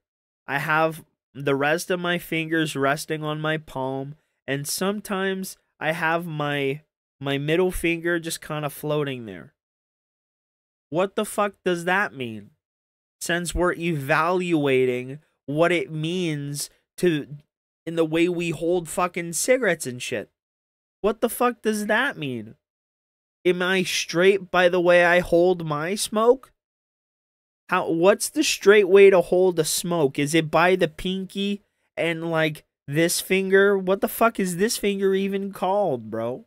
B: I have the rest of my fingers resting on my palm, and sometimes I have my middle finger just kind of floating there. What the fuck does that mean? Since we're evaluating what it means to in the way we hold fucking cigarettes and shit. What the fuck does that mean? Am I straight by the way I hold my smoke? What's the straight way to hold a smoke? Is it by the pinky and like this finger? What the fuck is this finger even called, bro?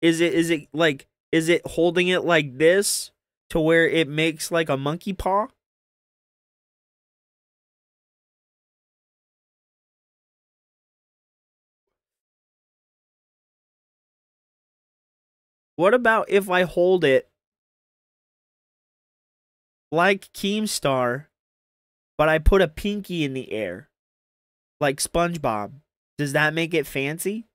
B: Is it holding it like this to where it makes like a monkey paw? What about if I hold it like Keemstar, but I put a pinky in the air, like SpongeBob? Does that make it fancy?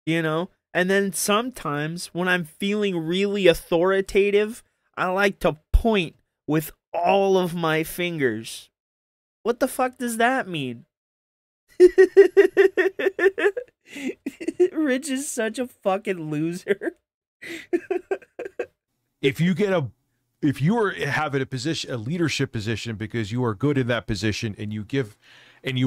B: You know? And then sometimes when I'm feeling really authoritative, I like to point with all of my fingers. What the fuck does that mean? Rich is such a fucking loser.
C: If you are having a leadership position because you are good in that position, and you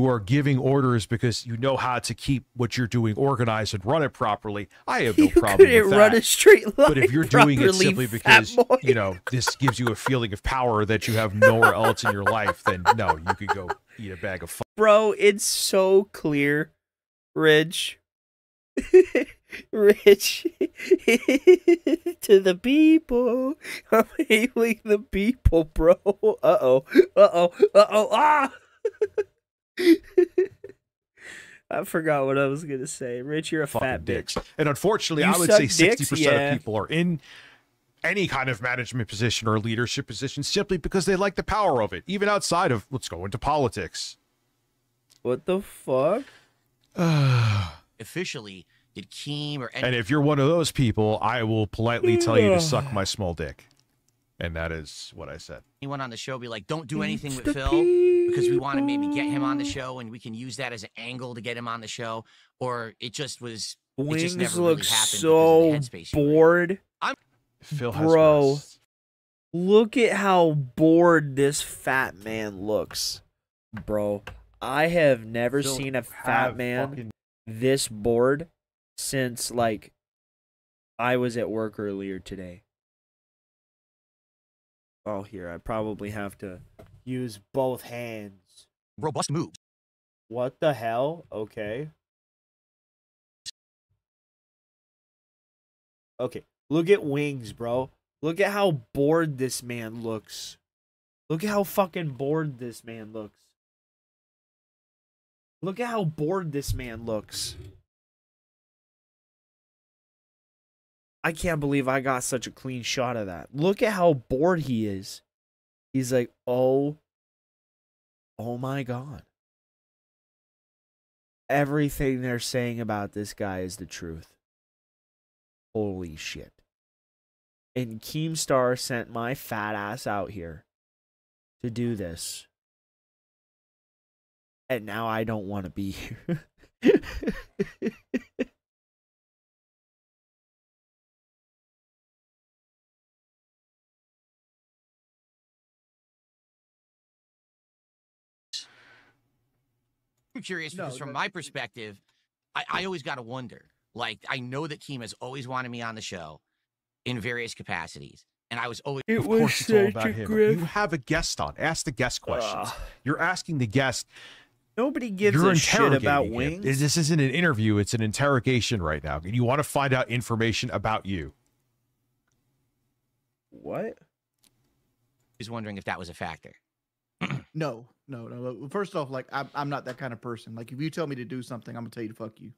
C: are giving orders because you know how to keep what you're doing organized and run it properly, I have no problem with that.
B: Run a straight line.
C: But if you're doing it simply because
B: boy.
C: this gives you a feeling of power that you have nowhere else in your life, then no, you could go eat a bag of
B: Bro, it's so clear, Rich. Rich to the people. I'm hailing the people, bro. Ah! I forgot what I was gonna say. Rich, you're a fat
C: dicks.
B: bitch.
C: And unfortunately,
B: You
C: I would
B: suck
C: say 60%
B: dicks?
C: of
B: Yeah.
C: people are in any kind of management position or leadership position simply because they like the power of it, even outside of, let's go into politics.
B: What the fuck?
H: Officially, did Keem or any
C: And if you're one of those people, I will politely tell you to suck my small dick. And that is what I said.
H: anyone on the show be like, don't do anything
B: It's
H: with
B: the
H: Phil because we want to maybe get him on the show and we can use that as an angle to get him on the show? Or it just was, it just
B: Wings
H: never
B: looks
H: really happened
B: so
H: because of the headspace you were in.
B: bored.
C: Phil has
B: Bro.
C: rest.
B: Look at how bored this fat man looks, bro. I have never
C: Phil
B: seen a
C: have
B: fat man
C: fucking-
B: this bored since, like, I was at work earlier today. Oh, here, I probably have to use both hands.
H: Robust moves.
B: What the hell? Okay. Okay, look at Wings, bro. Look at how bored this man looks. Look at how fucking bored this man looks. Look at how bored this man looks. I can't believe I got such a clean shot of that. Look at how bored he is. He's like, oh my God. Everything they're saying about this guy is the truth. Holy shit. And Keemstar sent my fat ass out here to do this. And now I don't want to be here.
H: I'm curious
I: No,
H: because from
I: that-
H: my perspective, I always got to wonder. Like, I know that Keem has always wanted me on the show in various capacities. And I was always...
B: It
C: Of
B: was
C: course, it's all
B: such
C: about
B: a
C: him.
B: grift.
C: You have a guest on. Ask the guest questions.
B: Ugh.
C: You're asking the guest.
B: Nobody gives
C: You're
B: a shit about
C: interrogating him.
B: Wings.
C: This isn't an interview. It's an interrogation right now. And you want to find out information about you.
B: What?
H: was wondering if that was a factor.
I: No. First off, like I'm not that kind of person. Like if you tell me to do something, I'm gonna tell you to fuck you.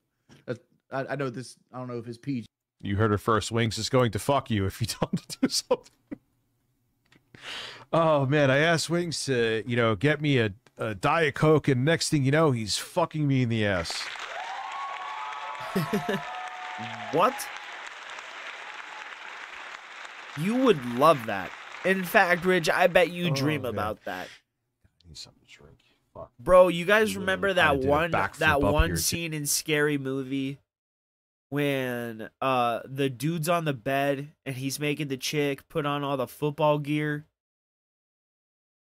I: I know this. I don't know if it's PG.
C: You heard it first. Wings is going to fuck you if you tell him to do something. Oh man, I asked Wings to, get me a Diet Coke, and next thing you know, he's fucking me in the ass.
B: What? You would love that. In fact, Rich, I bet you dream
C: man.
B: about that.
C: I need something to drink. Fuck.
B: Bro, you guys
C: Literally
B: remember
C: kinda
B: that
C: did a
B: one
C: backflip up
B: one
C: here, too.
B: scene in Scary Movie when the dude's on the bed and he's making the chick put on all the football gear,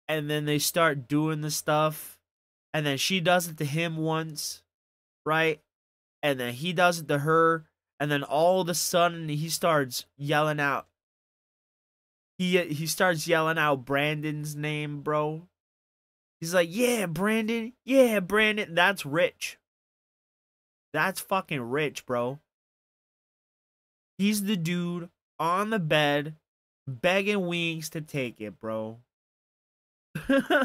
B: and then they start doing the stuff, and then she does it to him once, right? And then he does it to her, and then all of a sudden he starts yelling out. He starts yelling out Brandon's name, bro. He's like, yeah, Brandon. Yeah, Brandon. That's Rich. That's fucking Rich, bro. He's the dude on the bed begging Wings to take it, bro.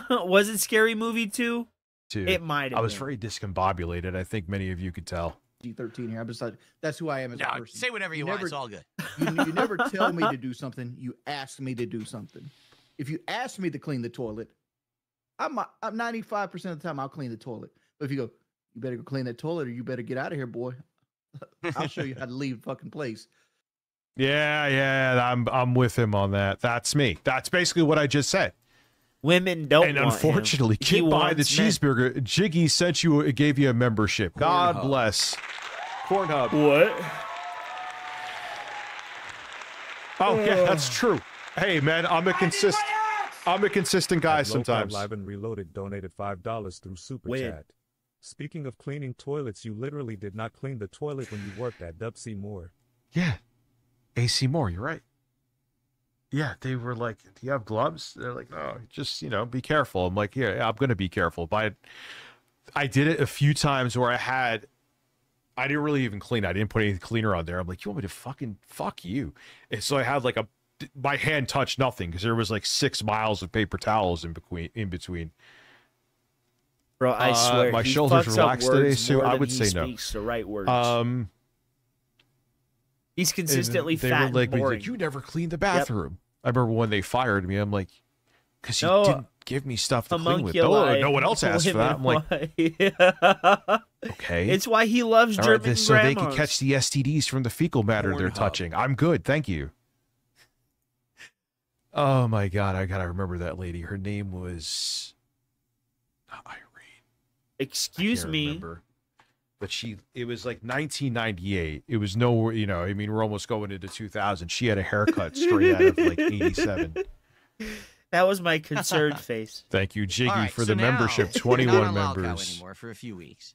B: Was it Scary Movie 2? It might have
C: I was
B: been.
C: very discombobulated. I think many of you could tell.
I: G13 here. I'm just like, that's who I am as a
H: No,
I: person.
H: say whatever you want. It's all good.
I: You never tell me to do something. You ask me to do something. If you ask me to clean the toilet, I'm 95% of the time I'll clean the toilet. But if you go, you better go clean that toilet or you better get out of here, boy. I'll show you how to leave fucking place.
C: Yeah, I'm with him on that. That's me. That's basically what I just said.
B: Women don't
C: And
B: want
C: unfortunately,
B: him. He
C: Kid Buy the
B: wants men.
C: Cheeseburger, Jiggy sent you, gave you a membership. God
A: Pornhub.
C: bless. Pornhub.
B: What?
C: Oh yeah, that's true. Hey man, I'm a consistent guy
E: At Low
C: sometimes.
E: Live and Reloaded donated $5 through Super
B: When?
E: Chat. Speaking of cleaning toilets, you literally did not clean the toilet when you worked at Dub-C Moore.
C: Yeah. AC Moore, you're right. Yeah, they were like, do you have gloves? They're like, no, just, be careful. I'm like, yeah, I'm going to be careful. But I did it a few times where I didn't really even clean. I didn't put any cleaner on there. I'm like, you want me to fucking fuck you? And so I had like my hand touched nothing because there was like 6 miles of paper towels in between.
B: Bro, I swear,
C: my
B: he
C: shoulders
B: fucks up
C: relaxed today,
B: words
C: so
B: more
C: I
B: than
C: would
B: he
C: say no.
B: speaks the right words. He's
C: And
B: consistently
C: they
B: fat
C: were like,
B: and boring.
C: you never cleaned the bathroom. I remember when they fired me, I'm like, because you
B: No,
C: didn't give me stuff to clean with.
B: homunculi.
C: No one else asked for that. I'm like, okay.
B: It's why he loves
C: All right,
B: German
C: so they can
B: grandmas.
C: catch the STDs from the fecal matter they're
A: Pornhub.
C: touching. I'm good, thank you. Oh my god, I gotta remember that lady. Her name was not Irene.
B: Excuse
C: Can't
B: me.
C: remember. But it was like 1998. It was no, I mean, we're almost going into 2000. She had a haircut straight out of like 87.
B: That was my concerned face.
C: Thank you, Jiggy,
H: All right,
C: for
H: so
C: the
H: now,
C: membership.
H: you're
C: 21
H: not on Lolcow
C: members.
H: anymore for a few weeks.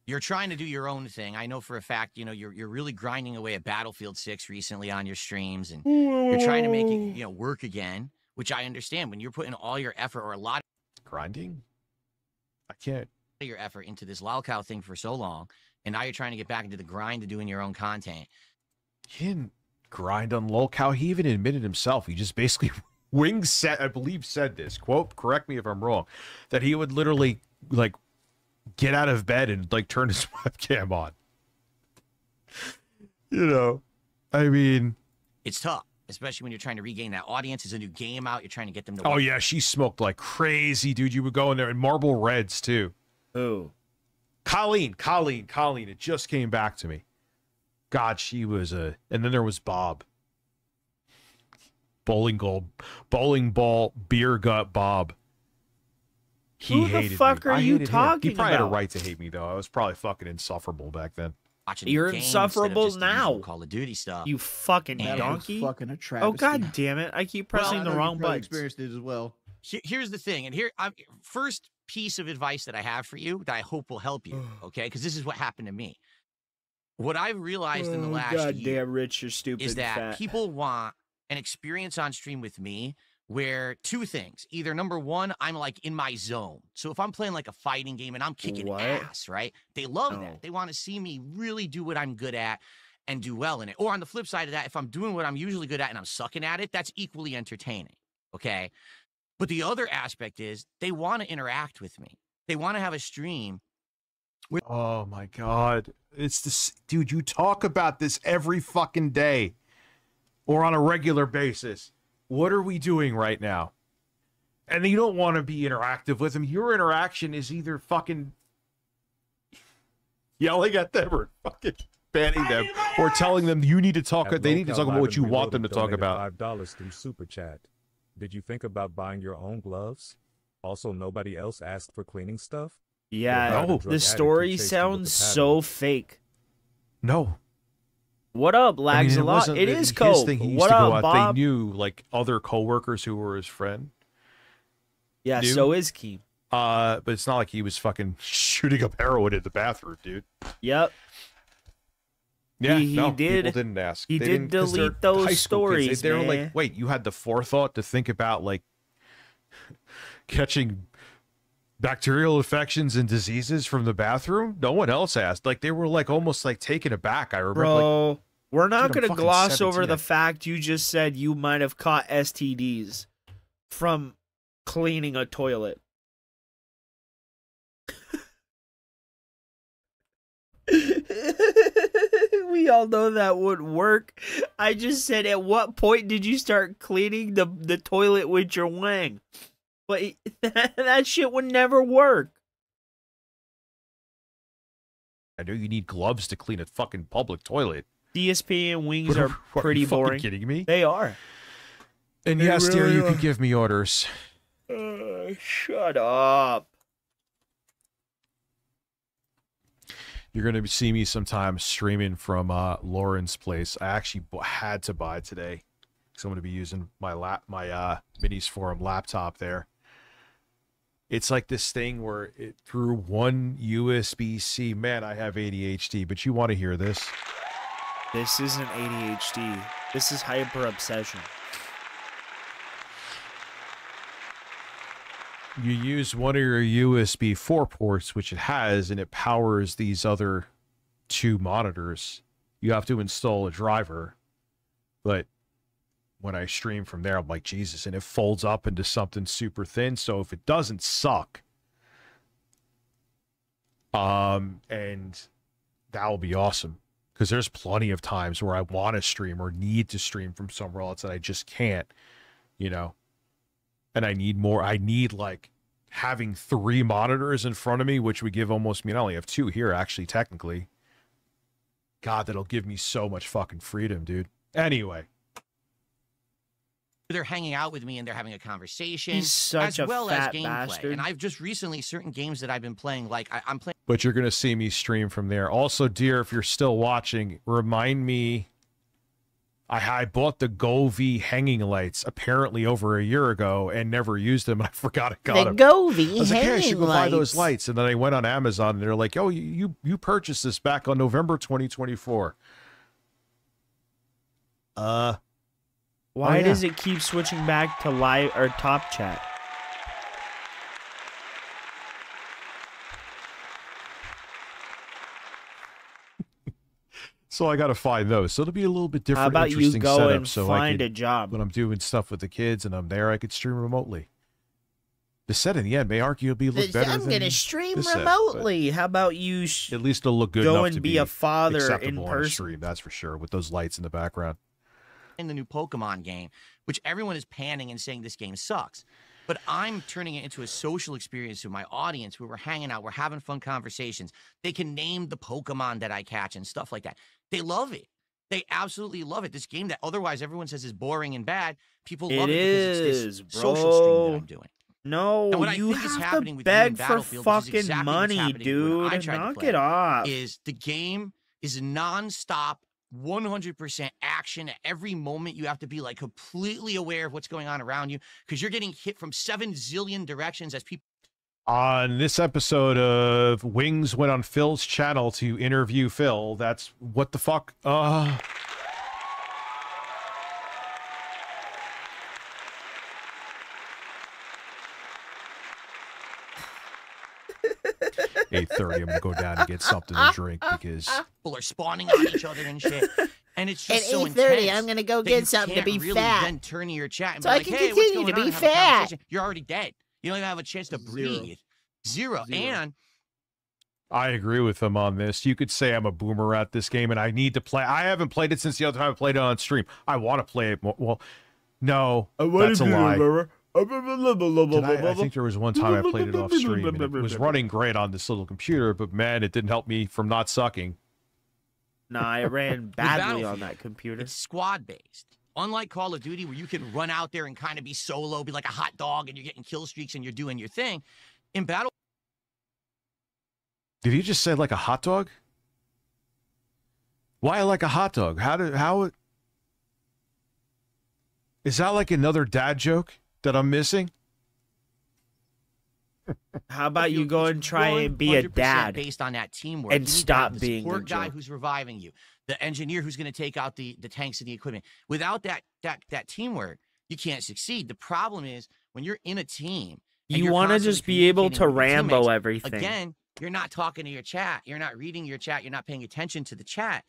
H: You're trying to do your own thing. I know for a fact, you're really grinding away at Battlefield 6 recently on your streams, and you're trying to make it, work again, which I understand. When you're putting all your effort or a lot
C: Grinding? I can't.
H: of your effort into this Lolcow thing for so long, and now you're trying to get back into the grind of doing your own content.
C: He didn't grind on Lolcow. He even admitted himself. He just basically I believe said this, quote, correct me if I'm wrong, that he would literally like get out of bed and like turn his webcam on. I mean,
H: It's tough, especially when you're trying to regain that audience. There's a new game out. You're trying to get them to
C: oh
H: watch.
C: yeah, she smoked like crazy, dude. You would go in there and Marble Reds too.
B: Who?
C: Colleen, it just came back to me. God, she was and then there was Bob. Bowling ball, beer gut Bob. He
B: Who the
C: hated
B: fuck
C: me.
B: are
C: I
B: you
C: hated him.
B: talking
C: He probably had a
B: about?
C: right to hate me though. I was probably fucking insufferable back then.
H: watching
B: You're
H: the game instead of
B: insufferable
H: just the usual
B: now.
H: Call of Duty stuff.
B: You fucking
H: That was
B: donkey.
I: Fucking a
B: Oh,
I: travesty.
B: god damn it. I keep pressing
I: I
B: the
I: know you
B: wrong
I: probably
B: button.
I: experienced it as well.
H: Here's the thing, and first piece of advice that I have for you that I hope will help you, okay? Because this is what happened to me. What I've realized in the last
B: God
H: year
B: damn, Rich, you're stupid
H: is
B: and
H: that
B: fat.
H: people want an experience on stream with me where two things. Either number one, I'm like in my zone. So if I'm playing like a fighting game and I'm kicking
B: What?
H: ass, right? They love
B: No.
H: that. They want to see me really do what I'm good at and do well in it. Or on the flip side of that, if I'm doing what I'm usually good at and I'm sucking at it, that's equally entertaining. Okay. But the other aspect is they want to interact with me. They want to have a stream.
C: Oh my god. It's this dude, you talk about this every fucking day or on a regular basis. What are we doing right now? And you don't want to be interactive with them. Your interaction is either fucking yelling at them or fucking banning them or telling them you need to talk.
E: At
C: They need to
E: Low
C: talk
E: Cow
C: about what you
E: Live and
C: want them to
E: Reloaded
C: talk
E: donated
C: about.
E: $5 through Super Chat. Did you think about buying your own gloves? Also, nobody else asked for cleaning stuff?
B: Yeah,
E: Or how
C: No.
E: the drug
B: the
E: addict
B: story
E: who chased you with
B: sounds
E: the
B: so
E: pattern?
B: fake.
C: No.
B: What up,
C: I
B: Lags
C: mean,
B: a lot?
C: wasn't-
B: It is
C: his
B: coke.
C: thing, he used
B: What
C: to go
B: up,
C: out,
B: Bob?
C: They knew like other coworkers who were his friend.
B: Yeah,
C: knew.
B: so is Keem.
C: But it's not like he was fucking shooting up heroin in the bathroom, dude.
B: Yep.
C: Yeah,
B: He
C: no,
B: did-
C: people didn't ask.
B: he
C: They
B: did
C: didn't- 'cause they're
B: delete those
C: high school kids.
B: stories,
C: They were
B: man.
C: like, wait, you had the forethought to think about like catching bacterial infections and diseases from the bathroom? No one else asked. Like they were like almost like taken aback. I remember like,
B: Bro, we're not
C: dude, I'm
B: going to
C: fucking
B: gloss over
C: 17.
B: the fact you just said you might have caught STDs from cleaning a toilet. We all know that wouldn't work. I just said, at what point did you start cleaning the toilet with your wang? But that shit would never work.
C: I know you need gloves to clean a fucking public toilet.
B: DSP and wings are
C: Are
B: pretty
C: you fucking
B: boring.
C: kidding me?
B: They are.
C: And
B: They
C: yes, dear,
B: really
C: you
B: are.
C: could give me orders.
B: Shut up.
C: You're going to see me sometime streaming from Lauren's place. I actually had to buy today because I'm going to be using my Minis Forum laptop there. It's like this thing where it through one USB-C. Man, I have ADHD, but you want to hear this?
B: This isn't ADHD. This is hyper obsession.
C: You use one of your USB 4 ports, which it has, and it powers these other 2 monitors. You have to install a driver, but when I stream from there, I'm like, Jesus, and it folds up into something super thin, so if it doesn't suck, and that'll be awesome, because there's plenty of times where I want to stream or need to stream from somewhere else that I just can't, you know. And I need more. I need, like, having 3 monitors in front of me, which would give almost me. I only have 2 here, actually, technically. God, that'll give me so much fucking freedom, dude. Anyway.
H: They're hanging out with me and they're having a conversation.
B: He's such
H: as
B: a
H: well
B: fat
H: as gameplay.
B: bastard.
H: And I've just recently, certain games that I've been playing, like I'm playing.
C: But you're going to see me stream from there. Also, dear, if you're still watching, remind me. I bought the Govee hanging lights apparently over a year ago and never used them. I forgot I got
D: The
C: them.
D: Govee
C: I was like, hey, I should
D: hanging
C: go buy those
D: lights.
C: lights. And then I went on Amazon and they're like, oh, you purchased this back on November 2024.
B: Why
C: yeah.
B: does it keep switching back to live or top chat?
C: So I got to find those. So it'll be a little bit different.
B: How about you
C: interesting
B: go
C: setup,
B: and
C: so
B: find
C: I
B: a
C: could,
B: job?
C: when I'm doing stuff with the kids and I'm there, I could stream remotely. The set in the end may arguably look better
D: I'm
C: than
D: gonna stream
C: this set,
D: remotely.
B: How about you
C: at least it'll look good
B: go
C: enough
B: and
C: to
B: be a father in
C: acceptable on a
B: person?
C: stream, that's for sure, with those lights in the background.
H: in the new Pokemon game, which everyone is panning and saying this game sucks. But I'm turning it into a social experience with my audience where we're hanging out, we're having fun conversations. They can name the Pokemon that I catch and stuff like that. They love it. They absolutely love it. This game that otherwise everyone says is boring and bad, people love it because it's this social stream that I'm doing.
B: No,
H: And what I
B: you
H: think is
B: have
H: happening
B: to
H: with you in
B: beg for
H: Battlefield, which is
B: fucking
H: exactly what's
B: money,
H: happening when I
B: dude.
H: tried to
B: Knock
H: play
B: it off.
H: Is the game is nonstop, 100% action. At every moment, you have to be like completely aware of what's going on around you because you're getting hit from 7 zillion directions as people.
C: On this episode of Wings went on Phil's channel to interview Phil. That's what the fuck? 8:30. I'm gonna go down and get something to drink because
H: People are spawning on each other and shit. And it's
D: At
H: just so
D: 8:30,
H: intense
D: I'm gonna go
H: that
D: get
H: you
D: something to
H: can't
D: be
H: really
D: fat.
H: Then turn to your chat and
D: So
H: be
D: I
H: like,
D: can
H: hey, what's
D: continue
H: going
D: to
H: on?
D: be
H: Have a
D: fat.
H: conversation. You're already dead. You don't even have a chance to breathe. Zero. And
C: I agree with him on this. You could say I'm a boomer at this game, and I need to play. I haven't played it since the other time I played it on stream. I want to play it more. Well, no, that's a lie. I think there was one time I played it off stream, and it was running great on this little computer, but man, it didn't help me from not sucking.
B: Nah, it ran badly on
H: Battlefield,
B: that computer.
H: it's squad based. Unlike Call of Duty, where you can run out there and kind of be solo, be like a hot dog, and you're getting kill streaks and you're doing your thing. In Battle.
C: Did he just say like a hot dog? Why like a hot dog? How is that like another dad joke that I'm missing?
B: How about you go and try and be a
H: 100%
B: dad
H: based on that teamwork.
B: and
H: You need to
B: stop
H: have the
B: being
H: support
B: a
H: guy
B: joke?
H: who's reviving you, the engineer who's going to take out the tanks and the equipment. Without that teamwork, you can't succeed. The problem is when you're in a team, and
B: You
H: you're
B: want to
H: constantly
B: just be able to
H: communicating with your
B: Rambo
H: teammates,
B: everything.
H: Again, you're not talking to your chat. You're not reading your chat. You're not paying attention to the chat.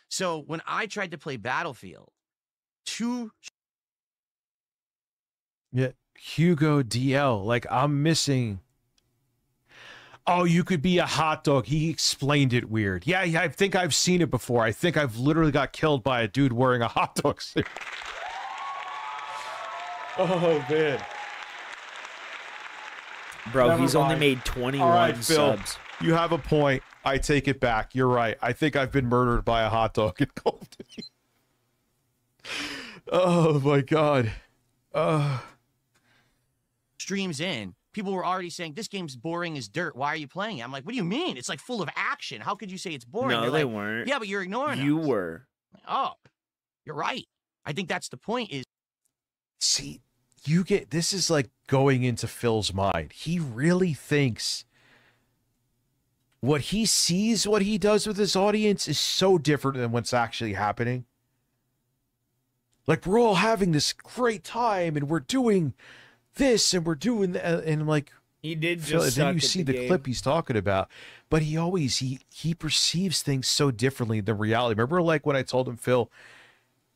H: So when I tried to play Battlefield,
C: Yeah, Hugo DL. Like I'm missing. Oh, you could be a hot dog. He explained it weird. Yeah, I think I've seen it before. I think I've literally got killed by a dude wearing a hot dog suit. Oh man.
B: Bro,
C: Never
B: he's only
C: mind.
B: made 21
C: All right, Phil.
B: subs.
C: You have a point. I take it back. You're right. I think I've been murdered by a hot dog in Call of Duty. Oh my god.
H: Streams in, people were already saying this game's boring as dirt. Why are you playing it? I'm like, what do you mean? It's like full of action. How could you say it's boring?
B: No,
H: They're
B: they
H: like,
B: weren't.
H: Yeah, but you're ignoring
B: You
H: us.
B: were.
H: Oh, you're right. I think that's the point. Is
C: See, you get this is like going into Phil's mind. He really thinks what he sees, what he does with his audience is so different than what's actually happening. Like, we're all having this great time and we're doing this and we're doing that. And I'm like,
B: He did
C: Phil,
B: just
C: then
B: suck
C: you
B: at
C: see
B: the
C: the
B: game.
C: clip he's talking about. But he always, he perceives things so differently than reality. Remember, like, when I told him, Phil,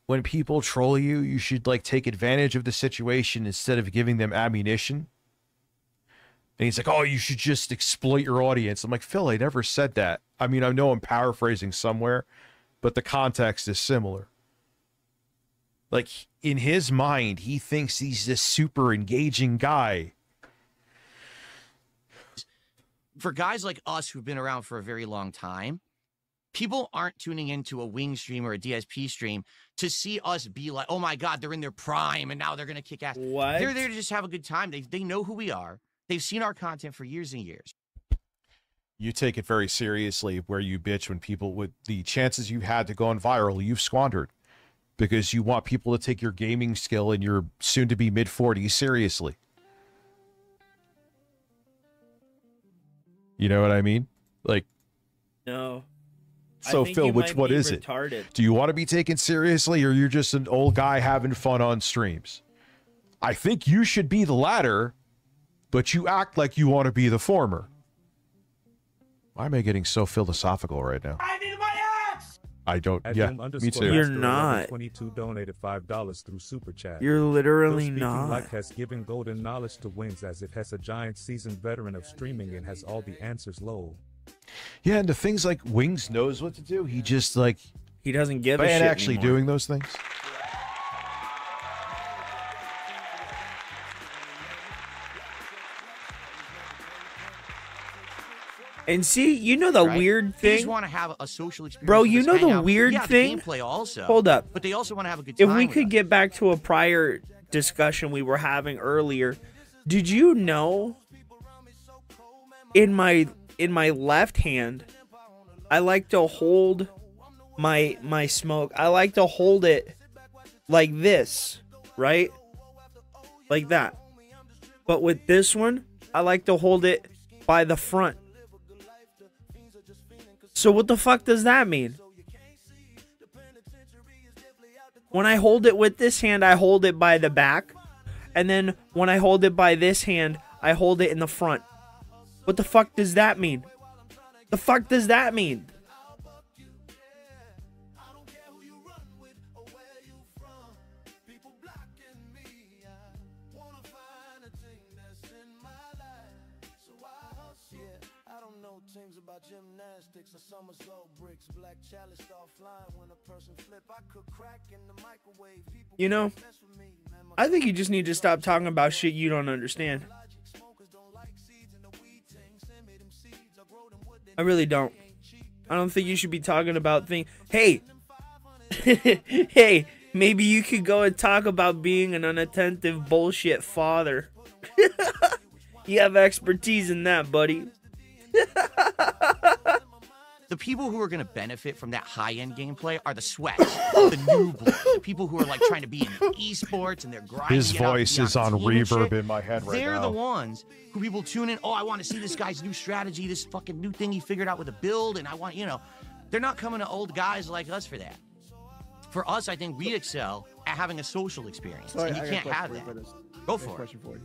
C: when people troll you, you should, like, take advantage of the situation instead of giving them ammunition? And he's like, oh, you should just exploit your audience. I'm like, Phil, I never said that. I mean, I know I'm paraphrasing somewhere, but the context is similar. Like, in his mind, he thinks he's this super engaging guy.
H: for guys like us who've been around for a very long time, people aren't tuning into a Wing stream or a DSP stream to see us be like, oh my God, they're in their prime and now they're going to kick ass.
B: What?
H: They're there to just have a good time. They know who we are. They've seen our content for years and years.
C: You take it very seriously where you bitch when people, with the chances you had to go on viral, you've squandered because you want people to take your gaming skill and your soon to be mid-40s seriously. You know what I mean? Like,
B: No.
C: so
B: I think
C: Phil,
B: you
C: which
B: might
C: one
B: be
C: is it?
B: retarded.
C: Do you want to be taken seriously or you're just an old guy having fun on streams? I think you should be the latter, but you act like you want to be the former. Why am I getting so philosophical right now?
A: I need my axe!
C: I don't.
E: At
C: Yeah,
E: Doom
C: me too.
B: You're not.
E: 22 donated $5 through Super Chat.
B: You're
E: Phil
B: literally
E: speaking
B: not.
E: like has given golden knowledge to Wings as if has a giant seasoned veteran of streaming and has all the answers lol.
C: Yeah, and the things like Wings knows what to do. He just like
B: He doesn't give a
C: ain't
B: shit
C: actually
B: anymore.
C: doing those things.
B: And see, you know the
H: Right?
B: weird
H: They just
B: thing?
H: want to have a social experience.
B: Bro,
H: with
B: you
H: us,
B: know
H: hang
B: the
H: out.
B: weird
H: yeah,
B: thing?
H: The gameplay also.
B: Hold up.
H: But they also want to have a good
B: If
H: time.
B: we
H: with
B: could
H: us.
B: get back to a prior discussion we were having earlier, did you know in my left hand I like to hold my smoke. I like to hold it like this, right? Like that. But with this one, I like to hold it by the front. So what the fuck does that mean? When I hold it with this hand, I hold it by the back. And then when I hold it by this hand, I hold it in the front. What the fuck does that mean? The fuck does that mean? You know, I think you just need to stop talking about shit you don't understand. I really don't. I don't think you should be talking about things. Hey, hey, maybe you could go and talk about being an unattentive bullshit father. You have expertise in that, buddy.
H: The people who are going to benefit from that high-end gameplay are the sweats, the new blood, the people who are like trying to be in esports and they're grinding.
C: His
H: it out to
C: voice
H: be
C: is on
H: team and
C: reverb
H: shit.
C: in my head right
H: They're
C: now.
H: the ones who people tune in. Oh, I want to see this guy's new strategy, this fucking new thing he figured out with a build, and I want, you know, they're not coming to old guys like us for that. For us, I think we excel at having a social experience,
I: Sorry,
H: and you
I: I got a
H: can't have
I: question
H: that.
I: for you for this.
H: Go
I: I got a
H: for it.
I: question for you.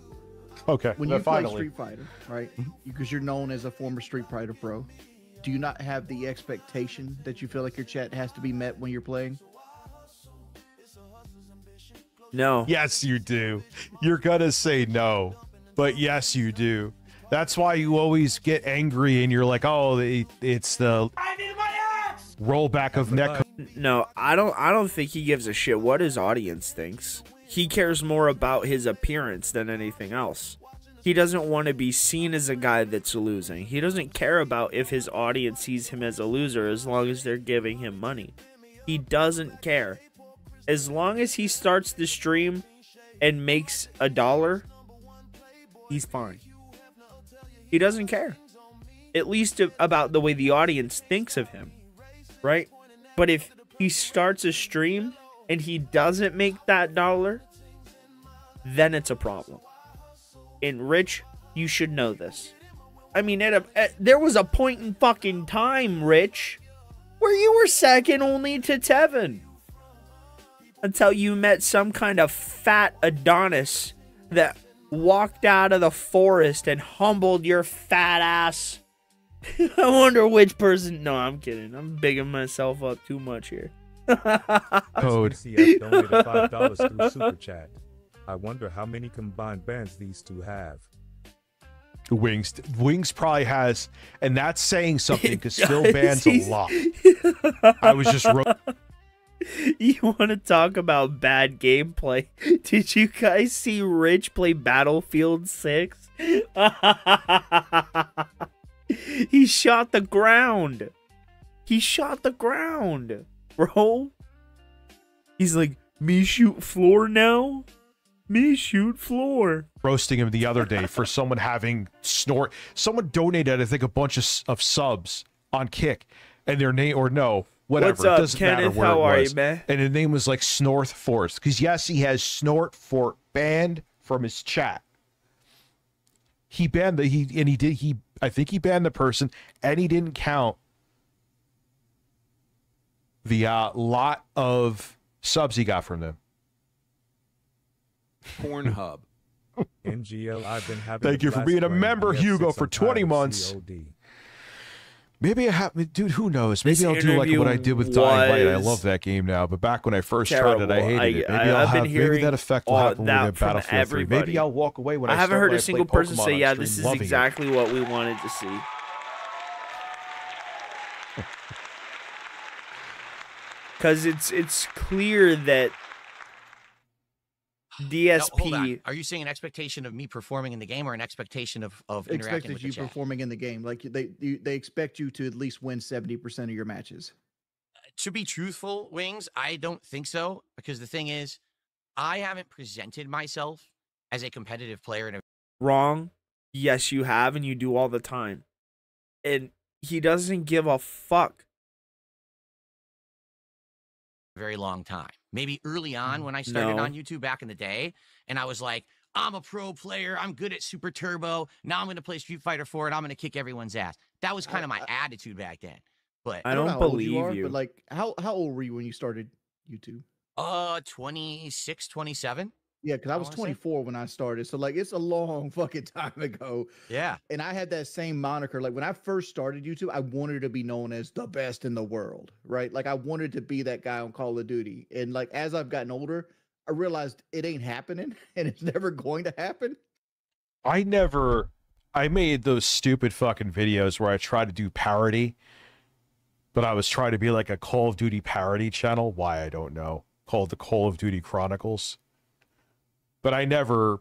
C: Okay,
I: When
C: then
I: you play
C: finally.
I: Street Fighter, right? Because you're known as a former Street Fighter pro, do you not have the expectation that you feel like your chat has to be met when you're playing?
B: No.
C: Yes, you do. You're gonna say no, but yes, you do. That's why you always get angry and you're like, oh, it's the
A: I need my axe!
C: rollback of neck.
B: No, I don't think he gives a shit what his audience thinks. He cares more about his appearance than anything else. He doesn't want to be seen as a guy that's losing. He doesn't care about if his audience sees him as a loser as long as they're giving him money. He doesn't care. As long as he starts the stream and makes $1, he's fine. He doesn't care. At least about the way the audience thinks of him, right? But if he starts a stream and he doesn't make that $1, then it's a problem. And Rich, you should know this. I mean, there was a point in fucking time, Rich, where you were second only to Tevin. Until you met some kind of fat Adonis that walked out of the forest and humbled your fat ass. I wonder which person... No, I'm kidding. I'm bigging myself up too much here.
C: Code.
E: SBCF donated $5 through Super Chat. I wonder how many combined bans these two have.
C: Wings probably has, and that's saying something because Phil bans a lot. I was just...
B: You want to talk about bad gameplay? Did you guys see Rich play Battlefield 6? He shot the ground. He shot the ground, bro. He's like, me shoot floor now? Me shoot floor.
C: Roasting him the other day for someone having snort. Someone donated, I think, a bunch of subs on Kick, and their name, or no, whatever.
B: What's up,
C: it doesn't
B: Kenneth?
C: matter where
B: How
C: it
B: are
C: was.
B: you, man?
C: And his name was like Snorth Force, because yes, he has Snort for banned from his chat. He banned I think he banned the person, and he didn't count the lot of subs he got from them.
J: Pornhub.
E: NGL, I've been having.
C: Thank you for being a member, Hugo, for 20 months. Maybe I have, dude. Who knows? Maybe
B: This
C: I'll do like what I did with Dying Light. I love that game now, but back when I first tried it, I hated it. Maybe I'll have maybe that effect will happen when we get Battlefield 3. Maybe I'll walk away when I
B: haven't
C: start
B: heard
C: when
B: a
C: I
B: single
C: play
B: person
C: Pokemon
B: say,
C: on
B: "Yeah,
C: stream,
B: this is
C: loving it.
B: exactly what we wanted to see." Because it's clear that
H: No, hold on.
B: DSP.
H: Are you saying an expectation of me performing in the game or an expectation of interacting
I: Expected
H: with the
I: you
H: chat?
I: performing in the game. Like they expect you to at least win 70% of your matches.
H: To be truthful, Wings, I don't think so. Because the thing is, I haven't presented myself as a competitive player in a
B: Wrong. Yes, you have, and you do all the time. And he doesn't give a fuck.
H: very long time. Maybe early on when I started
B: No.
H: on YouTube back in the day, and I was like, I'm a pro player. I'm good at Super Turbo. Now I'm going to play Street Fighter 4 and I'm going to kick everyone's ass. That was kind of my attitude back then. But
B: I don't
I: know how old
B: believe
I: are,
B: you.
I: But like, how old were you when you started YouTube?
H: 26, 27.
I: Yeah, because I was
H: wanna say.
I: 24 when I started. So like, it's a long fucking time ago.
H: Yeah.
I: And I had that same moniker. Like when I first started YouTube, I wanted to be known as the best in the world, right? Like I wanted to be that guy on Call of Duty. And like as I've gotten older, I realized it ain't happening and it's never going to happen.
C: I made those stupid fucking videos where I tried to do parody, but I was trying to be like a Call of Duty parody channel. Why, I don't know. Called the Call of Duty Chronicles. But I knew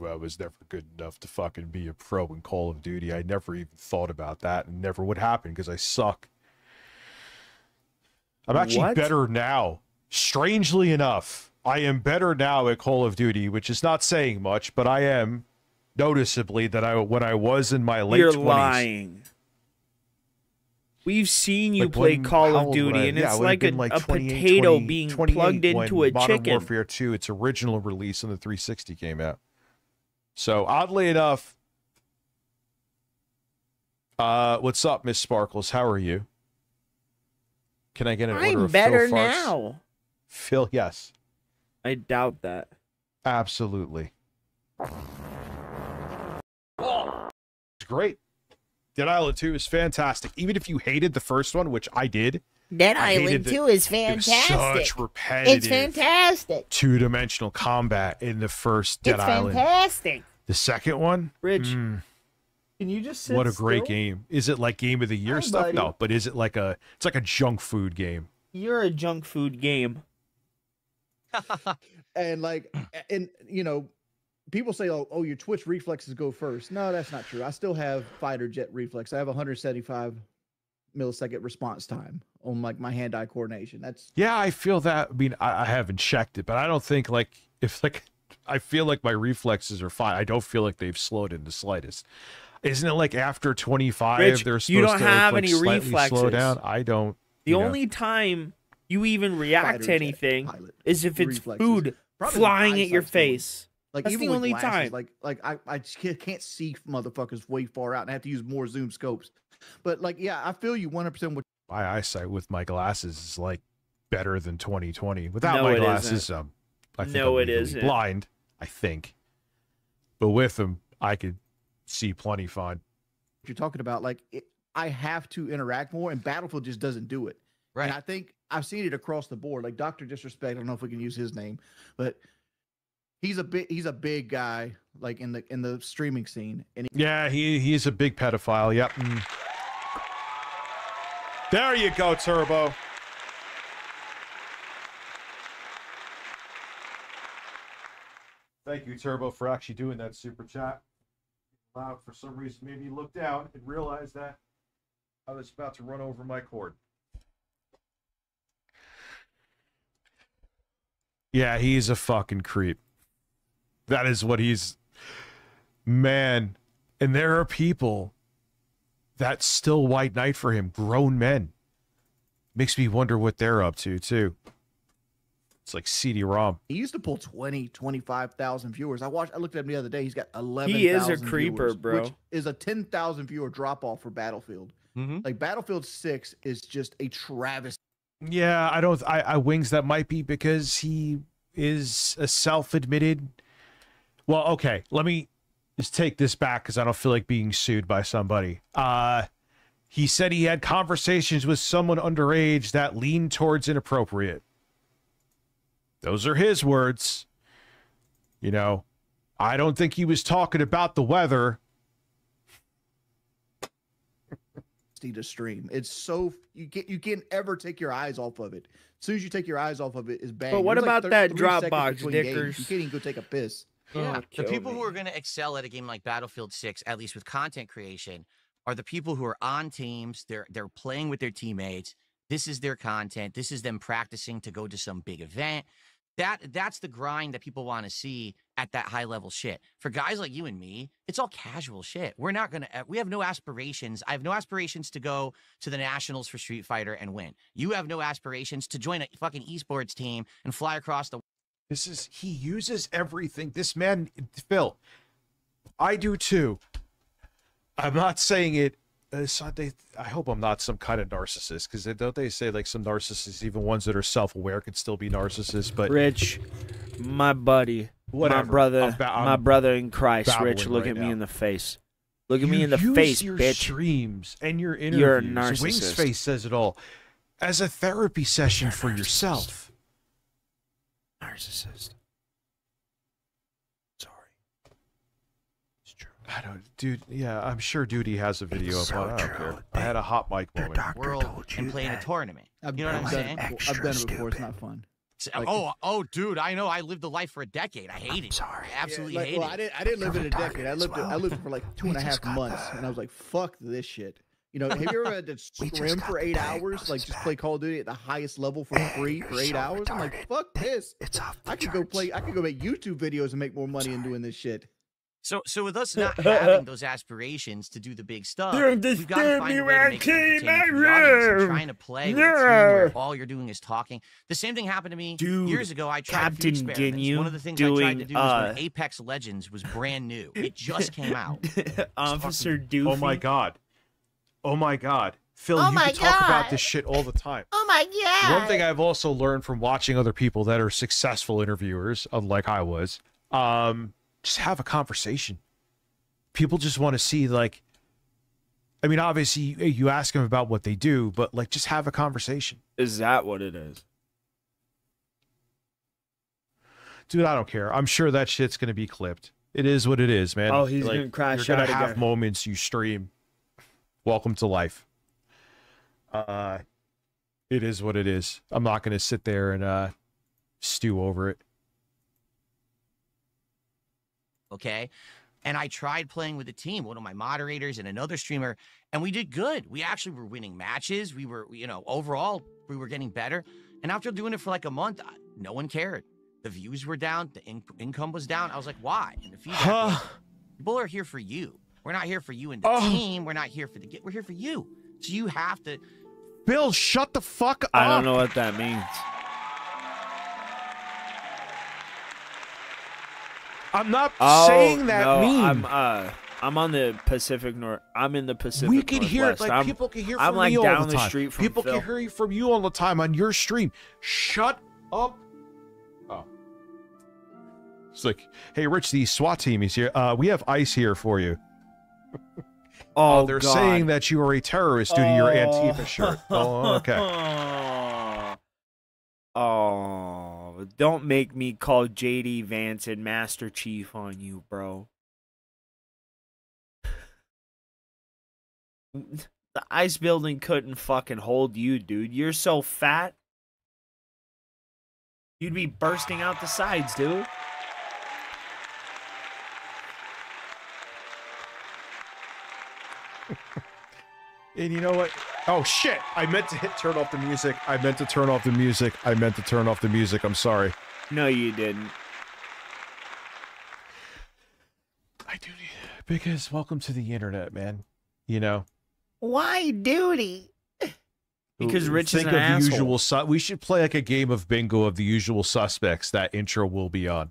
C: I was never good enough to fucking be a pro in Call of Duty. I never even thought about that and never would happen because I suck. I'm actually
B: What?
C: better now. Strangely enough, I am better now at Call of Duty, which is not saying much, but I am noticeably that when I was in my late
B: You're
C: 20s.
B: lying. We've seen you
C: Like
B: play
C: when-
B: Call
C: how
B: of
C: old
B: Duty,
C: would I-
B: and
C: yeah,
B: it's
C: it would've
B: like
C: been
B: a
C: 28,
B: potato
C: 20,
B: being
C: 28
B: plugged into
C: when
B: a
C: Modern
B: chicken.
C: Warfare 2, its original release in the 360 came out. So oddly enough, what's up, Miss Sparkles? How are you? Can I get an order
B: I'm
C: of
B: better
C: Phil Farts?
B: now.
C: Phil, yes,
B: I doubt that.
C: absolutely. It's great. Dead Island 2 is fantastic. Even if you hated the first one, which I did,
D: Dead
C: I hated
D: Island
C: the-
D: 2 is
C: it was
D: fantastic.
C: such repetitive,
D: It's fantastic.
C: two-dimensional combat in the first Dead
D: It's
C: Island.
D: fantastic.
C: The second one,
B: Rich, can you just sit
C: what a great
B: still?
C: game! Is it like Game of the Year
B: Hi,
C: stuff?
B: buddy.
C: No, but is it like it's like a junk food game?
B: You're a junk food game.
I: And like, and you know, people say, oh, your Twitch reflexes go first. No, that's not true. I still have fighter jet reflex. I have 175 millisecond response time on like my hand-eye coordination. That's
C: Yeah, I feel that. I mean, I haven't checked it, but I don't think like if like I feel like my reflexes are fine. I don't feel like they've slowed in the slightest. Isn't it like after 25
B: Rich,
C: they're supposed
B: you don't
C: to
B: have
C: like
B: any
C: slightly slow
B: reflexes.
C: down? I don't.
B: The only time you even react
I: Fighter
B: to
I: jet
B: anything
I: pilot
B: is if it's
I: reflexes.
B: food
I: Probably
B: flying
I: my
B: at your
I: eyesight's going.
B: face.
I: Like
B: That's
I: even
B: the
I: with
B: only
I: glasses,
B: time.
I: like I just can't see motherfuckers way far out and I have to use more zoom scopes. But like, yeah, I feel you 100% what
C: My eyesight with my glasses is like better than 2020. Without
B: No,
C: my
B: it
C: glasses,
B: isn't.
C: I think
B: No,
C: I'm
B: it
C: legally
B: isn't.
C: blind. I think, but with them, I could see plenty fine.
I: you're talking about. Like I have to interact more, and Battlefield just doesn't do it.
H: Right.
I: And I think I've seen it across the board. Like Dr. Disrespect, I don't know if we can use his name, but he's a big guy like in the streaming scene. And
C: Yeah, he's a big pedophile. Yep. There you go, Turbo. Thank you, Turbo, for actually doing that super chat. For some reason, maybe you looked down and realized that I was about to run over my cord. Yeah, he's a fucking creep. That is what he's... Man. And there are people that still white knight for him. Grown men. Makes me wonder what they're up to, too. It's like CD-ROM.
I: he used to pull 25,000 viewers. I looked at him the other day. He's got 11,000
B: He is a creeper,
I: viewers,
B: bro.
I: which is a 10,000 viewer drop off for Battlefield. Like Battlefield 6 is just a travesty.
C: Yeah, I wings that might be because he is a self-admitted... Well, okay, let me just take this back because I don't feel like being sued by somebody. He said he had conversations with someone underage that leaned towards inappropriate. Those are his words. You know, I don't think he was talking about the weather.
I: To stream, it's so you can't ever take your eyes off of it. As soon as you take your eyes off of it, it's bang.
B: But what
I: There's like
B: about that
I: 3
B: drop
I: seconds
B: box,
I: between games.
B: Dickers?
I: You can't even go take a piss.
H: Yeah, the
B: kill
H: people
B: me.
H: who are going to excel at a game like Battlefield 6, at least with content creation, are the people who are on teams. They're playing with their teammates. This is their content. This is them practicing to go to some big event. That's the grind that people want to see at that high level shit. For guys like you and me, it's all casual shit. We have no aspirations. I have no aspirations to go to the nationals for Street Fighter and win. You have no aspirations to join a fucking esports team and fly across the...
C: He uses everything. This man, Phil, I do too. I'm not saying it. I hope I'm not some kind of narcissist, because don't they say like some narcissists, even ones that are self-aware, could still be narcissists? But
B: Rich, my buddy,
C: Whatever.
B: my brother,
C: I'm
B: my brother in Christ. Rich,
C: babbling
B: look
C: right
B: at me
C: now.
B: in the face. Look at me
C: You
B: in the
C: use
B: face,
C: your
B: bitch.
C: streams and your interviews.
B: You're a narcissist.
C: Wings face says it all. As a therapy session for yourself.
B: Narcissist. Sorry. It's true.
C: I don't, dude. Yeah, I'm sure Duty has a video
B: It's
C: of it.
B: so
C: I don't
B: true.
C: care. I had a hot mic
B: Your
C: moment.
B: doctor
H: world
B: told you
H: and playing a
B: that.
H: tournament.
I: I've
H: You know what I'm
I: done
H: saying?
I: it before. I've
B: Extra
I: done it before. It's
B: stupid.
I: not fun.
H: Like, oh, dude, I know. I lived the life for a decade. I hate it.
B: sorry.
H: I absolutely
I: Yeah, like,
H: hate
I: well,
H: it.
I: I didn't live
B: You're
I: it a
B: retarded
I: decade. I
B: as
I: lived
B: well.
I: it for like two
B: We
I: and a
B: just
I: half
B: got
I: months, and I was like, "Fuck this shit." You know, have you ever had to
B: We just
I: scrim
B: got
I: for
B: the
I: 8 hours,
B: diagnosis
I: like just
B: back.
I: play Call of Duty at the highest level for free for
B: You're
I: 8
B: so
I: hours? I'm like,
B: retarded.
I: "Fuck this."
B: It's off the
I: I could go
B: charts.
I: I could go make YouTube videos and make more money in doing this shit.
H: So with us not having those aspirations to do the big stuff,
B: Don't
H: we've got to find a way to make it
B: disturb me,
H: entertaining for the
B: my
H: audience. And
B: room.
H: trying to play with a team where
B: No.
H: all you're doing is talking. The same thing happened to me
B: Dude,
H: years ago. I tried a
B: Captain
H: few experiments.
B: Ginyu
H: One of the things I tried to
B: doing,
H: do was when Apex Legends was brand new. It just came out.
B: Officer Doofy.
C: Oh my god. Oh my god. Phil,
D: Oh
C: you
D: my
C: can talk about
D: God.
C: this shit all the time.
D: Oh my god!
C: One thing I've also learned from watching other people that are successful interviewers, unlike I was, just have a conversation. People just want to see, like, I mean, obviously you ask them about what they do, but like, just have a conversation.
B: Is that what it is?
C: Dude, I don't care. I'm sure that shit's gonna be clipped. It is what it is, man.
B: Oh, he's
C: Like,
B: gonna crash
C: you're gonna
B: out
C: have
B: again.
C: moments you stream. Welcome to life. It is what it is. I'm not gonna sit there and stew over it.
H: okay? And I tried playing with a team, one of my moderators and another streamer, and we did good. We actually were winning matches. We were, overall, we were getting better. And after doing it for like a month, no one cared. The views were down. The income was down. I was like, why? And the feedback was, people are here for you. We're not here for you and the team. We're not here for the we're here for you. So you have to.
C: Bill, shut the fuck up.
B: I don't know what that means.
C: I'm not saying that
B: no,
C: mean.
B: I'm on the Pacific North. I'm in the Pacific
C: We can hear it.
B: Northwest.
C: Like, people can hear from
B: I'm like
C: me all
B: down
C: the
B: the
C: time.
B: street from
C: People
B: Phil.
C: can hear from you all the time on your stream. Shut up. Oh. It's like, hey, Rich, the SWAT team is here. We have ice here for you.
B: Oh,
C: they're
B: God.
C: saying that you are a terrorist due to your Antifa shirt. Oh, okay.
B: Oh, don't make me call JD Vance and Master Chief on you, bro. The ice building couldn't fucking hold you, dude. You're so fat. You'd be bursting out the sides, dude.
C: And you know what? Oh, shit. I meant to turn off the music. I meant to turn off the music. I meant to turn off the music. I'm sorry.
B: No, you didn't.
C: I do need... Because welcome to the internet, man. You know?
D: Why duty?
B: Because Rich is
C: Think
B: an
C: of the
B: asshole.
C: usual we should play like a game of bingo of the usual suspects. That intro will be on.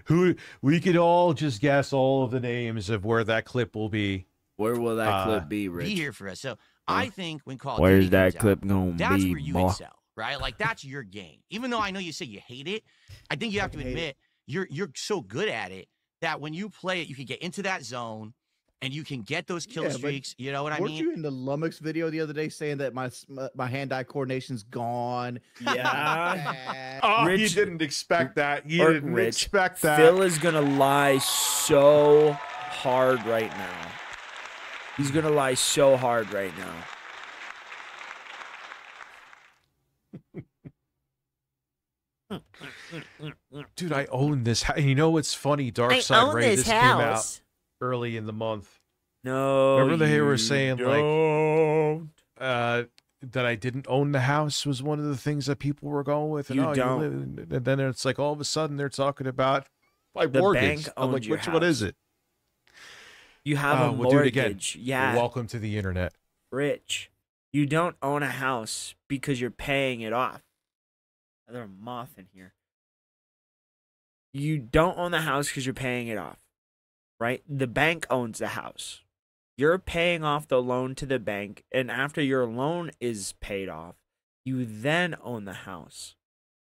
C: Who we could all just guess all of the names of where that clip will be.
B: Where will that clip be, Rich?
H: Be here for us. So I think when Call of
B: Where's
H: Duty
B: that
H: comes
B: clip
H: out,
B: gonna
H: that's
B: be,
H: where you
B: boy?
H: excel, right? Like that's your game. Even though I know you say you hate it, I think you have to admit you're so good at it that when you play it, you can get into that zone and you can get those kill streaks. You know what I
I: Weren't
H: mean?
I: you in the Lummox video the other day saying that my hand-eye coordination's gone?
B: Yeah.
C: Oh,
B: Rich-
C: you didn't expect that. You didn't
B: Rich,
C: expect that.
B: Phil is gonna lie so hard right now. He's gonna lie so hard right now.
C: Dude, I own this house. You know what's funny? Dark
D: I
C: Side
D: own
C: Ray,
D: this
C: this came out
D: house.
C: early in the month.
B: No,
C: Remember they were
B: you
C: saying
B: don't.
C: that I didn't own the house was one of the things that people were going with. And,
B: You
C: oh,
B: don't.
C: and then it's like all of a sudden they're talking about my
B: The
C: mortgage.
B: bank
C: I'm
B: owns
C: like,
B: your
C: which one is
B: house.
C: it?
B: You have a
C: We'll do it again.
B: mortgage. Yeah,
C: Welcome to the internet.
B: Rich. You don't own a house because you're paying it off. There's a moth in here. You don't own the house because you're paying it off, right? The bank owns the house. You're paying off the loan to the bank, and after your loan is paid off, you then own the house.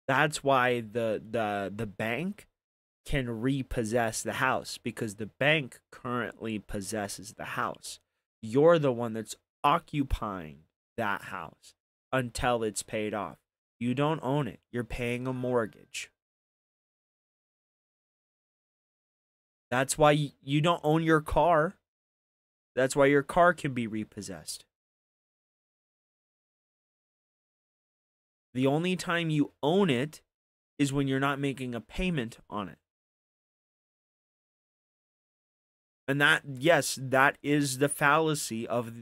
B: That's why the bank can repossess the house, because the bank currently possesses the house. You're the one that's occupying that house until it's paid off. You don't own it. You're paying a mortgage. That's why you don't own your car. That's why your car can be repossessed. The only time you own it is when you're not making a payment on it. And that, yes, that is the fallacy of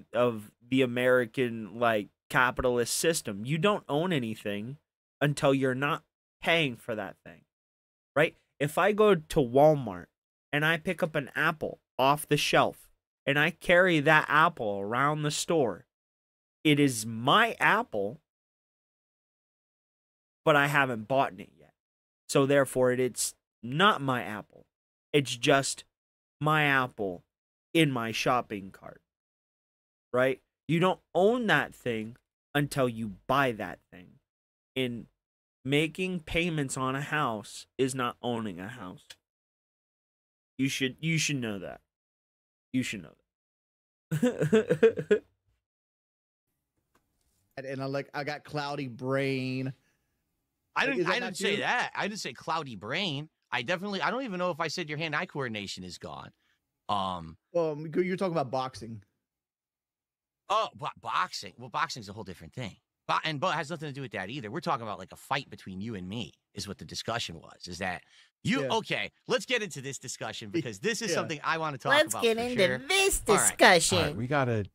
B: the American, like, capitalist system. You don't own anything until you're not paying for that thing, right? If I go to Walmart and I pick up an apple off the shelf and I carry that apple around the store, it is my apple, but I haven't bought it yet. So therefore, it's not my apple. It's just my apple in my shopping cart, right? You don't own that thing until you buy that thing. And making payments on a house is not owning a house. You should know that. You should know that.
I: And I got cloudy brain.
H: I
I: Is
H: didn't
I: that not
H: say
I: you?
H: that. I didn't say cloudy brain. I don't even know if I said your hand-eye coordination is gone.
I: You're talking about boxing.
H: Oh, boxing. Well, boxing's a whole different thing. But it has nothing to do with that either. We're talking about like a fight between you and me is what the discussion was. Is that you?
I: Yeah.
H: Okay, let's get into this discussion because this is something I want to talk
D: Let's
H: about.
D: get
H: for
D: into
H: sure.
D: this
H: All right.
D: discussion.
C: All right, we gotta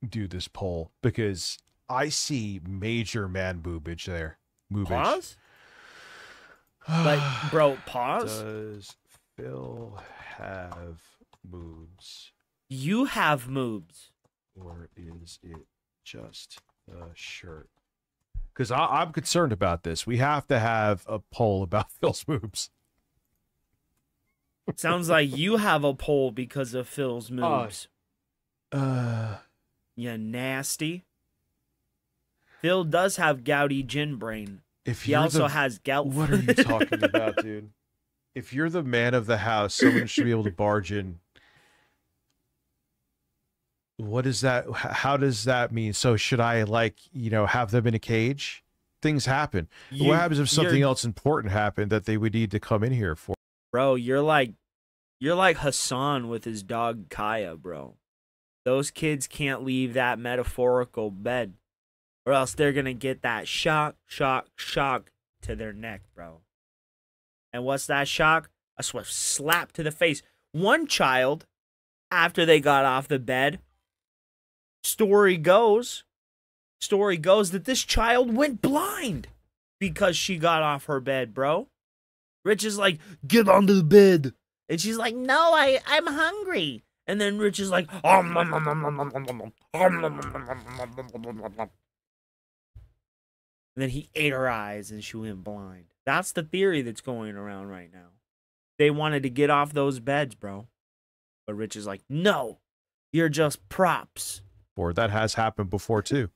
C: do this poll because I see major man boobage there.
B: Pause? Like, bro, pause?
C: Does Phil have moobs,
B: You have moobs.
C: or is it just the shirt? Because I'm concerned about this. We have to have a poll about Phil's moobs.
B: Sounds like you have a poll because of Phil's moves. You nasty. Phil does have gouty gin brain.
C: If
B: He
C: you're
B: also
C: the,
B: has gout.
C: what are you talking about, dude? If you're the man of the house, someone should be able to barge in. What is that? How does that mean? So should I, like, you know, have them in a cage? Things happen. What happens if something else important happened that they would need to come in here for?
B: Bro, you're like Hassan with his dog Kaya, bro. Those kids can't leave that metaphorical bed, or else they're gonna get that shock to their neck, bro. And what's that shock? A swift slap to the face. One child, after they got off the bed, story goes that this child went blind because she got off her bed, bro. Rich is like, get onto the bed. And she's like, no, I'm hungry. And then Rich is like, and then he ate her eyes and she went blind. That's the theory that's going around right now. They wanted to get off those beds, bro. But Rich is like, no, you're just props.
C: Or that has happened before too.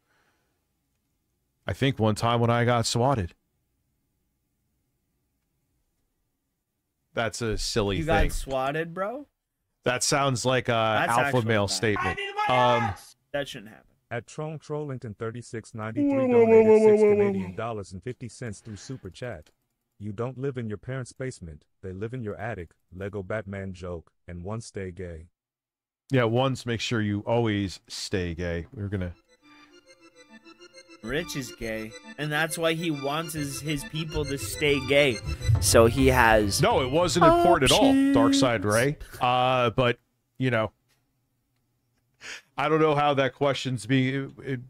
C: I think one time when I got swatted. That's a silly
B: You
C: thing.
B: got swatted, bro?
C: That sounds like a
B: That's
C: alpha
B: actually
C: male
B: bad.
C: statement.
B: That shouldn't happen.
E: At Trollington 3693 donated $6 and 50 cents through Super Chat. You don't live in your parents' basement. They live in your attic. Lego Batman joke. And one stay gay.
C: Yeah, ones make sure you always stay gay. We're gonna.
B: Rich is gay, and that's why he wants his people to stay gay. So he has
C: No, it wasn't important at all, Darkside Ray. But you know, I don't know how that question's being.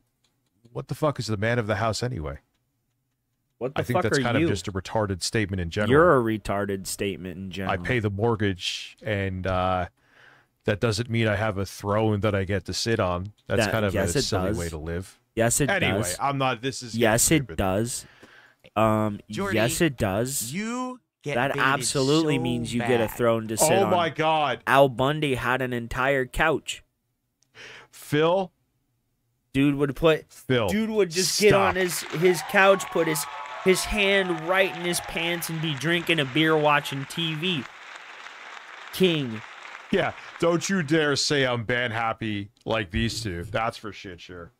C: What the fuck is the man of the house anyway?
B: What the
C: I think
B: fuck
C: that's
B: are
C: kind
B: you?
C: of just a retarded statement in general.
B: You're a retarded statement in general.
C: I pay the mortgage, and that doesn't mean I have a throne that I get to sit on. That's kind of a silly way to live.
B: Yes, it
C: Anyway,
B: does.
C: I'm not. This is
B: Yes,
C: stupid.
B: it does.
H: Jordy,
B: yes, it does.
H: You get
B: That
H: baited
B: absolutely
H: so
B: means you get a
H: bad.
B: throne to sit on.
C: Oh my God,
B: Al Bundy had an entire couch.
C: Phil.
B: Dude would just get on his couch, put his hand right in his pants, and be drinking a beer, watching TV. King.
C: Yeah, don't you dare say I'm band happy like these two. That's for shit sure.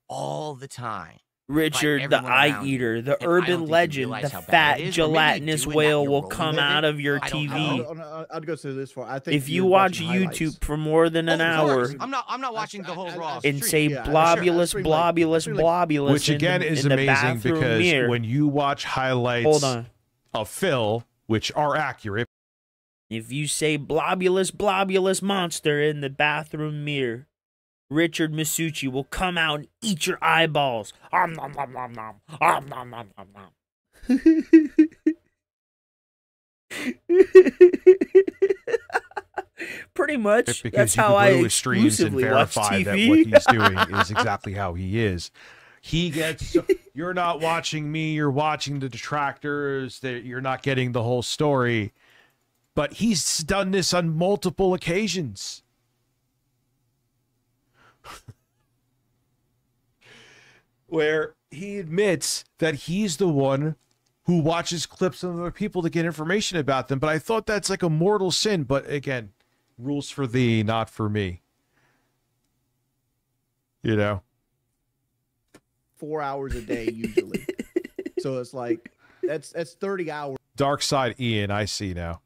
H: All the time.
B: Richard, the
H: everyone
B: eye
H: around you.
B: eater, the
H: And I don't
B: urban
H: think you
B: legend,
H: realize
B: the
H: how bad
B: fat
H: it is, or maybe they
B: gelatinous
H: do it,
B: whale
H: you're
B: will
H: rolling
B: come
H: with
B: out
H: it.
B: of your
H: I don't
B: TV.
H: know.
I: I'd go say this far. I think
B: If you
I: you're
B: watch
I: watching highlights.
B: YouTube for more than an
H: Oh, of
B: hour
H: course. I'm not watching the whole raw
B: and
H: stream.
B: say
I: Yeah,
B: blobulous,
I: stream like-
B: blobulous,
I: stream like-
B: blobulous,
C: Which
B: in
C: again
B: the,
C: is
B: in the
C: amazing
B: bathroom
C: because
B: mirror.
C: when you watch highlights
B: Hold on.
C: of Phil, which are accurate,
B: If you say blobulous, blobulous monster in the bathroom mirror, Richard Masucci will come out and eat your eyeballs. Nom, nom, nom, nom, nom. Nom, nom, nom, nom, nom. Pretty much.
C: because
B: That's
C: you
B: how
C: can
B: I
C: go to his streams and
B: exclusively watch
C: verify that
B: TV.
C: what he's doing is exactly how he is. He gets. You're not watching me. You're watching the detractors. That you're not getting the whole story. But he's done this on multiple occasions. Where he admits that he's the one who watches clips of other people to get information about them. But I thought that's like a mortal sin. But again, rules for thee, not for me. You know?
I: 4 hours a day usually. So it's like that's 30 hours
C: Dark Side Ian, I see now.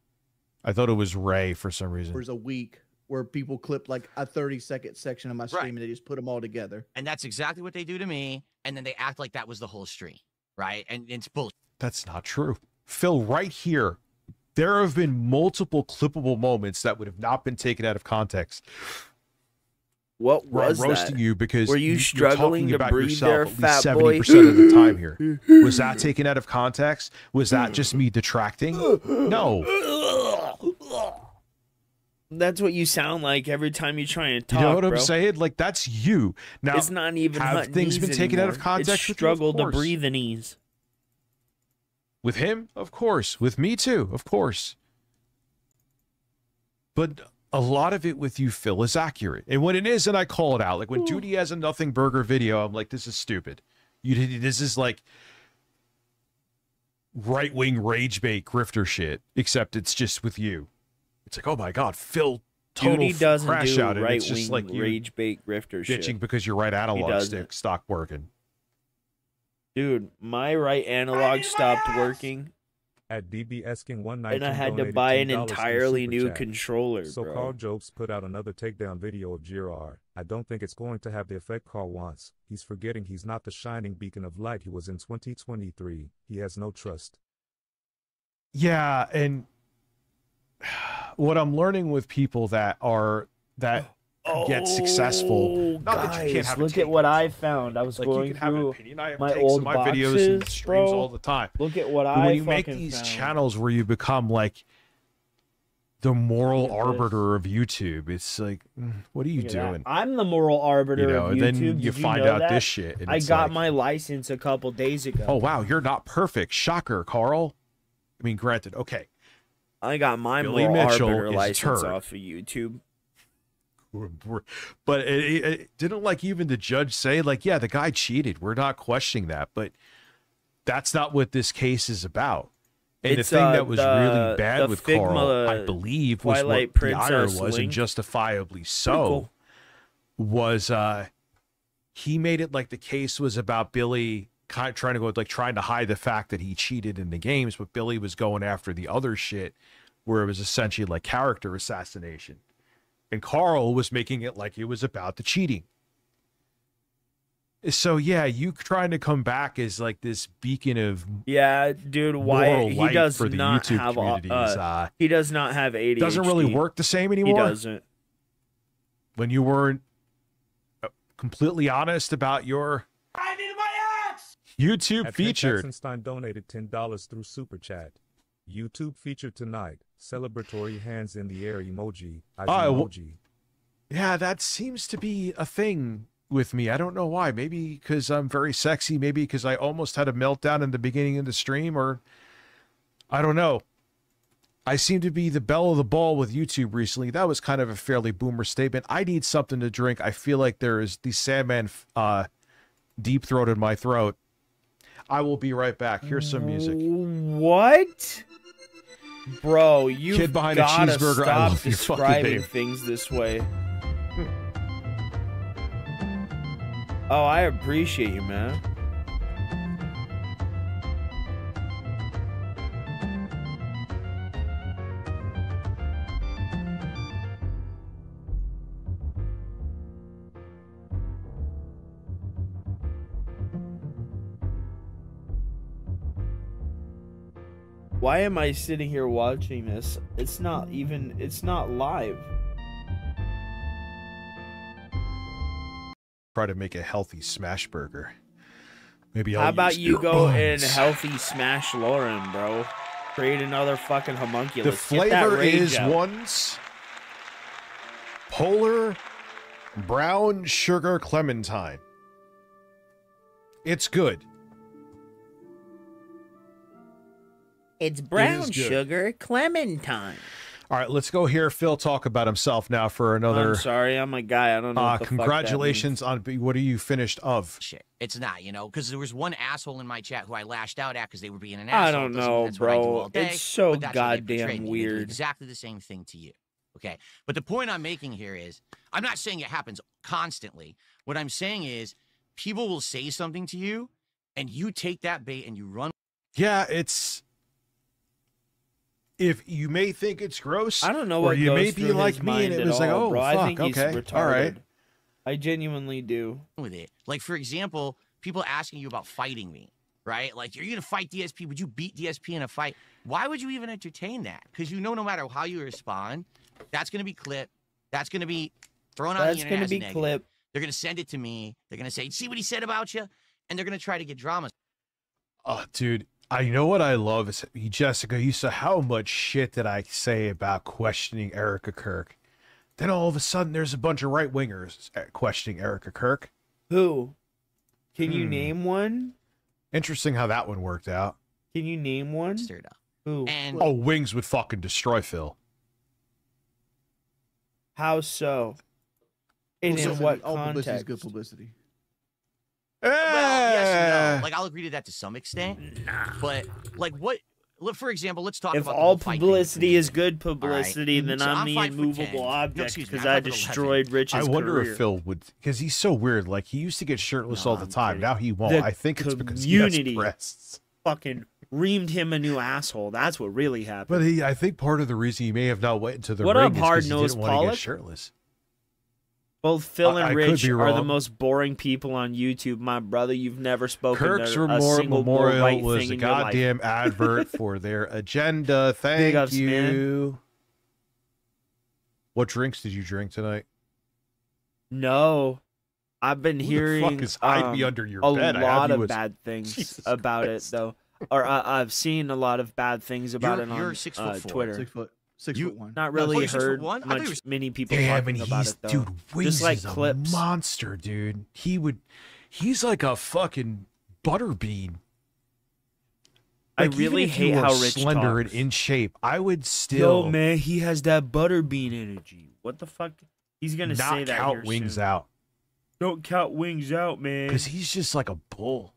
C: I thought it was Ray for some reason.
I: a week where people clip like a 30-second section of my stream
H: Right.
I: and they just put them all together.
H: And that's exactly what they do to me. And then they act like that was the whole stream, right? And it's bullshit.
C: That's not true. Phil, right here, there have been multiple clippable moments that would have not been taken out of context.
B: What
C: Where
B: was
C: I'm roasting
B: that?
C: you because
B: Were you
C: you're
B: struggling
C: talking
B: to
C: about
B: breathe
C: yourself
B: there,
C: at least
B: fat
C: 70% of the time here. Was that
B: boy?
C: taken out of context? Was that just me detracting? No.
B: That's what you sound like every time you try and talk.
C: You know what
B: bro.
C: I'm saying? Like, that's you. Now,
B: It's not even
C: have
B: hut
C: things
B: knees
C: been taken out of
B: anymore.
C: context?
B: It's
C: with you? Of
B: struggle to
C: course.
B: breathe and ease.
C: With him? Of course. With me too? Of course. But a lot of it with you, Phil, is accurate. And when it isn't, I call it out. Like when Judy has a nothing burger video, I'm like, this is stupid. This is like right-wing rage bait grifter shit, except it's just with you. It's like, oh my God, Phil, total
B: Judy doesn't
C: crash
B: do
C: out. And it's just
B: right-wing
C: like you
B: rage bait grifter
C: bitching
B: shit.
C: because your right analog
B: doesn't.
C: stick stopped working.
B: Dude, my right analog stopped working,
E: At DB Esking 119
B: and I had to
E: donated
B: buy an
E: $10 through
B: entirely
E: Super
B: new
E: Chat.
B: controller,
E: So
B: bro.
E: Carl Jobs put out another takedown video of GR. I don't think it's going to have the effect Carl wants. He's forgetting he's not the shining beacon of light he was in 2023. He has no trust.
C: Yeah, and what I'm learning with people that get successful. Not that you can't
B: Guys,
C: have a
B: look
C: take
B: at what
C: on
B: I
C: something.
B: found. I was
C: Like you
B: going
C: can have an
B: through
C: opinion. I have
B: my
C: takes
B: old
C: on my videos and
B: boxes,
C: streams
B: bro.
C: all the time.
B: Look at what
C: But
B: I
C: when you make
B: fucking
C: these
B: found.
C: channels where you become like the moral
B: Look at this.
C: arbiter of YouTube, it's like, what are you
B: Look at that.
C: doing?
B: I'm the moral arbiter
C: You know,
B: of
C: and
B: YouTube.
C: then you
B: Did
C: find
B: know
C: out
B: that?
C: this shit. And
B: I
C: it's
B: got
C: like,
B: my license a couple days ago.
C: oh wow, you're not perfect. Shocker, Carl. I mean, granted, okay.
B: I got my
C: Billy
B: moral
C: Mitchell
B: arbiter
C: is a
B: license
C: turd.
B: off of YouTube.
C: But it didn't like even the judge say like, yeah, the guy cheated. We're not questioning that, but that's not what this case is about. And
B: It's,
C: the thing that was
B: the
C: really bad with Carl,
B: Figma
C: I believe, was
B: Twilight
C: what the ire
B: Princess
C: was, and
B: link.
C: justifiably so,
B: cool.
C: was he made it like the case was about Billy kind of trying to hide the fact that he cheated in the games, but Billy was going after the other shit where it was essentially like character assassination. And Carl was making it like it was about the cheating. So yeah, you trying to come back as like this beacon of
B: Yeah, dude. Why
C: moral
B: he
C: light
B: does
C: for the
B: not
C: YouTube
B: have
C: community is,
B: he does not have ADHD.
C: doesn't really work the same
B: He
C: anymore.
B: doesn't.
C: When you weren't completely honest about your YouTube
E: At
C: featured.
E: Einstein donated $10 through Super Chat. YouTube featured tonight. Celebratory hands in the air emoji. Emoji.
C: Yeah, that seems to be a thing with me. I don't know why. Maybe because I'm very sexy. Maybe because I almost had a meltdown in the beginning of the stream, or I don't know. I seem to be the belle of the ball with YouTube recently. That was kind of a fairly boomer statement. I need something to drink. I feel like there is the Sandman deep throat in my throat. I will be right back. Here's some music.
B: What? Bro, you
C: Kid behind a
B: gotta
C: cheeseburger, I
B: stop
C: love your fucking
B: describing
C: name.
B: things this way. Oh, I appreciate you, man. Why am I sitting here watching this? It's not live.
C: Try to make a healthy smash burger. Maybe
B: How
C: I'll
B: about
C: use
B: you
C: your
B: go and
C: buns.
B: healthy smash Lauren, bro? Create another fucking homunculus.
C: The
B: Get that
C: flavor
B: rage
C: is
B: out.
C: one's Polar Brown Sugar Clementine. It's good.
D: It's brown
C: good.
D: sugar clementine.
C: All right, let's go hear Phil talk about himself now for another.
B: I'm sorry, I'm a guy. I don't know. What the
C: Congratulations on what are you finished of?
H: Shit, it's not, because there was one asshole in my chat who I lashed out at because they were being an
B: I
H: asshole.
B: don't
H: Doesn't mean
B: know,
H: that's what I do
B: bro.
H: all day,
B: It's so
H: but that's how they
B: goddamn
H: portray me. They do
B: weird.
H: exactly the same thing to you. Okay, but the point I'm making here is, I'm not saying it happens constantly. What I'm saying is, people will say something to you, and you take that bait and you run.
C: Yeah, it's if you may think it's gross,
B: I don't know
C: or
B: what
C: you
B: goes
C: may be
B: through
C: like
B: his
C: me and
B: mind
C: it
B: at
C: was like,
B: all,
C: oh,
B: bro.
C: fuck,
B: I think he's
C: okay,
B: retarded.
C: all right.
B: I genuinely do.
H: With it. Like, for example, people asking you about fighting me, right? Like, are you going to fight DSP? Would you beat DSP in a fight? Why would you even entertain that? Because you know no matter how you respond, that's going to be clipped. That's going to be thrown on the internet as negative.
B: Clipped.
H: They're going to send it to me. They're going to say, see what he said about you? And they're going to try to get drama.
C: Oh, dude, I know what I love is Jessica. You saw how much shit did I say about questioning Erica Kirk? Then all of a sudden, there's a bunch of right wingers questioning Erica Kirk.
B: Who? Can you name one?
C: Interesting how that one worked out.
B: Can you name one?
H: Stirred up.
B: Who?
H: And
C: Oh, Wings would fucking destroy Phil.
B: How so? And in
I: Publicity-
B: what
I: all publicity is
B: context?
I: good publicity.
H: well, yes and
C: Eh.
H: no. Like, I'll agree to that to some extent. But, like, what? Look, for example, let's talk
B: If
H: about the
B: all
H: whole fight thing.
B: publicity is good publicity,
H: Alright.
B: then
H: So
B: I'm
H: I'm
B: the
H: 5'10".
B: immovable
H: No,
B: object
H: excuse me,
B: because
H: I'm
B: I
H: 5'11".
B: destroyed Rich's
C: I wonder
B: career.
C: if Phil would, because he's so weird. Like, he used to get shirtless all the
B: I'm
C: time.
B: kidding.
C: Now he won't.
B: The
C: I think it's because he has
B: community
C: breasts.
B: fucking reamed him a new asshole. That's what really happened.
C: But I think part of the reason he may have not went into the
B: What
C: ring
B: up,
C: is 'cause he
B: hard-nosed
C: didn't want to
B: Pollock?
C: get shirtless.
B: Both Phil and
C: I could
B: Rich
C: be
B: are the
C: wrong.
B: most boring people on YouTube. My brother, you've never spoken
C: Kirk's
B: to a single more
C: memorial
B: right
C: was
B: thing
C: a
B: in your life.
C: goddamn advert for their agenda. Thank
B: ups,
C: you.
B: man.
C: What drinks did you drink tonight?
B: No, I've been
C: Who
B: hearing
C: the fuck is hide me under your
B: a
C: bed? I have
B: lot
C: you
B: of
C: as-
B: bad things
C: Jesus
B: about
C: Christ.
B: it, though. Or I've seen a lot of bad things about it
H: You're
B: on
H: 6'4".
B: Twitter.
I: 6
H: You-
I: foot 1.
B: Not
H: Oh,
B: really
H: you're 6'1"?
B: heard
H: I thought he was-
B: many people
C: Damn, and
B: talking about
C: he's
B: it though.
C: dude. Wings
B: like
C: is
B: clips.
C: a monster, dude. He's like a fucking butterbean.
B: I
C: Like, even
B: really
C: if you
B: hate
C: were
B: how Rich
C: slender
B: talks.
C: and in shape, I would still
B: Yo, man, he has that butterbean energy. What the fuck? He's gonna say
C: not
B: that
C: count
B: here
C: Wings
B: soon.
C: out
B: Don't count Wings out, man.
C: because he's just like a bull.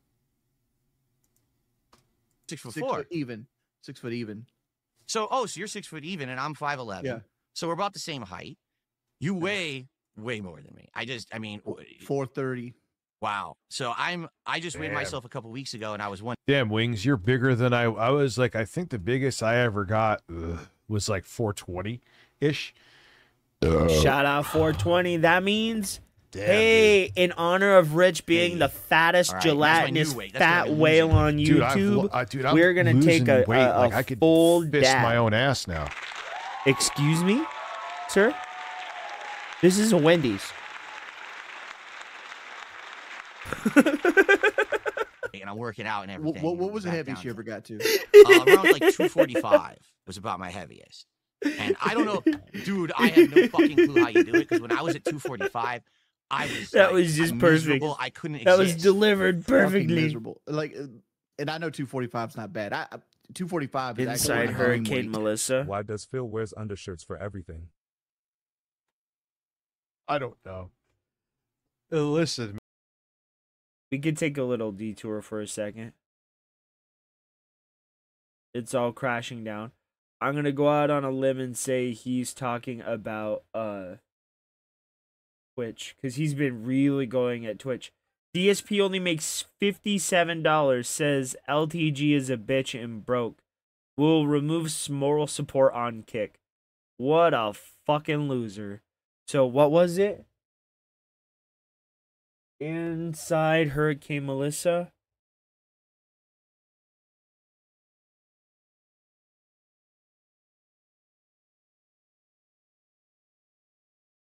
H: 6 foot
I: 6
H: 4.
I: foot even. 6 foot even.
H: So you're 6 foot even, and I'm 5'11".
I: Yeah.
H: So we're about the same height. You weigh way more than me. I mean,
I: 430.
H: wow. So I just weighed
C: Damn.
H: myself a couple weeks ago, and I was one.
C: Damn, Wings, you're bigger than I was. Like, I think the biggest I ever got was like 420 ish.
B: Shout out 420. That means,
C: Damn,
B: hey, in honor of Rich being the fattest
H: All right, that's my new
B: gelatinous
H: weight. That's what
B: fat
H: I've been
B: whale
H: losing.
B: on
C: dude,
B: YouTube,
C: dude, I'm
B: we're gonna take
C: losing
B: a
C: weight. Like, I could
B: full
C: fist
B: dab.
C: my own ass now.
B: Excuse me, sir? This is a Wendy's.
H: And I'm working out and
I: What,
H: everything.
I: what was the
H: back
I: heaviest
H: down
I: you
H: to-
I: ever got to?
H: Around like 245 was about my heaviest. And I don't know, dude, I have no fucking clue how you do it because when I was at 245, I was
B: That
H: like,
B: was just
H: miserable.
B: perfect.
H: I couldn't
B: That was
H: exist.
B: delivered
I: Fucking
B: perfectly.
I: miserable. Like, and I know 245 is not bad. 245 is
B: Inside
I: actually my dream
B: Hurricane
I: weight.
B: Melissa.
E: Why does Phil wears undershirts for everything?
C: I don't know. Listen,
B: We could take a little detour for a second. It's all crashing down. I'm gonna go out on a limb and say he's talking about Twitch because he's been really going at Twitch. DSP only makes $57. Says LTG is a bitch and broke. Will remove moral support on Kick. What a fucking loser. So what was it? Inside Hurricane Melissa.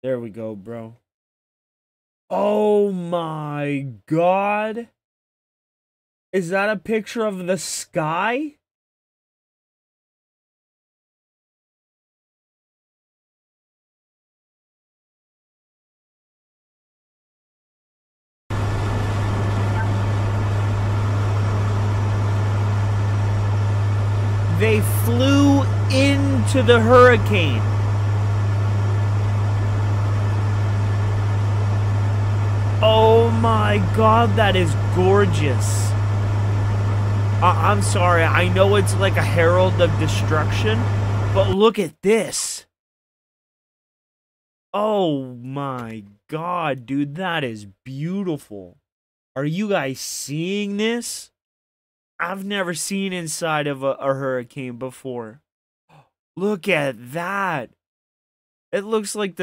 B: There we go, bro. Oh my god. Is that a picture of the sky? They flew into the hurricane. Oh my god, that is gorgeous. I'm sorry, I know it's like a herald of destruction, but look at this. Oh my god, dude, that is beautiful. Are you guys seeing this? I've never seen inside of a hurricane before. Look at that. It looks like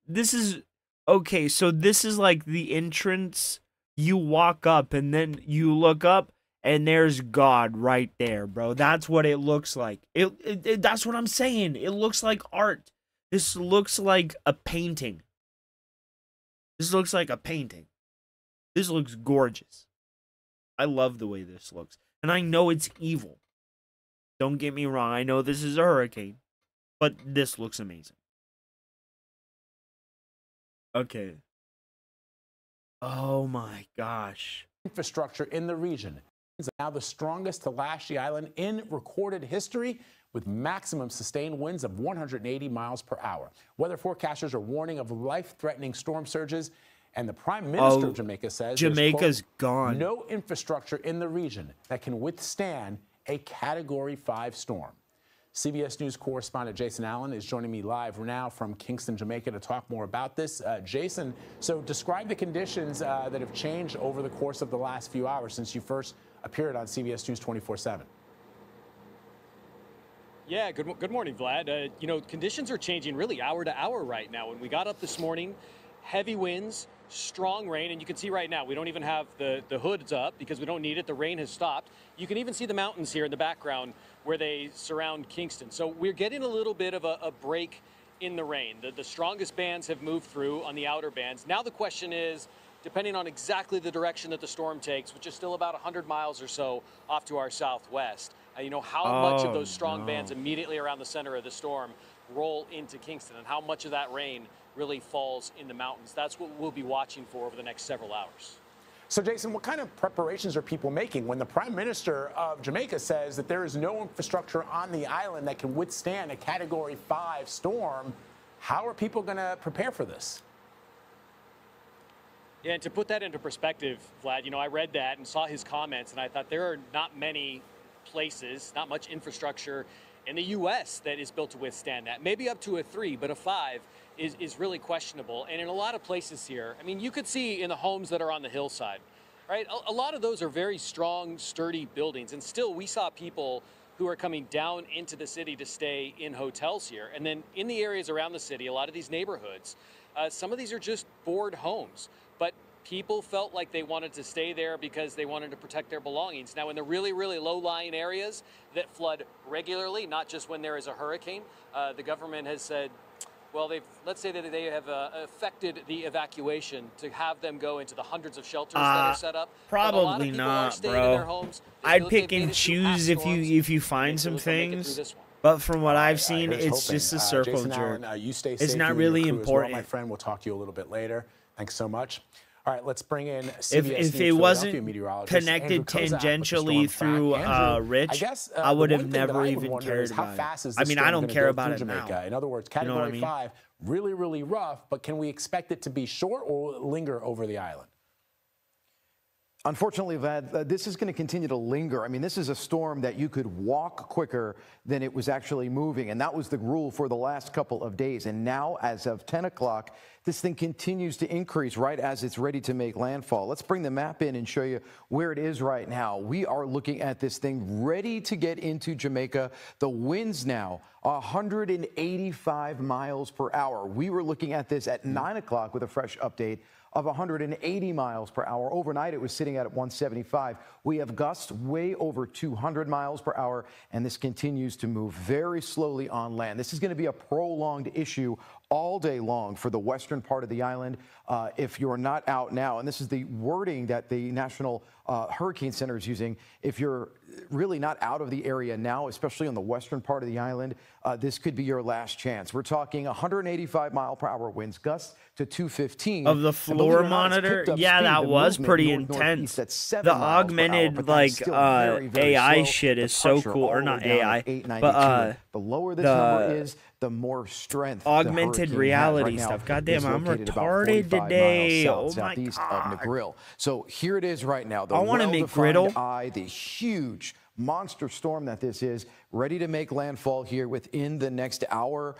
B: this is, okay, so this is like the entrance. You walk up and then you look up and there's God right there, bro. That's what it looks like. That's what I'm saying. It looks like art. This looks like a painting. This looks like a painting. This looks gorgeous. I love the way this looks. And I know it's evil. Don't get me wrong. I know this is a hurricane. But this looks amazing. Okay. Oh my gosh.
J: Infrastructure in the region is now the strongest to lash the island in recorded history, with maximum sustained winds of 180 miles per hour. Weather forecasters are warning of life-threatening storm surges, and the Prime Minister of Jamaica says
B: Jamaica's gone.
J: No infrastructure in the region that can withstand a Category 5 storm. CBS News correspondent Jason Allen is joining me live now from Kingston, Jamaica, to talk more about this. Jason, so describe the conditions that have changed over the course of the last few hours since you first appeared on CBS News 24/7.
K: Yeah, good morning, Vlad. You know, conditions are changing really hour to hour right now. When we got up this morning, heavy winds, strong rain, and you can see right now we don't even have the hoods up because we don't need it. The rain has stopped. You can even see the mountains here in the background where they surround Kingston. So we're getting a little bit of a break in the rain. The strongest bands have moved through on the outer bands. Now the question is, depending on exactly the direction that the storm takes, which is still about 100 miles or so off to our southwest, you know, how much of those strong bands immediately around the center of the storm roll into Kingston, and how much of that rain really falls in the mountains. That's what we'll be watching for over the next several hours.
J: So, Jason, what kind of preparations are people making when the Prime Minister of Jamaica says that there is no infrastructure on the island that can withstand a Category 5 storm? How are people going to prepare for this?
K: Yeah, and to put that into perspective, Vlad, you know, I read that and saw his comments, and I thought there are not many places, not much infrastructure in the U.S. that is built to withstand that. Maybe up to a 3, but a 5 is really questionable. And in a lot of places here, I mean, you could see in the homes that are on the hillside, right? A lot of those are very strong, sturdy buildings. And still, we saw people who are coming down into the city to stay in hotels here. And then in the areas around the city, a lot of these neighborhoods, some of these are just board homes. But people felt like they wanted to stay there because they wanted to protect their belongings. Now, in the really, really low-lying areas that flood regularly, not just when there is a hurricane, the government has said, well, let's say that they have affected the evacuation to have them go into the hundreds of shelters that are set up.
B: Probably not, bro. I'd pick and choose if you find some things. But from what I've seen, it's just a circle jerk. It's not really important.
J: My friend, we'll talk to you a little bit later. Thanks so much. All right, let's bring in CBS
B: if it wasn't connected tangentially through Rich, I would have never even cared about it. I mean, I don't care about it now.
J: In other words, Category 5, really, really rough, but can we expect it to be short or linger over the island?
L: Unfortunately, Vlad, this is going to continue to linger. I mean, this is a storm that you could walk quicker than it was actually moving, and that was the rule for the last couple of days. And now, as of 10 o'clock, this thing continues to increase right as it's ready to make landfall. Let's bring the map in and show you where it is right now. We are looking at this thing ready to get into Jamaica. The winds now 185 miles per hour. We were looking at this at 9 o'clock with a fresh update of 180 miles per hour. Overnight, it was sitting at 175. We have gusts way over 200 miles per hour, and this continues to move very slowly on land. This is going to be a prolonged issue all day long for the western part of the island if you're not out now. And this is the wording that the National Hurricane Center is using. If you're really not out of the area now, especially on the western part of the island, this could be your last chance. We're talking 185 mile per hour winds, gusts to 215.
B: Of the floor monitor, yeah, that was pretty intense. The augmented like AI shit is so cool, or not AI, but
L: the lower this number is, the more strength.
B: Augmented reality stuff. Goddamn, I'm retarded today. Oh my
L: God.
B: God.
L: Of Negril. So here it is right now. The
B: I want to make griddle.
L: The huge monster storm that this is, ready to make landfall here within the next hour.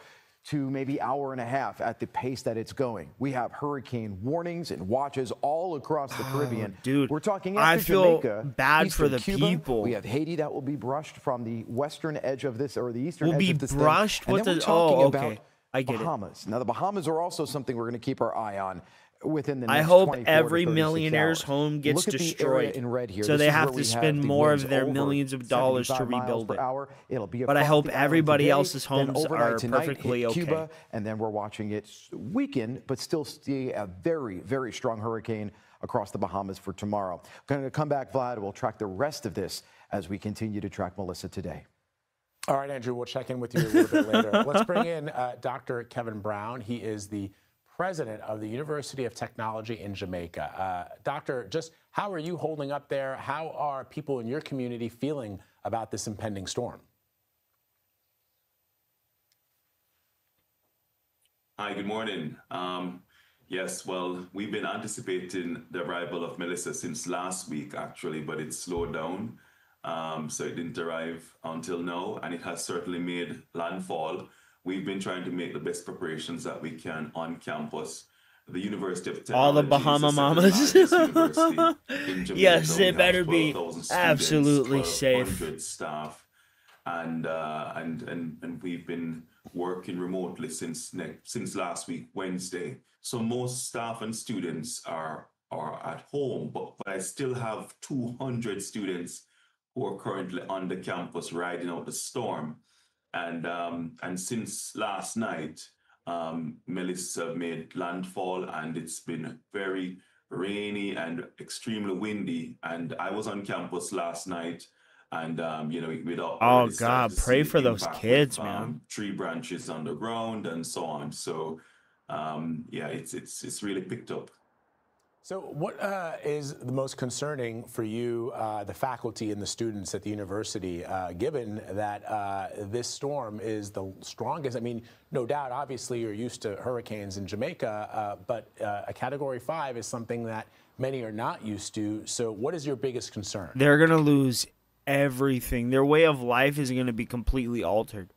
L: to maybe hour and a half at the pace that it's going. We have hurricane warnings and watches all across the Caribbean.
B: Dude,
L: we're talking
B: I
L: after
B: feel
L: Jamaica,
B: bad for
L: eastern
B: the
L: Cuba.
B: people.
L: We have Haiti that will be brushed from the western edge of this, or the eastern
B: Will
L: edge
B: be
L: of this
B: brushed?
L: thing.
B: What
L: And then we're
B: does-
L: talking
B: oh,
L: about
B: okay. I get it.
L: Bahamas. Now, the Bahamas are also something we're going to keep our eye on within the next
B: I hope
L: 24 to
B: every
L: 36
B: millionaire's
L: hours.
B: home gets
L: Look at the area
B: destroyed,
L: in red here.
B: so
L: This
B: they
L: is
B: have
L: where
B: to
L: we
B: spend
L: the
B: more
L: winds
B: of their
L: over
B: millions of dollars to
L: 75 miles
B: rebuild
L: per
B: it.
L: hour. It'll be
B: But I
L: across
B: hope
L: the island
B: everybody
L: today,
B: else's
L: then
B: homes
L: overnight
B: are
L: tonight,
B: perfectly
L: hit
B: okay.
L: Cuba, and then we're watching it weaken, but still see a very, very strong hurricane across the Bahamas for tomorrow. Going to come back, Vlad. We'll track the rest of this as we continue to track Melissa today.
J: All right, Andrew, we'll check in with you a little bit later. Let's bring in Dr. Kevin Brown. He is the president of the University of Technology in Jamaica. Doctor, just how are you holding up there? How are people in your community feeling about this impending storm?
M: Hi, good morning. Yes, well, we've been anticipating the arrival of Melissa since last week, actually, but it slowed down. So it didn't arrive until now, and it has certainly made landfall. We've been trying to make the best preparations that we can on campus. The University of Technology
B: All the Bahama mamas. Yes, it better be absolutely safe.
M: 1,200 staff, and we've been working remotely since last week, Wednesday. So most staff and students are at home, but I still have 200 students who are currently on the campus riding out the storm. And since last night, Melissa made landfall, and it's been very rainy and extremely windy. And I was on campus last night, and
B: Oh God, pray for those kids, man.
M: Tree branches on the ground and so on. So yeah, it's really picked up.
J: So what is the most concerning for you, the faculty and the students at the university, given that this storm is the strongest? I mean, no doubt, obviously, you're used to hurricanes in Jamaica, but a Category 5 is something that many are not used to. So what is your biggest concern?
B: They're going to lose everything. Their way of life is going to be completely altered.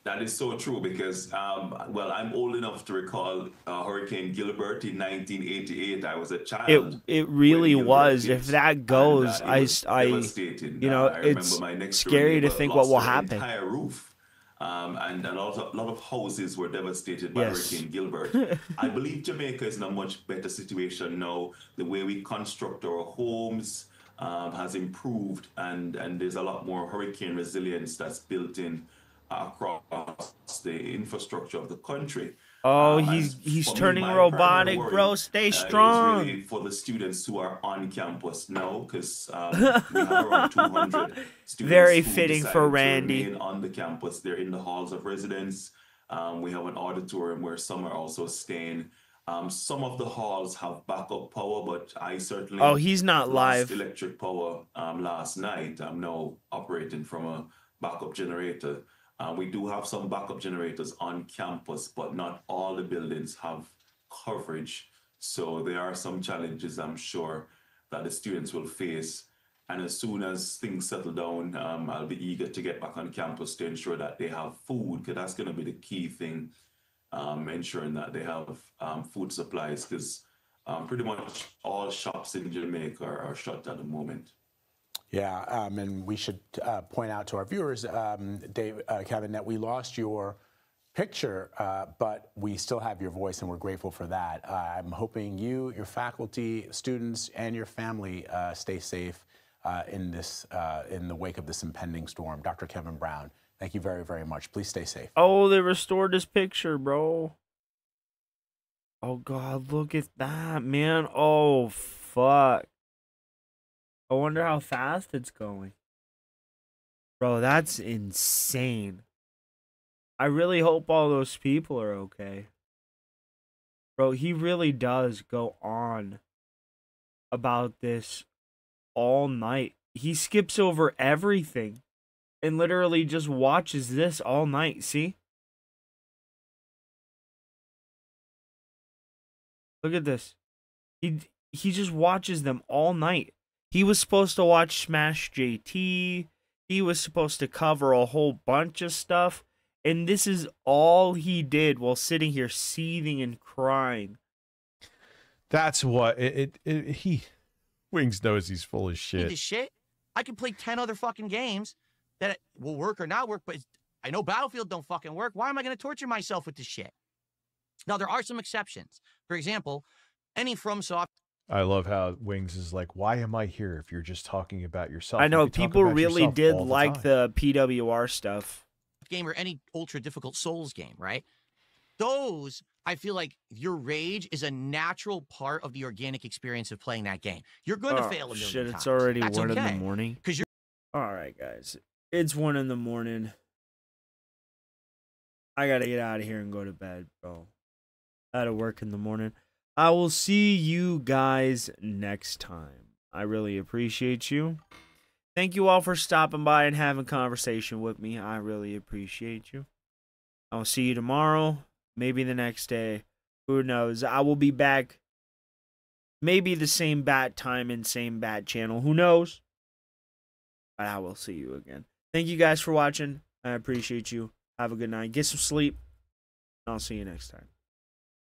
M: That is so true because, well, I'm old enough to recall Hurricane Gilbert in 1988. I was a child.
B: It really was.
M: hit,
B: If that goes,
M: and, devastating.
B: you know,
M: I remember
B: it's
M: my next door
B: scary to
M: neighbor
B: think what will
M: lost her
B: happen.
M: entire roof. And a lot of houses were devastated by
B: Yes.
M: Hurricane Gilbert. I believe Jamaica is in a much better situation now. The way we construct our homes has improved, and there's a lot more hurricane resilience that's built in across the infrastructure of the country.
B: Oh, he's turning robotic, bro. Stay strong.
M: It's really for the students who are on campus now, because we have around 200 students.
B: Very
M: who
B: fitting
M: decided
B: for
M: to
B: Randy.
M: remain on the campus. They're in the halls of residence. We have an auditorium where some are also staying. Some of the halls have backup power, but I certainly
B: Oh, he's not
M: lost
B: live.
M: electric power last night. I'm now operating from a backup generator. We do have some backup generators on campus, but not all the buildings have coverage. So there are some challenges, I'm sure, that the students will face. And as soon as things settle down, I'll be eager to get back on campus to ensure that they have food, because that's going to be the key thing, ensuring that they have food supplies, because pretty much all shops in Jamaica are shut at the moment.
J: Yeah, and we should point out to our viewers, Kevin, that we lost your picture, but we still have your voice, and we're grateful for that. I'm hoping you, your faculty, students, and your family stay safe in the wake of this impending storm. Dr. Kevin Brown, thank you very, very much. Please stay safe.
B: Oh, they restored his picture, bro. Oh God, look at that, man. Oh fuck. I wonder how fast it's going. Bro, that's insane. I really hope all those people are okay. Bro, he really does go on about this all night. He skips over everything and literally just watches this all night. See? Look at this. He just watches them all night. He was supposed to watch Smash JT. He was supposed to cover a whole bunch of stuff. And this is all he did while sitting here seething and crying.
C: That's what he Wings knows he's full of shit.
H: This shit. I can play 10 other fucking games that will work or not work, but I know Battlefield don't fucking work. Why am I going to torture myself with this shit? Now, there are some exceptions. For example, any FromSoft.
C: I love how Wings is like, why am I here if you're just talking about yourself?
B: I know,
C: You could talk
B: people
C: about
B: really
C: yourself
B: did
C: all
B: like
C: time.
B: the PWR stuff.
H: Game or any ultra difficult Souls game, right? Those, I feel like your rage is a natural part of the organic experience of playing that game. You're going to fail a million
B: shit,
H: times.
B: it's already
H: That's
B: 1 in
H: okay,
B: the morning.
H: because you're
B: All right, guys. It's 1 in the morning. I gotta get out of here and go to bed, bro. I gotta work in the morning. I will see you guys next time. I really appreciate you. Thank you all for stopping by and having conversation with me. I really appreciate you. I'll see you tomorrow, maybe the next day. Who knows? I will be back maybe the same bat time and same bat channel. Who knows? But I will see you again. Thank you guys for watching. I appreciate you. Have a good night. Get some sleep. I'll see you next time.